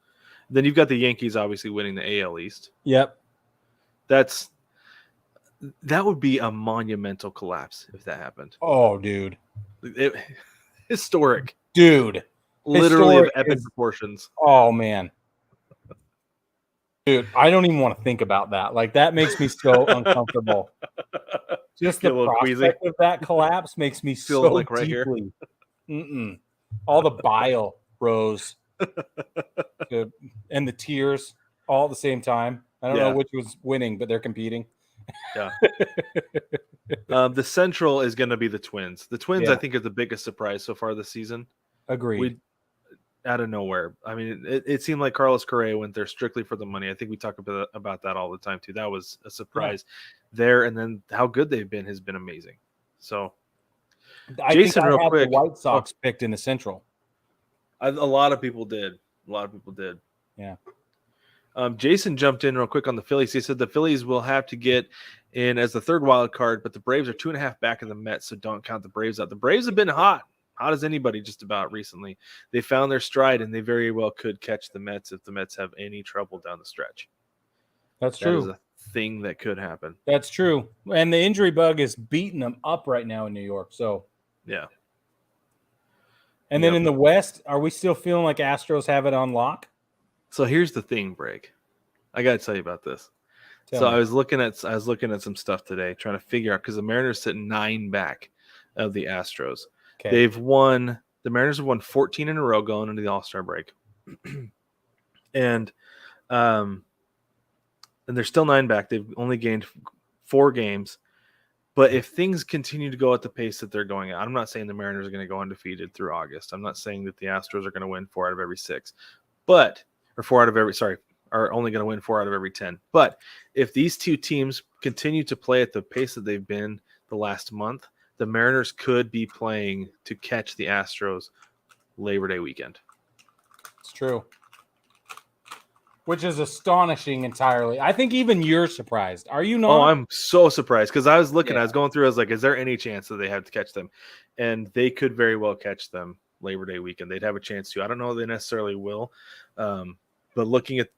Then you've got the Yankees obviously winning the AL East. Yep. That would be a monumental collapse if that happened. Oh, dude. Historic. Dude. Literally of epic proportions. Oh, man. Dude, I don't even want to think about that. Like, that makes me so uncomfortable. Just the prospect of that collapse makes me so like right deeply. All the bile rose. And the tears all at the same time. I don't know which was winning, but they're competing. Yeah. The Central is going to be the Twins. The Twins, I think, are the biggest surprise so far this season. Agreed. Out of nowhere. I mean, it seemed like Carlos Correa went there strictly for the money. I think we talk about that all the time, too. That was a surprise there. And then how good they've been has been amazing. So, Jason, real quick. The White Sox picked in the Central. A lot of people did. Yeah. Jason jumped in real quick on the Phillies. He said the Phillies will have to get in as the third wild card, but the Braves are 2.5 back of the Mets, so don't count the Braves out. The Braves have been hot as anybody just about recently. They found their stride, and they very well could catch the Mets if the Mets have any trouble down the stretch. That's true. That is a thing that could happen. That's true. And the injury bug is beating them up right now in New York. So yeah. And then in the West, are we still feeling like Astros have it on lock? So here's the thing, Brig. I got to tell you about this. I was looking at some stuff today, trying to figure out because the Mariners sit 9 back of the Astros. Okay. The Mariners have won 14 in a row going into the All-Star break. And they're still 9 back. They've only gained 4 games. But if things continue to go at the pace that they're going at, I'm not saying the Mariners are going to go undefeated through August. I'm not saying that the Astros are going to win 4 out of every 6. Are only going to win 4 out of every 10. But if these two teams continue to play at the pace that they've been the last month, the Mariners could be playing to catch the Astros Labor Day weekend. It's true. Which is astonishing entirely. I think even you're surprised. Are you not? Oh, I'm so surprised because I was looking, I was going through, I was like, is there any chance that they have to catch them? And they could very well catch them Labor Day weekend. They'd have a chance to. I don't know if they necessarily will. But looking at,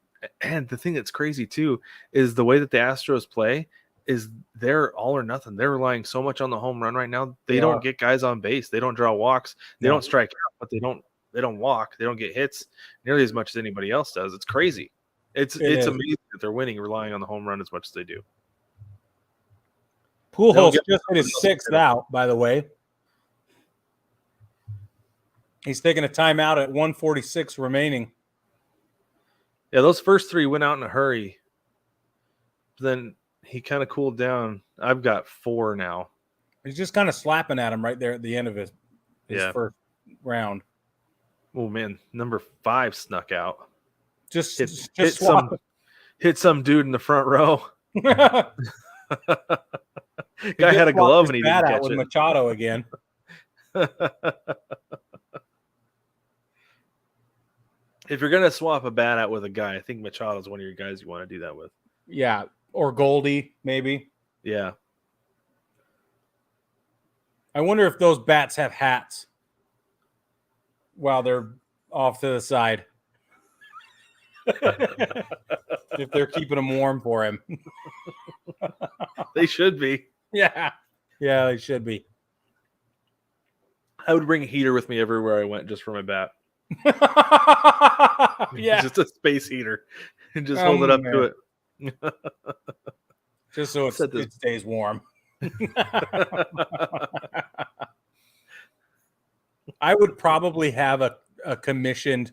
and the thing that's crazy too is the way that the Astros play is they're all or nothing. They're relying so much on the home run right now. They don't get guys on base. They don't draw walks. They don't strike out, but they don't walk. They don't get hits nearly as much as anybody else does. It's crazy. It's amazing that they're winning relying on the home run as much as they do. Pujols just hit his 6th out, by the way. He's taking a timeout at 1:46 remaining. Yeah, those first 3 went out in a hurry. Then he kind of cooled down. I've got 4 now. He's just kind of slapping at him right there at the end of his first round. Oh, man. Number 5 snuck out. Just hit some dude in the front row. Guy had a glove and he didn't catch it. With Machado again. If you're gonna swap a bat out with a guy, I think Machado's one of your guys you want to do that with. Yeah, or Goldie maybe. Yeah. I wonder if those bats have hats while they're off to the side. If they're keeping them warm for him. They should be. Yeah, they should be. I would bring a heater with me everywhere I went just for my bat. Yeah, Just a space heater. And just hold it up to it. Just so it stays warm. I would probably have a commissioned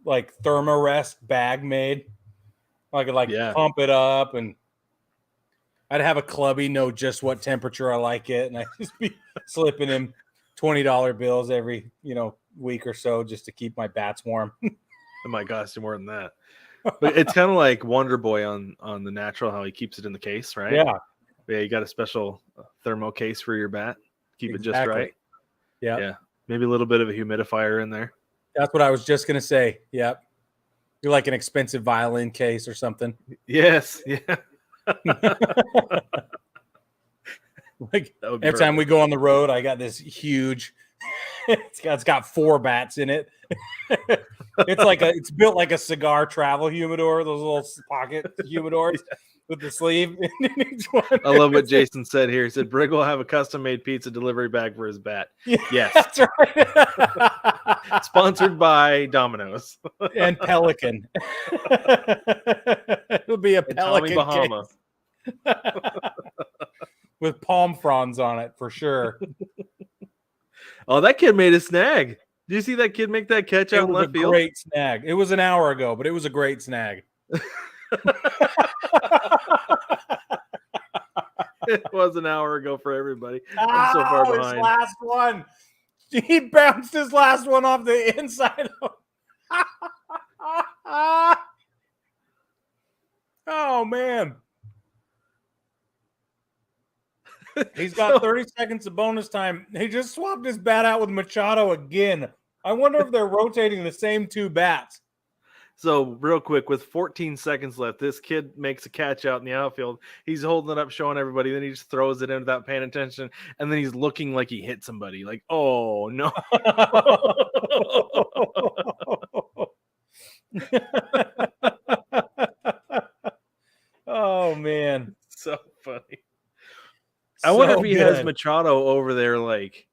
like Thermarest bag made. I could pump it up, and I'd have a clubby know just what temperature I like it, and I'd just be slipping him $20 bills every week or so just to keep my bats warm. It might cost you more than that. But it's kind of like Wonder Boy on the Natural, how he keeps it in the case, right? Yeah. Yeah, you got a special thermo case for your bat. Keep it just right. Yeah. Maybe a little bit of a humidifier in there. That's what I was just going to say. Yep. You're like an expensive violin case or something. Yes. Yeah. Like every time we go on the road, I got this huge, it's got 4 bats in it. It's built like a cigar travel humidor, those little pocket humidors with the sleeve in each one. I love what Jason said here. He said Brig will have a custom-made pizza delivery bag for his bat. Yes. That's right. Sponsored by Domino's. And Pelican. It'll be a Pelican Bahama. With palm fronds on it for sure. Oh, that kid made a snag. Did you see that kid make that catch out in left field? Great snag. It was an hour ago, but it was a great snag. It was an hour ago for everybody. I'm so far behind. His last one. He bounced his last one off the inside. Oh, man. He's got 30 seconds of bonus time. He just swapped his bat out with Machado again. I wonder if they're rotating the same 2 bats. So real quick, with 14 seconds left, this kid makes a catch out in the outfield. He's holding it up, showing everybody. Then he just throws it in without paying attention. And then he's looking like he hit somebody. Like, oh, no. Oh, man. So funny. I wonder if he has Machado over there, like,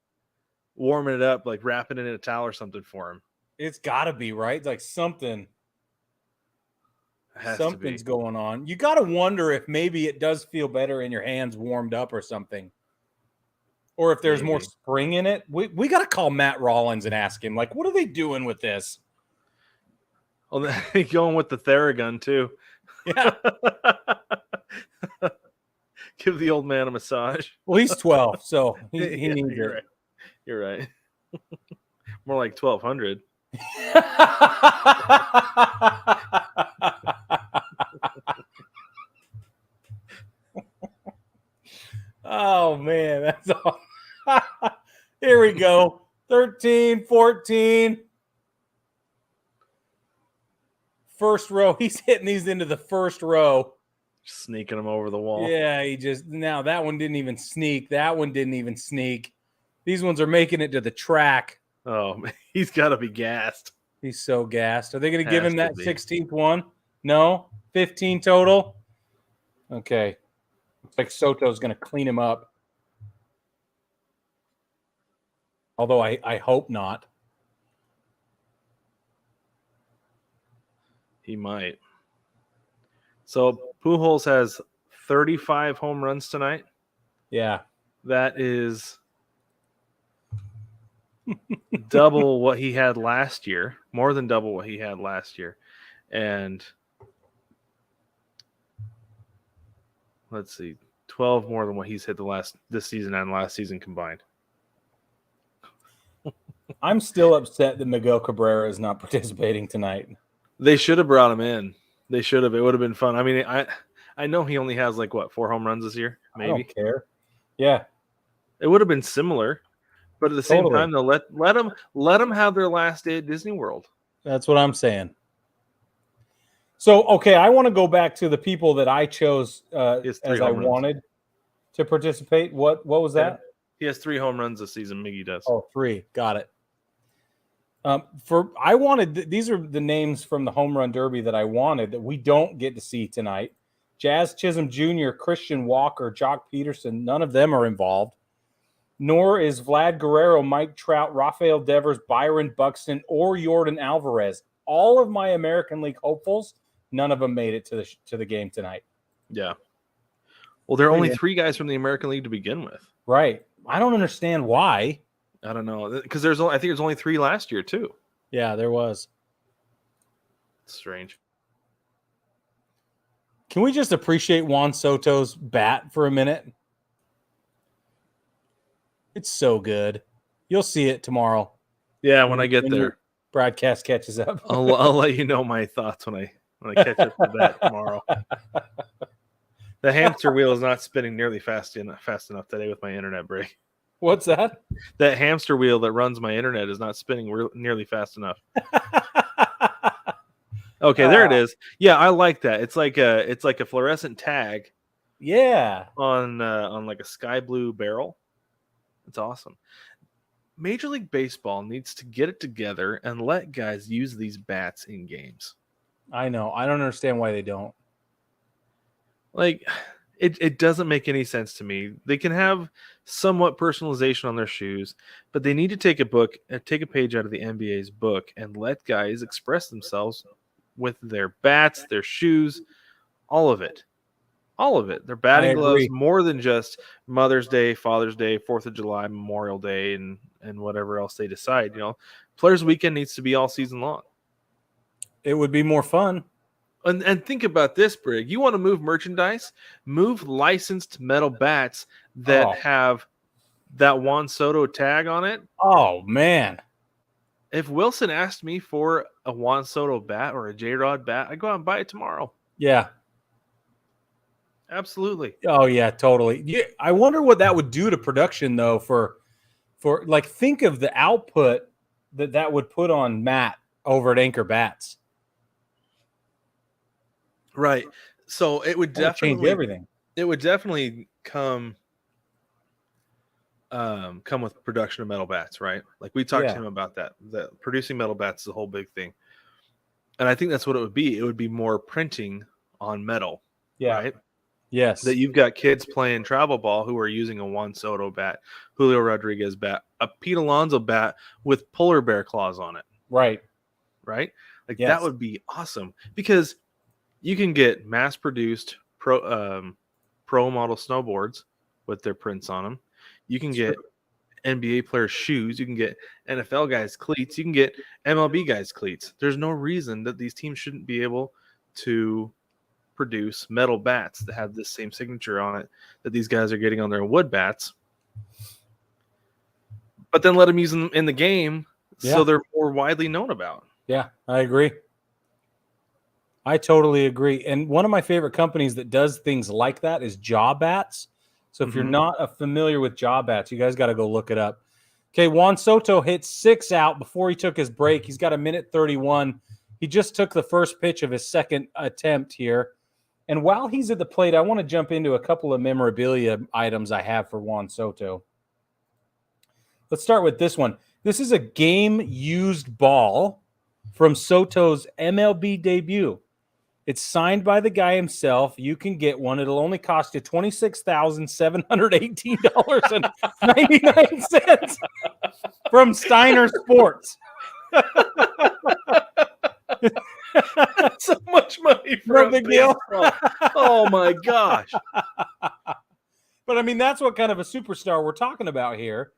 warming it up, like wrapping it in a towel or something for him. It's got to be, right? Like something's going on. You got to wonder if maybe it does feel better in your hands warmed up or something. Or if there's more spring in it. We got to call Matt Rollins and ask him, like, what are they doing with this? Well, they're going with the Theragun, too. Yeah. Give the old man a massage. Well, he's 12, so he needs it. Right. You're right. More like 1,200. Oh, man. That's all. Here we go. 13, 14. First row. He's hitting these into the first row. Sneaking them over the wall. Yeah, that one didn't even sneak. That one didn't even sneak. These ones are making it to the track. Oh, man, he's got to be gassed. He's so gassed. Are they going to give him that 16th one? No? 15 total? Okay. Looks like Soto's going to clean him up. Although I hope not. He might. So Pujols has 35 home runs tonight. Yeah. That is double what he had last year, more than double what he had last year. And let's see, 12 more than what he's hit this season and last season combined. I'm still upset that Miguel Cabrera is not participating tonight. They should have brought him in. They should have. It would have been fun. I mean, I know he only has 4 home runs this year. Maybe. I don't care. Yeah. It would have been similar, but at the same time, though, let them have their last day at Disney World. That's what I'm saying. So, okay, I want to go back to the people that I chose as I wanted to participate. What was that? He has 3 home runs this season. Miggy does. Oh, 3. Got it. These are the names from the home run derby that I wanted that we don't get to see tonight. Jazz Chisholm Jr., Christian Walker, Jock Peterson, none of them are involved. Nor is Vlad Guerrero, Mike Trout, Rafael Devers, Byron Buxton, or Yordan Alvarez. All of my American League hopefuls, none of them made it to the game tonight. Yeah. Well, there are only 3 guys from the American League to begin with. Right. I don't understand why. I don't know, because I think there's only 3 last year too. Yeah, there was. It's strange. Can we just appreciate Juan Soto's bat for a minute? It's so good. You'll see it tomorrow. Yeah, when I get there, broadcast catches up. I'll let you know my thoughts when I catch up to that tomorrow. The hamster wheel is not spinning nearly fast enough today with my internet break. What's that? That hamster wheel that runs my internet is not spinning nearly fast enough. Okay, there it is. Yeah, I like that. It's like a fluorescent tag. Yeah. On like a sky blue barrel. It's awesome. Major League Baseball needs to get it together and let guys use these bats in games. I know. I don't understand why they don't. Like, it doesn't make any sense to me. They can have somewhat personalization on their shoes, but they need to take a page out of the NBA's book and let guys express themselves with their bats, their shoes, all of it. All of it. Their batting gloves, more than just Mother's Day, Father's Day, 4th of July, Memorial Day, and whatever else they decide. Players' Weekend needs to be all season long. It would be more fun. And think about this, Brig. You want to move merchandise? Move licensed metal bats that have that Juan Soto tag on it. Oh, man. If Wilson asked me for a Juan Soto bat or a J-Rod bat, I'd go out and buy it tomorrow. Yeah. Absolutely. Oh, yeah, totally. Yeah, I wonder what that would do to production, though, for like, think of the output that would put on Matt over at Anchor Bats. Right. So it would definitely change everything. It would definitely come with production of metal bats, right? Like we talked to him about that. That producing metal bats is a whole big thing. And I think that's what it would be. It would be more printing on metal. Yeah. Right? Yes. That you've got kids playing travel ball who are using a Juan Soto bat, Julio Rodriguez bat, a Pete Alonso bat with polar bear claws on it. Right. Right? Like that would be awesome because you can get mass-produced pro model snowboards with their prints on them. You can get NBA players' shoes. You can get NFL guys' cleats. You can get MLB guys' cleats. There's no reason that these teams shouldn't be able to produce metal bats that have this same signature on it that these guys are getting on their wood bats. But then let them use them in the game so they're more widely known about. Yeah, I agree. I totally agree. And one of my favorite companies that does things like that is Jaw Bats. So if you're not familiar with Jaw Bats, you guys got to go look it up. Okay, Juan Soto hit 6 out before he took his break. He's got 1:31. He just took the first pitch of his second attempt here. And while he's at the plate, I want to jump into a couple of memorabilia items I have for Juan Soto. Let's start with this one. This is a game-used ball from Soto's MLB debut. It's signed by the guy himself. You can get one. It'll only cost you $26,718.99 from Steiner Sports. That's so much money for no big deal. Oh my gosh. But I mean, that's what kind of a superstar we're talking about here.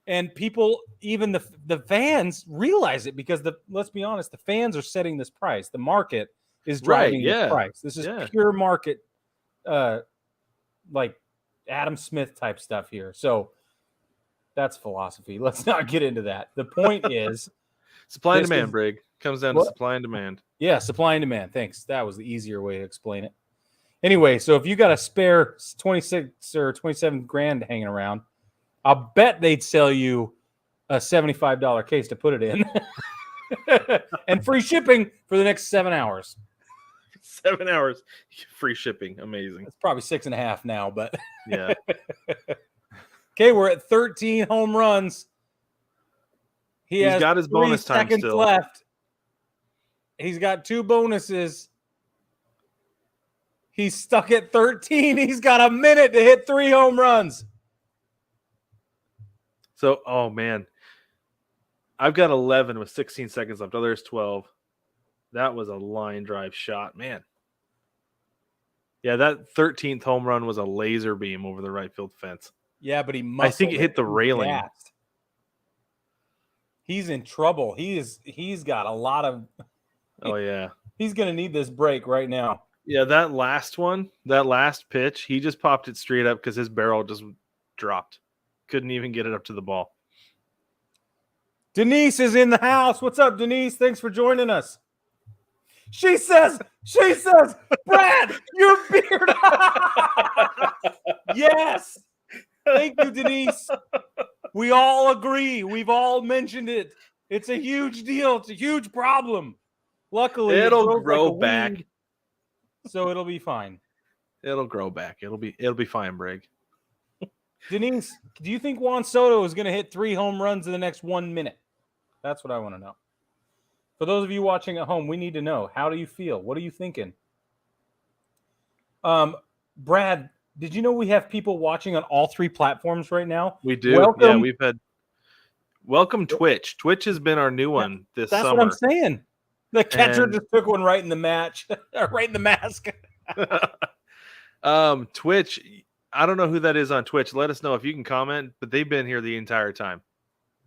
And people, even the fans, realize it because let's be honest, the fans are setting this price. The market is driving this price. This is pure market, like Adam Smith type stuff here. So that's philosophy. Let's not get into that. The point is supply and demand, Brig. Comes down to supply and demand. Yeah, supply and demand. Thanks. That was the easier way to explain it. Anyway, so if you got a spare 26 or 27 grand hanging around, I'll bet they'd sell you a $75 case to put it in. And free shipping for the next 7 hours. 7 hours, free shipping. Amazing. It's probably 6.5 now, but Yeah. Okay, we're at 13 home runs. He's has got his 3 bonus time seconds still. left. He's got 2 bonuses. He's stuck at 13. He's got a minute to hit 3 home runs. So, oh man, I've got 11 with 16 seconds left. Oh, there's 12. That was a line drive shot, man. Yeah, that 13th home run was a laser beam over the right field fence. Yeah, but he I think it hit the railing. gassed. He's in trouble. He's got a lot of. Oh yeah, He's going to need this break right now. yeah. That last one, that last pitch, he just popped it straight up because his barrel just dropped. Couldn't even get it up to the ball. Denise is in the house. What's up, Denise? Thanks for joining us. She says, Brad, your beard. Yes. Thank you, Denise. We all agree. We've all mentioned it. It's a huge deal. It's a huge problem. Luckily, It'll grows grow like a back. weed, so it'll be fine. It'll grow back. It'll be fine, Brig. Denise, do you think Juan Soto is going to hit 3 home runs in the next 1 minute? That's what I want to know. For those of you watching at home, we need to know. How do you feel? What are you thinking? Brad, did you know we have people watching on all 3 platforms right now? We do. Welcome. Yeah, we've had. Welcome Twitch. Twitch has been our new one this That's summer. what I'm saying. The catcher And- just took one right in the match, right in the mask. Twitch. I don't know who that is on Twitch. Let us know if you can comment. But they've been here the entire time.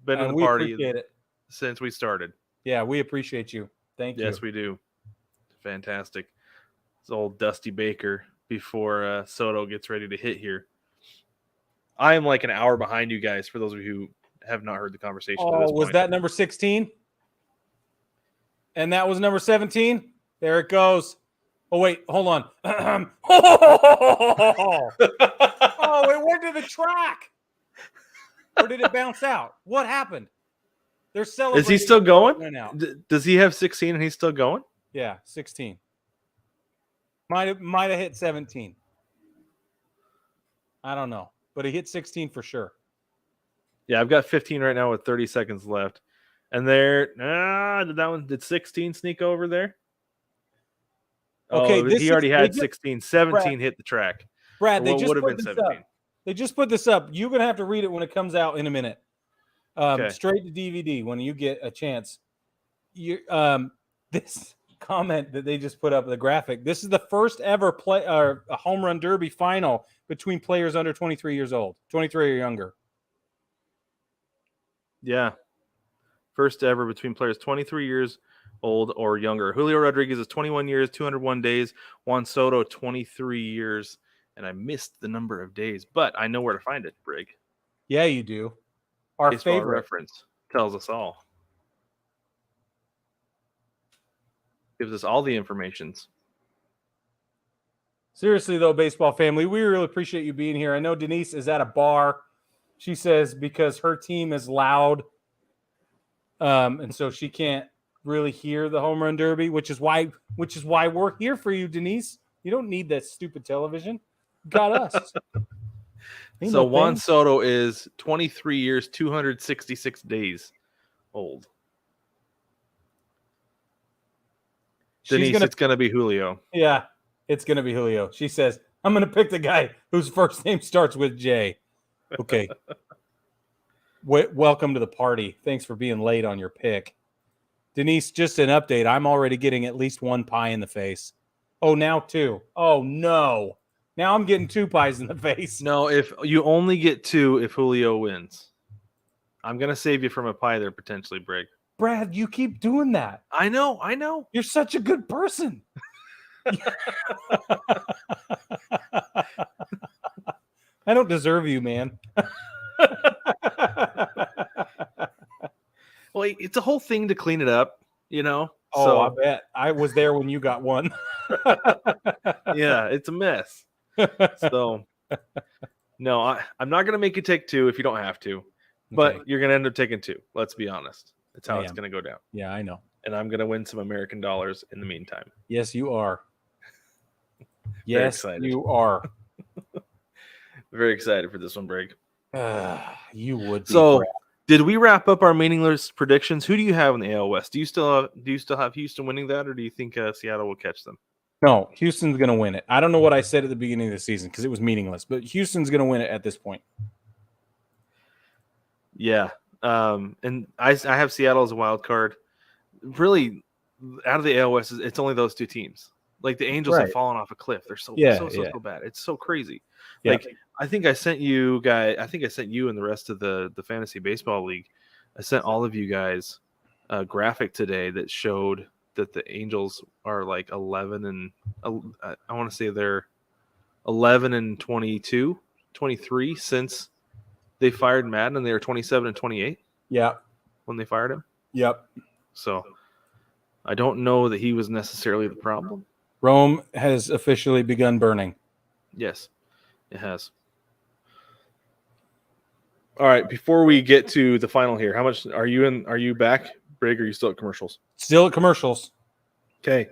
Been in And the we party appreciate it. since we started. Yeah, we appreciate you. Thank you. Yes, we do. Fantastic. It's old Dusty Baker before Soto gets ready to hit here. I am like an hour behind you guys. For those of you who have not heard the conversation. to this Oh, was point. that number 16? And that was number 17? There it goes. Oh, wait, hold on. Oh, it went to the track. Or did it bounce out? What happened? They're celebrating. Is he still going? Went out. Does he have 16 and he's still going? Yeah, 16. Might have hit 17. I don't know. But he hit 16 for sure. Yeah, I've got 15 right now with 30 seconds left. And there, did 16 sneak over there? Okay, Oh, he already had 16. 17 Brad, hit the track. Brad, they What just would have put been this 17? up. They just put this up. You're going to have to read it when it comes out in a minute. Okay. Straight to DVD when you get a chance. This comment that they just put up, the graphic. This is the first ever a home run derby final between players under 23 years old, 23 or younger. Yeah. First ever between players 23 years old or younger. Julio Rodriguez is 21 years, 201 days. Juan Soto, 23 years. And I missed the number of days, but I know where to find it, Brig. Yeah, you do. Our Baseball favorite. Reference tells us all. Gives us all the informations. Seriously, though, baseball family, we really appreciate you being here. I know Denise is at a bar. She says because her team is loud, and so she can't really hear the home run derby, which is why we're here for you, Denise. You don't need that stupid television. You got us. Ain't So no Juan thing. Soto is 23 years, 266 days old. Denise, it's going to be Julio. Yeah, it's going to be Julio. She says, I'm going to pick the guy whose first name starts with J. Okay. Welcome to the party. Thanks for being late on your pick. Denise, just an update. I'm already getting at least 1 pie in the face. Oh, now 2. Oh, no. Now I'm getting 2 pies in the face. No, if you only get 2 if Julio wins. I'm going to save you from a pie there, potentially, Brig. Brad, you keep doing that. I know. You're such a good person. I don't deserve you, man. Well, it's a whole thing to clean it up, you know? Oh, I bet. I was there when you got one. Yeah, it's a mess. So, no, I'm not going to make you take 2 if you don't have to, but Okay. you're going to end up taking 2. Let's be honest. That's how it's going to go down. Yeah, I know. And I'm going to win some American dollars in the meantime. Yes, you are. Very Yes, excited. you are. Very excited for this one, Brig. You would be. So, Brad. did we wrap up our meaningless predictions? Who do you have in the AL West? Do you still have Houston winning that, or do you think Seattle will catch them? No, Houston's going to win it. I don't know what I said at the beginning of the season because it was meaningless, but Houston's going to win it at this point. Yeah. And I have Seattle as a wild card. Really, out of the AL West, it's only those two teams. Like the Angels have fallen off a cliff. They're so bad. It's so crazy. Yeah. Like I think I sent you guys. I think I sent you and the rest of the fantasy baseball league. I sent all of you guys a graphic today that showed that the Angels are like 11 and I want to say they're 11 and 22, 23 since they fired Madden, and they were 27 and 28. Yeah. When they fired him. Yep. So I don't know that he was necessarily the problem. Rome has officially begun burning. Yes, it has. All right, before we get to the final here, how much are you in? Are you back, Brig, or are you still at commercials? Still at commercials. Okay.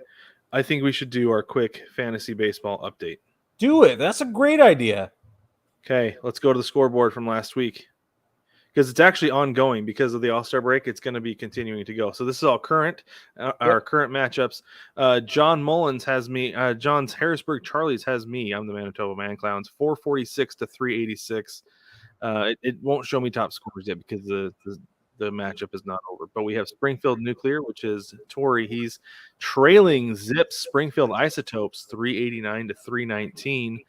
I think we should do our quick fantasy baseball update. Do it. That's a great idea. Okay, let's go to the scoreboard from last week. Because it's actually ongoing because of the All-Star break. It's going to be continuing to go. So this is all current, our current matchups. John Mullins has me. John's Harrisburg Charlies has me. I'm the Manitoba Man Clowns, 446 to 386. It won't show me top scores yet because the matchup is not over. But we have Springfield Nuclear, which is Torrey. He's trailing Zips Springfield Isotopes, 389 to 319.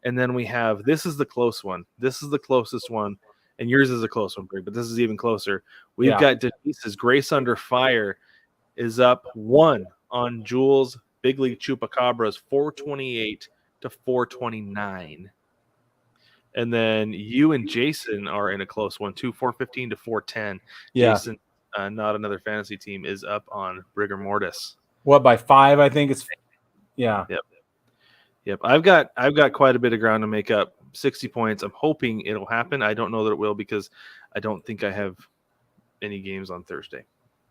And then we have, this is the close one. This is the closest one. And yours is a close one, Brig, but this is even closer. We've got Denise's Grace Under Fire is up 1 on Jules Big League Chupacabras, 428 to 429. And then you and Jason are in a close one, too, 415 to 410. Yeah. Jason, not another fantasy team, is up on Rigor Mortis. What, by 5, I think it's – yeah. Yep. I've got quite a bit of ground to make up. 60 points. I'm hoping it'll happen. I don't know that it will because I don't think I have any games on Thursday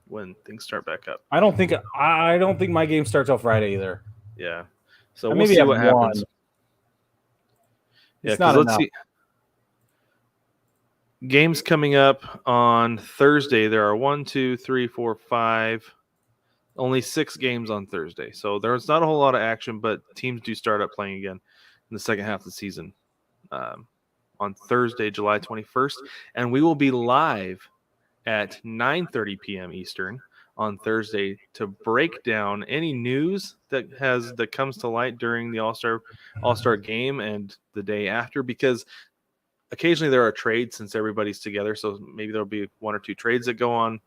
when things start back up. I don't think my game starts on Friday either. Yeah. So we'll see what happens. Yeah, because let's see. Games coming up on Thursday. There are 1, 2, 3, 4, 5. Only 6 games on Thursday. So there's not a whole lot of action, but teams do start up playing again in the second half of the season. On Thursday, July 21st, and we will be live at 9:30 p.m. Eastern on Thursday to break down any news that comes to light during the All-Star game and the day after, because occasionally there are trades since everybody's together, so maybe there'll be 1 or 2 trades that go on,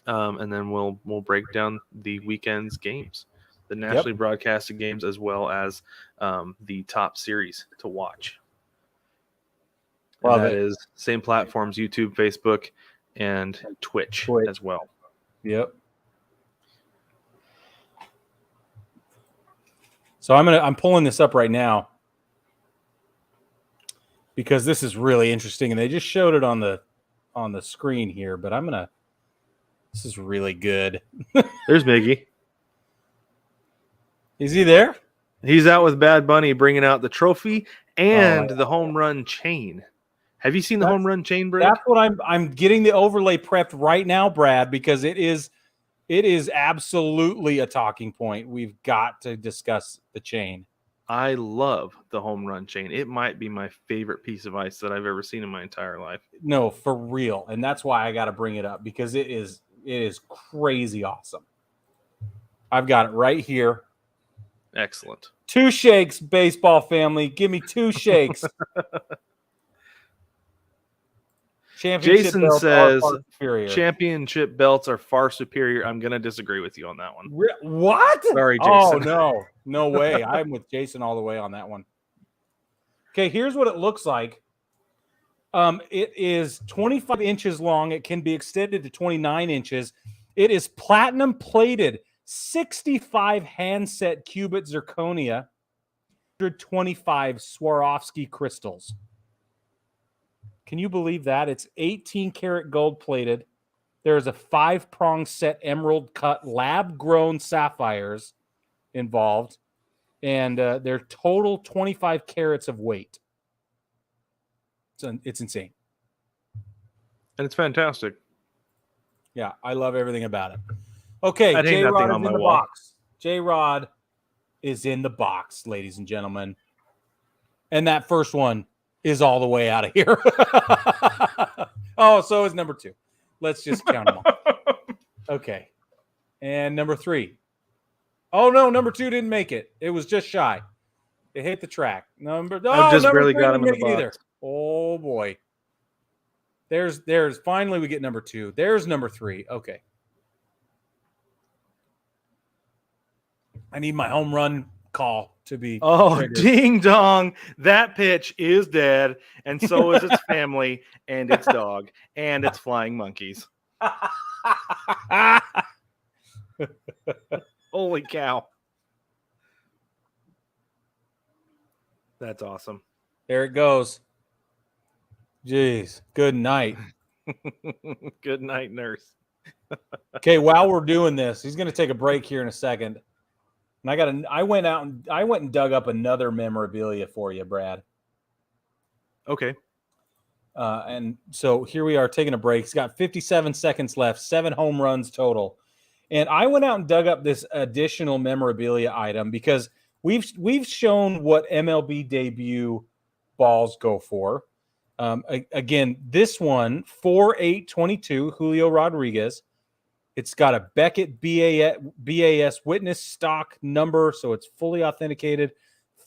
and then we'll break down the weekend's games, the nationally broadcasted games, as well as the top series to watch. And that is same platforms, YouTube, Facebook, and Twitch as well. Yep. So I'm pulling this up right now because this is really interesting, and they just showed it on the screen here. But this is really good. There's Miggy. Is he there? He's out with Bad Bunny, bringing out the trophy and the home run chain. Have you seen the home run chain, Brad? That's what I'm getting the overlay prepped right now, Brad, because it is absolutely a talking point. We've got to discuss the chain. I love the home run chain. It might be my favorite piece of ice that I've ever seen in my entire life. No, for real. And that's why I got to bring it up, because it is crazy awesome. I've got it right here. Excellent. 2 shakes, baseball family. Give me 2 shakes. Jason says championship belts are far superior. I'm going to disagree with you on that one. What? Sorry, Jason. Oh, no. No way. I'm with Jason all the way on that one. Okay, here's what it looks like. It is 25 inches long. It can be extended to 29 inches. It is platinum plated, 65 handset cubit zirconia, 125 Swarovski crystals. Can you believe that? It's 18 karat gold plated. There's a 5-prong set emerald cut lab-grown sapphires involved, and they're total 25 carats of weight. It's insane. And it's fantastic. Yeah, I love everything about it. Okay, I'd hang that J-Rod thing is on in my the wall. box. J-Rod is in the box, ladies and gentlemen. And that first one is all the way out of here. Oh, so is number 2. Let's just count them all. Okay. And number 3. Oh, no, number 2 didn't make it. It was just shy. It hit the track. I've just number barely 3 got him in didn't the make it box. Oh, boy. There's finally we get number 2. There's number 3. Okay. I need my home run call to be. Oh, triggered. ding dong. That pitch is dead. And so is its family and its dog and its flying monkeys. Holy cow. That's awesome. There it goes. Jeez. Good night. Good night, nurse. Okay, while we're doing this, he's going to take a break here in a second. And I went and dug up another memorabilia for you, Brad. Okay. And so here we are taking a break. He's got 57 seconds left, 7 home runs total. And I went out and dug up this additional memorabilia item because we've shown what MLB debut balls go for. Again, this one, 4/8/22, Julio Rodriguez. It's got a Beckett BAS witness stock number, so it's fully authenticated.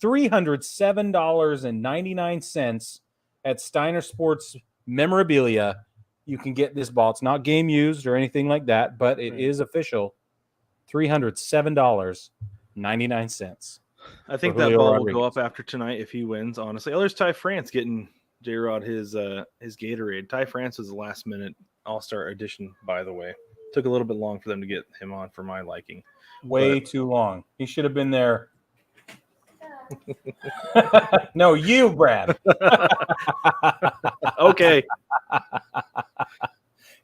$307.99 at Steiner Sports Memorabilia. You can get this ball. It's not game used or anything like that, but it is official. $307.99. I think that ball will go up after tonight if he wins, honestly. Oh, there's Ty France getting J-Rod his Gatorade. Ty France was the last minute All-Star edition, by the way. Took a little bit long for them to get him on for my liking. Way too long. He should have been there. No, you, Brad. Okay.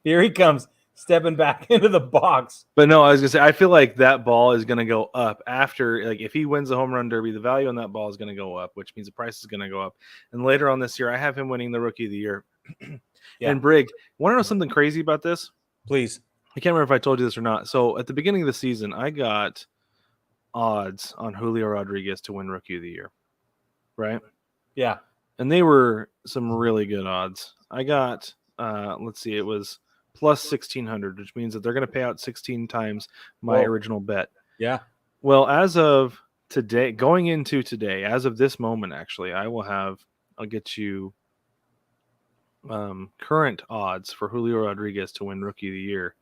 Here he comes, stepping back into the box. But no, I was going to say, I feel like that ball is going to go up after, like, if he wins the home run derby, the value on that ball is going to go up, which means the price is going to go up. And later on this year, I have him winning the Rookie of the Year. Yeah. And Brig, want to know something crazy about this? Please. I can't remember if I told you this or not. So at the beginning of the season, I got odds on Julio Rodriguez to win Rookie of the Year, right? Yeah. And they were some really good odds. I got, let's see, it was plus 1,600, which means that they're going to pay out 16 times my original bet. Yeah. Well, as of today, going into today, as of this moment, actually, I'll get you current odds for Julio Rodriguez to win Rookie of the Year.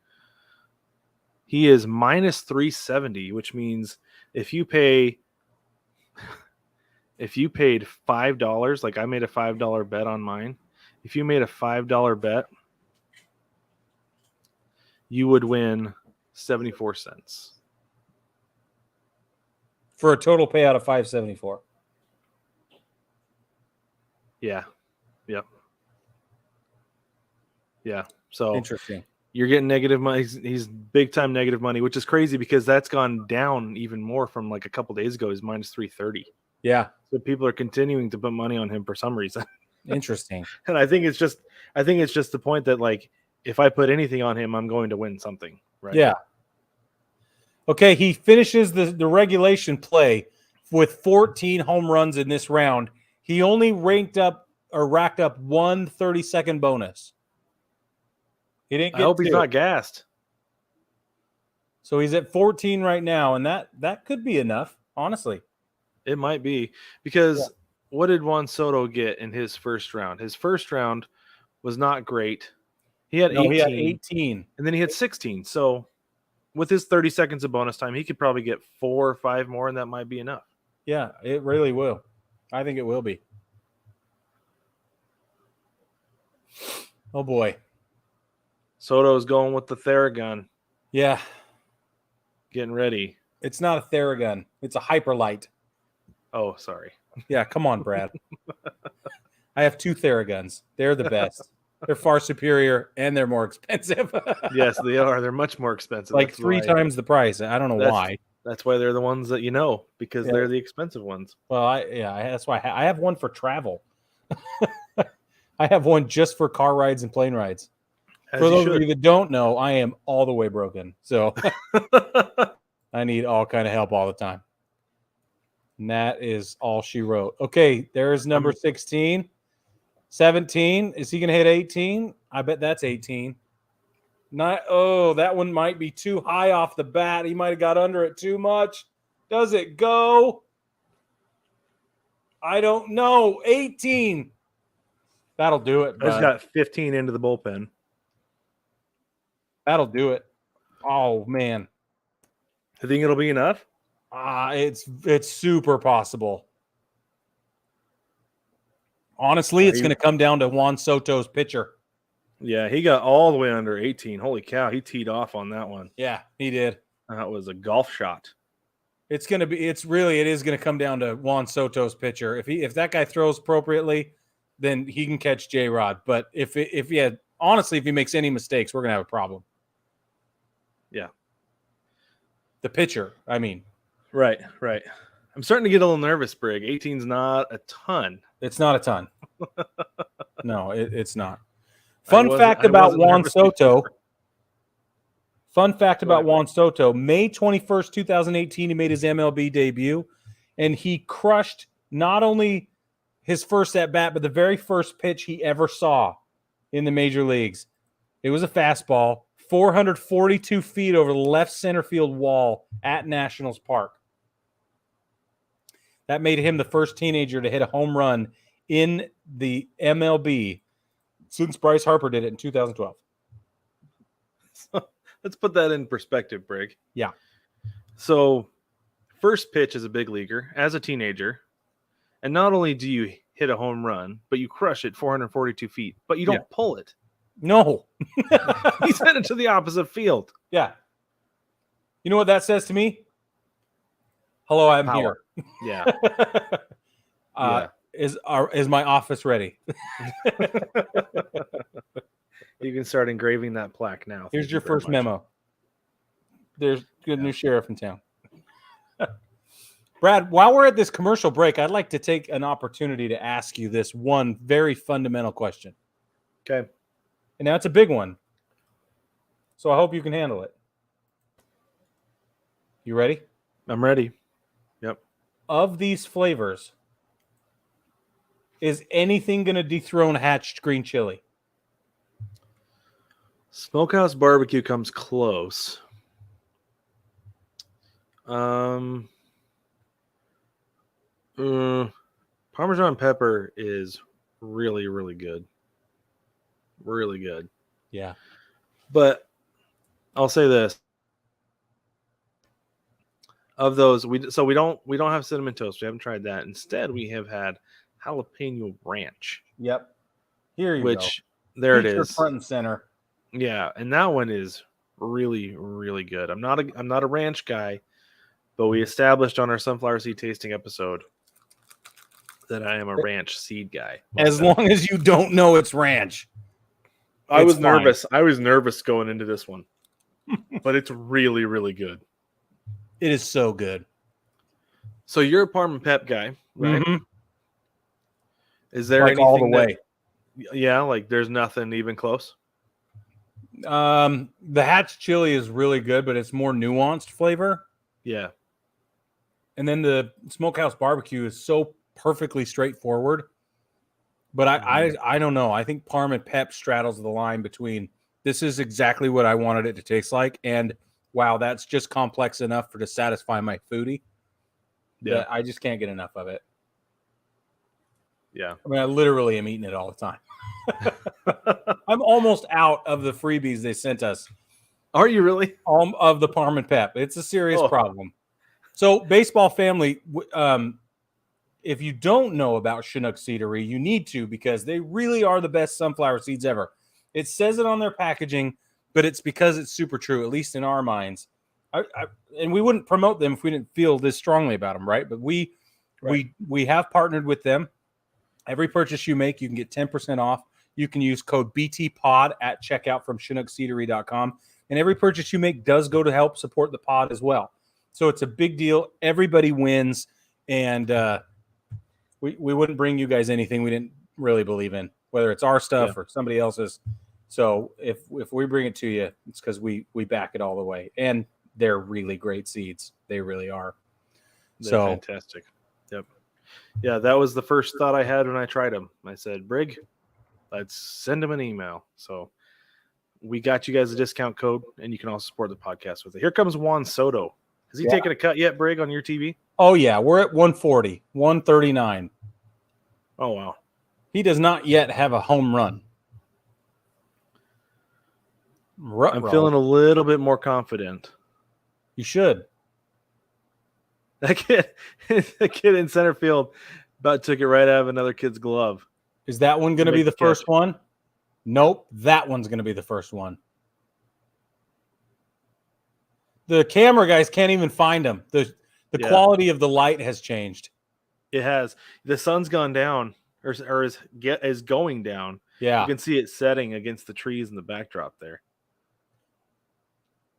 He is minus 370, which means if you paid $5, like I made a $5 bet on mine, if you made a $5 bet, you would win 74 cents. For a total payout of $574. Yeah. Yep. Yeah. So Interesting. You're getting negative money. He's big time negative money, which is crazy because that's gone down even more from like a couple days ago. He's minus 330. Yeah. So people are continuing to put money on him for some reason. Interesting. And I think it's just the point that, like, if I put anything on him, I'm going to win something. Right. Yeah. Okay. He finishes the regulation play with 14 home runs in this round. He only racked up one 30-second bonus. He didn't get I hope 2. he's not gassed. So he's at 14 right now, and that could be enough, honestly. It might be because what did Juan Soto get in his first round? His first round was not great. He had 18. He had 18. And then he had 16. So with his 30 seconds of bonus time, he could probably get 4 or 5 more, and that might be enough. Yeah, it really will. I think it will be. Oh, boy. Soto's going with the Theragun. Yeah. Getting ready. It's not a Theragun. It's a Hyperlight. Oh, sorry. Yeah, come on, Brad. I have 2 Theraguns. They're the best. They're far superior and they're more expensive. Yes, they are. They're much more expensive. Like That's 3 why- times the price. I don't know why. That's why they're the ones that because Yeah. they're the expensive ones. Well, that's why I have one for travel. I have one just for car rides and plane rides. As For you those should. of you that don't know, I am all the way broken. So I need all kind of help all the time. And that is all she wrote. Okay, there's number 16. 17. Is he going to hit 18? I bet that's 18. That one might be too high off the bat. He might have got under it too much. Does it go? I don't know. 18. That'll do it. I just bud. got 15 into the bullpen. That'll do it. Oh man. I think it'll be enough. It's super possible. Honestly, it's going to come down to Juan Soto's pitcher. Yeah, he got all the way under 18. Holy cow, he teed off on that one. Yeah, he did. That was a golf shot. It is going to come down to Juan Soto's pitcher. If that guy throws appropriately, then he can catch J-Rod. But if he makes any mistakes, we're going to have a problem. Yeah. The pitcher, I mean. Right. I'm starting to get a little nervous, Brig. 18's not a ton. It's not a ton. No, it's not. Fun fact about Juan Soto. Juan Soto. May 21st, 2018, he made his MLB debut, and he crushed not only his first at-bat, but the very first pitch he ever saw in the major leagues. It was a fastball, 442 feet over the left center field wall at Nationals Park. That made him the first teenager to hit a home run in the MLB since Bryce Harper did it in 2012. Let's put that in perspective, Brig. Yeah. So, first pitch as a big leaguer, as a teenager, and not only do you hit a home run, but you crush it 442 feet, but you don't pull it. No. He sent it to the opposite field. Yeah. You know what that says to me? Hello, I'm Power. here. Yeah. Is my office ready? You can start engraving that plaque now. Here's your first memo. There's good new sheriff in town. Brad, while we're at this commercial break, I'd like to take an opportunity to ask you this one very fundamental question. Okay. And now it's a big one. So I hope you can handle it. You ready? I'm ready. Yep. Of these flavors, is anything going to dethrone hatched green chili? Smokehouse barbecue comes close. Parmesan pepper is really, really good. Really good. Yeah. But I'll say this. Of those, we don't have cinnamon toast. We haven't tried that. Instead, we have had jalapeno ranch. Yep. Here you go. There it Feature is. front and center. Yeah, and that one is really, really good. I'm not a ranch guy, but we established on our sunflower seed tasting episode that I am a ranch seed guy. As long as you don't know it's ranch. I was fine. nervous. I was nervous going into this one, but it's really, really good. It is so good. So you're a Parm and Pep guy, right? Mm-hmm. Is there Like anything all the way? Yeah, like there's nothing even close. The hatch chili is really good, but it's more nuanced flavor. Yeah. And then the smokehouse barbecue is so perfectly straightforward. But I don't know. I think Parm and Pep straddles the line between this is exactly what I wanted it to taste like, and wow, that's just complex enough to satisfy my foodie. Yeah. I just can't get enough of it. Yeah. I mean, I literally am eating it all the time. I'm almost out of the freebies they sent us. Are you really? Of the Parm and Pep. It's a serious problem. So, baseball family, if you don't know about Chinook Seedery, you need to, because they really are the best sunflower seeds ever. It says it on their packaging, but it's because it's super true, at least in our minds. And we wouldn't promote them if we didn't feel this strongly about them, right? But we have partnered with them. Every purchase you make, you can get 10% off You can use code BTPOD at checkout from ChinookSeedery.com. And every purchase you make does go to help support the pod as well. So it's a big deal. Everybody wins. And we wouldn't bring you guys anything we didn't really believe in, whether it's our stuff or somebody else's. So if we bring it to you, it's because we back it all the way. And they're really great seeds. They really are. They're fantastic. Yep. Yeah, that was the first thought I had when I tried them. I said, Brig, let's send them an email. So we got you guys a discount code, and you can also support the podcast with it. Here comes Juan Soto. Has he taken a cut yet, Brig, on your TV? Oh, yeah. We're at 140, 139. Oh, wow. He does not yet have a home run. I'm feeling a little bit more confident. You should. That kid in center field about took it right out of another kid's glove. Is that one going to be the first one? Nope. That one's going to be the first one. The camera guys can't even find him. The quality of the light has changed. It has. The sun's gone down or is going down. Yeah. You can see it setting against the trees in the backdrop there.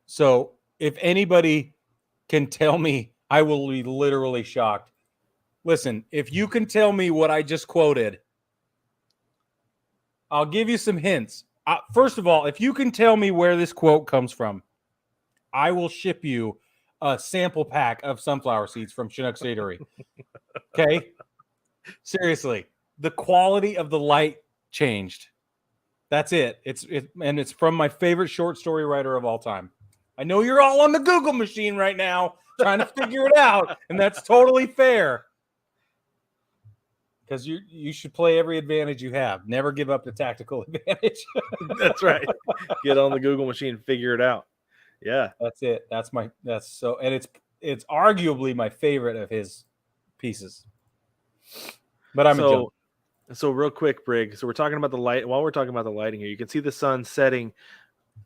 So if anybody can tell me, I will be literally shocked. Listen, if you can tell me what I just quoted, I'll give you some hints. First of all, if you can tell me where this quote comes from, I will ship you a sample pack of sunflower seeds from Chinook Seedery. Okay? Seriously, the quality of the light changed. That's it. And it's from my favorite short story writer of all time. I know you're all on the Google machine right now trying to figure it out, and that's totally fair. Because you should play every advantage you have. Never give up the tactical advantage. That's right. Get on the Google machine and figure it out. Yeah. That's it. And it's arguably my favorite of his pieces. But I'm a joke. So real quick, Brig. So we're talking about the light. While we're talking about the lighting here, you can see the sun setting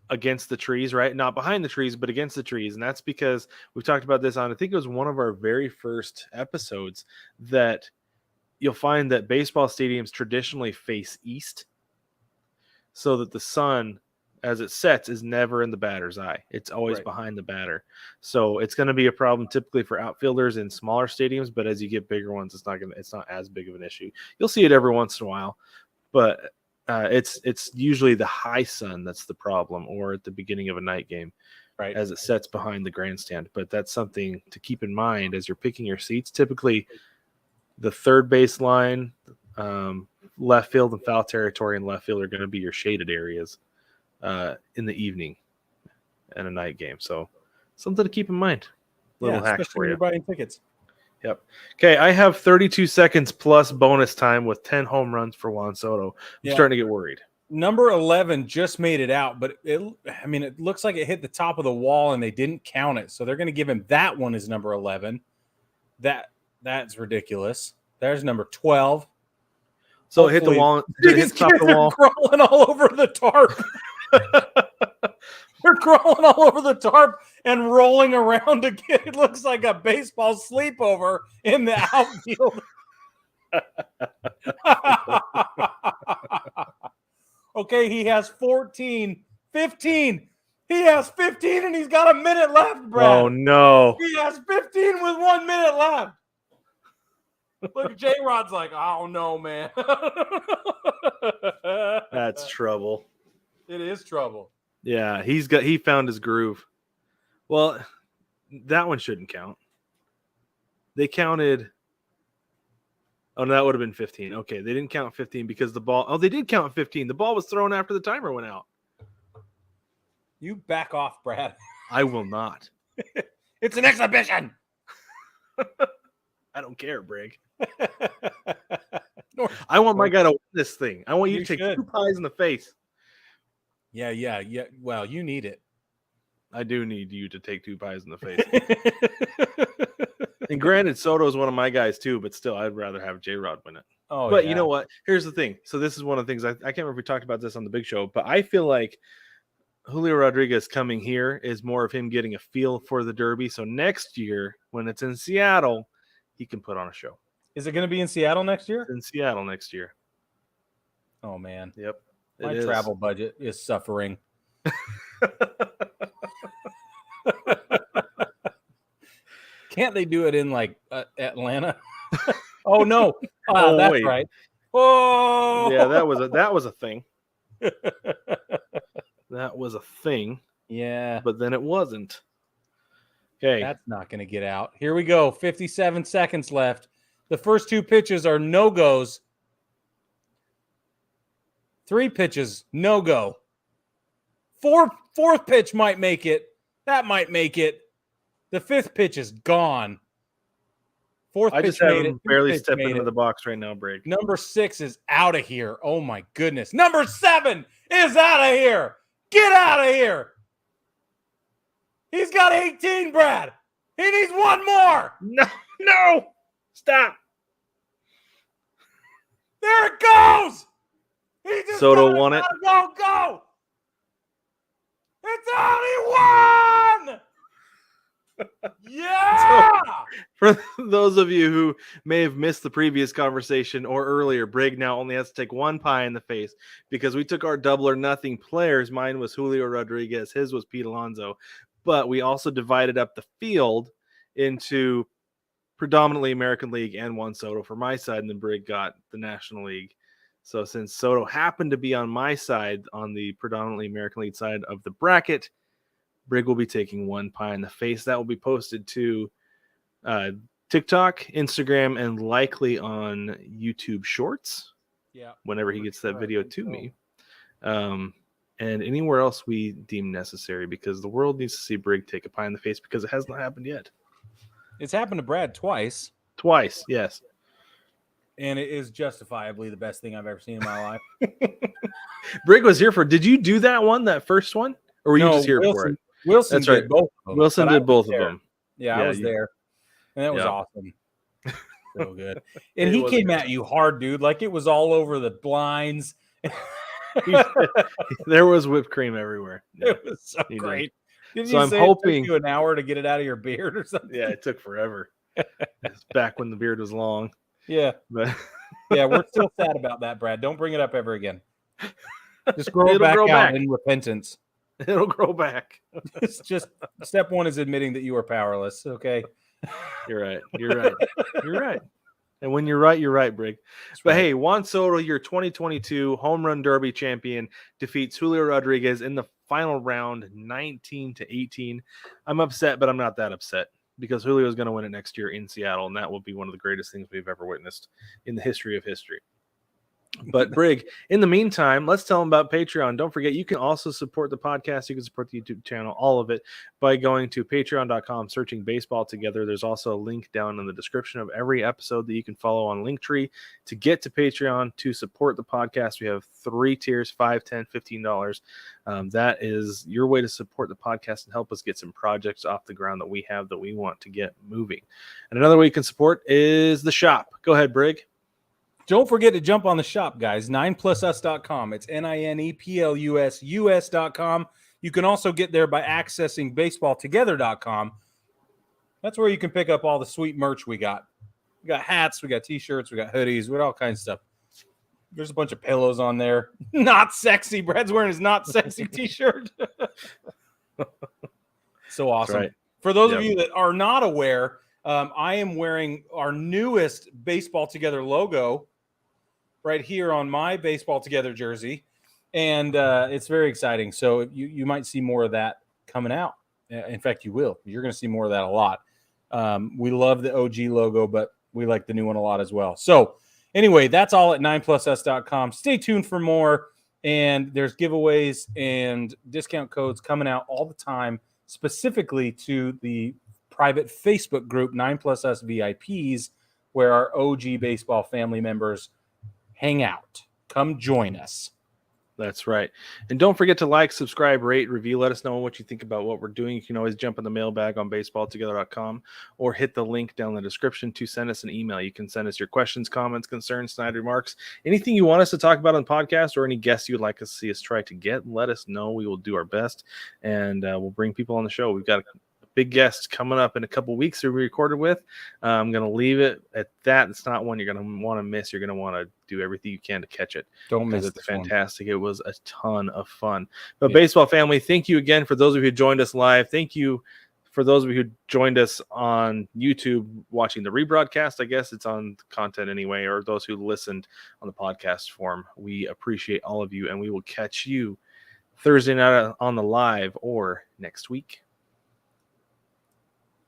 against the trees, right? Not behind the trees, but against the trees. And that's because we've talked about this on, I think it was one of our very first episodes, that you'll find that baseball stadiums traditionally face east so that the sun, as it sets, is never in the batter's eye. It's always behind the batter. So it's going to be a problem typically for outfielders in smaller stadiums, but as you get bigger ones, it's not as big of an issue. You'll see it every once in a while, but it's usually the high sun that's the problem, or at the beginning of a night game, right, as it sets behind the grandstand. But that's something to keep in mind as you're picking your seats. Typically, the third base line, left field, and foul territory and left field are going to be your shaded areas in the evening and a night game. So something to keep in mind. Little hack especially for when you. you're buying tickets. Yep. Okay, I have 32 seconds plus bonus time with 10 home runs for Juan Soto. I'm starting to get worried. Number 11 just made it out, but it looks like it hit the top of the wall and they didn't count it. So they're going to give him that one as number 11. That's ridiculous. There's number 12. So it hit the wall. Did it hit the top of the wall? Crawling all over the tarp. They're crawling all over the tarp and rolling around again. It looks like a baseball sleepover in the outfield. Okay, he has 15. He has 15 and he's got a minute left, Brad. Oh, no. He has 15 with 1 minute left. Look, J-Rod's like, oh, no, man. That's trouble. It is trouble. Yeah, he found his groove. Well, that one shouldn't count. They counted. Oh, no, that would have been 15. Okay, they didn't count 15 because the ball. Oh, they did count 15. The ball was thrown after the timer went out. You back off, Brad. I will not. It's an exhibition. I don't care, Brig. I want my guy to win this thing. I want you to take 2 pies in the face. Yeah. Well, you need it. I do need you to take 2 pies in the face. And granted, Soto is one of my guys too, but still, I'd rather have J-Rod win it. Oh, but you know what? Here's the thing. So this is one of the things I can't remember if we talked about this on the big show, but I feel like Julio Rodriguez coming here is more of him getting a feel for the Derby. So next year, when it's in Seattle, he can put on a show. Is it going to be in Seattle next year? It's in Seattle next year. Oh man. Yep. My travel budget is suffering. Can't they do it in like Atlanta? Oh no. Oh, that's wait. right. Oh Yeah, that was a thing. That was a thing. Yeah. But then it wasn't. Okay. That's not going to get out. Here we go. 57 seconds left. The first 2 pitches are no-goes. 3 pitches, no-go. Fourth pitch might make it. That might make it. The 5th pitch is gone. Fourth I pitch just have made him it. barely stepping into the box right now, Brig. Number 6 is out of here. Oh my goodness. Number 7 is out of here. Get out of here. He's got 18, Brad. He needs 1 more. No. Stop. There it goes. He just Soto won it. Go. It's out. He won. Yeah. For those of you who may have missed the previous conversation or earlier, Brig now only has to take 1 pie in the face because we took our double or nothing players. Mine was Julio Rodriguez. His was Pete Alonso. But we also divided up the field into predominantly American League and Juan Soto for my side, and then Brig got the National League. So since Soto happened to be on my side, on the predominantly American League side of the bracket, Brig will be taking 1 pie in the face. That will be posted to TikTok, Instagram, and likely on YouTube Shorts. Yeah. Whenever he gets that video to me. And anywhere else we deem necessary, because the world needs to see Brig take a pie in the face because it has not happened yet. It's happened to Brad twice. Twice, yes. And it is justifiably the best thing I've ever seen in my life. Brig was here for. Did you do that first one? Or were you just here for it? Wilson That's did right. both of them. Wilson did both of them. Yeah, I was there. And that was Yeah. awesome. So good. And he came at you hard, dude. Like it was all over the blinds. There was whipped cream everywhere. Yeah, it was so great. Didn't so you I'm say hoping it took you an hour to get it out of your beard or something? Yeah, it took forever. It's back when the beard was long. Yeah. But yeah, we're still sad about that, Brad. Don't bring it up ever again. Just grow it back out in repentance. It'll grow back. It's just step 1 is admitting that you are powerless. Okay. You're right. You're right. And when you're right, Brig. But hey, Juan Soto, your 2022 Home Run Derby champion, defeats Julio Rodriguez in the final round, 19-18. I'm upset, but I'm not that upset because Julio is going to win it next year in Seattle, and that will be one of the greatest things we've ever witnessed in the history of history. But Brig, in the meantime, let's tell them about Patreon. Don't forget, you can also support the podcast. You can support the YouTube channel, all of it, by going to patreon.com, searching Baseball Together. There's also a link down in the description of every episode that you can follow on Linktree to get to Patreon to support the podcast. We have 3 tiers, $5, $10, $15. That is your way to support the podcast and help us get some projects off the ground that we have that we want to get moving. And another way you can support is the shop. Go ahead, Brig. Don't forget to jump on the shop, guys. 9plusus.com. It's NINEPLUS.com. You can also get there by accessing baseballtogether.com. That's where you can pick up all the sweet merch we got. We got hats, we got t-shirts, we got hoodies, we got all kinds of stuff. There's a bunch of pillows on there. Not sexy. Brad's wearing his not sexy t-shirt. So awesome. Right. For those of you that are not aware, I am wearing our newest Baseball Together logo right here on my Baseball Together jersey. And it's very exciting. So you might see more of that coming out. In fact, you will. You're going to see more of that a lot. We love the OG logo, but we like the new one a lot as well. So anyway, that's all at 9plusus.com. Stay tuned for more. And there's giveaways and discount codes coming out all the time, specifically to the private Facebook group, 9plusus VIPs, where our OG baseball family members hang out. Come join us. That's right. And don't forget to like, subscribe, rate, review. Let us know what you think about what we're doing. You can always jump in the mailbag on baseballtogether.com or hit the link down in the description to send us an email. You can send us your questions, comments, concerns, snide remarks, anything you want us to talk about on the podcast or any guests you'd like to see us try to get. Let us know. We will do our best, and we'll bring people on the show. We've got big guest coming up in a couple weeks who we recorded with. I'm going to leave it at that. It's not one you're going to want to miss. You're going to want to do everything you can to catch it. Don't miss It's this one. fantastic. It was a ton of fun. But Yeah. baseball family, thank you again for those of you who joined us live. Thank you for those of you who joined us on YouTube watching the rebroadcast. I guess it's on content anyway, or those who listened on the podcast form. We appreciate all of you, and we will catch you Thursday night on the live or next week.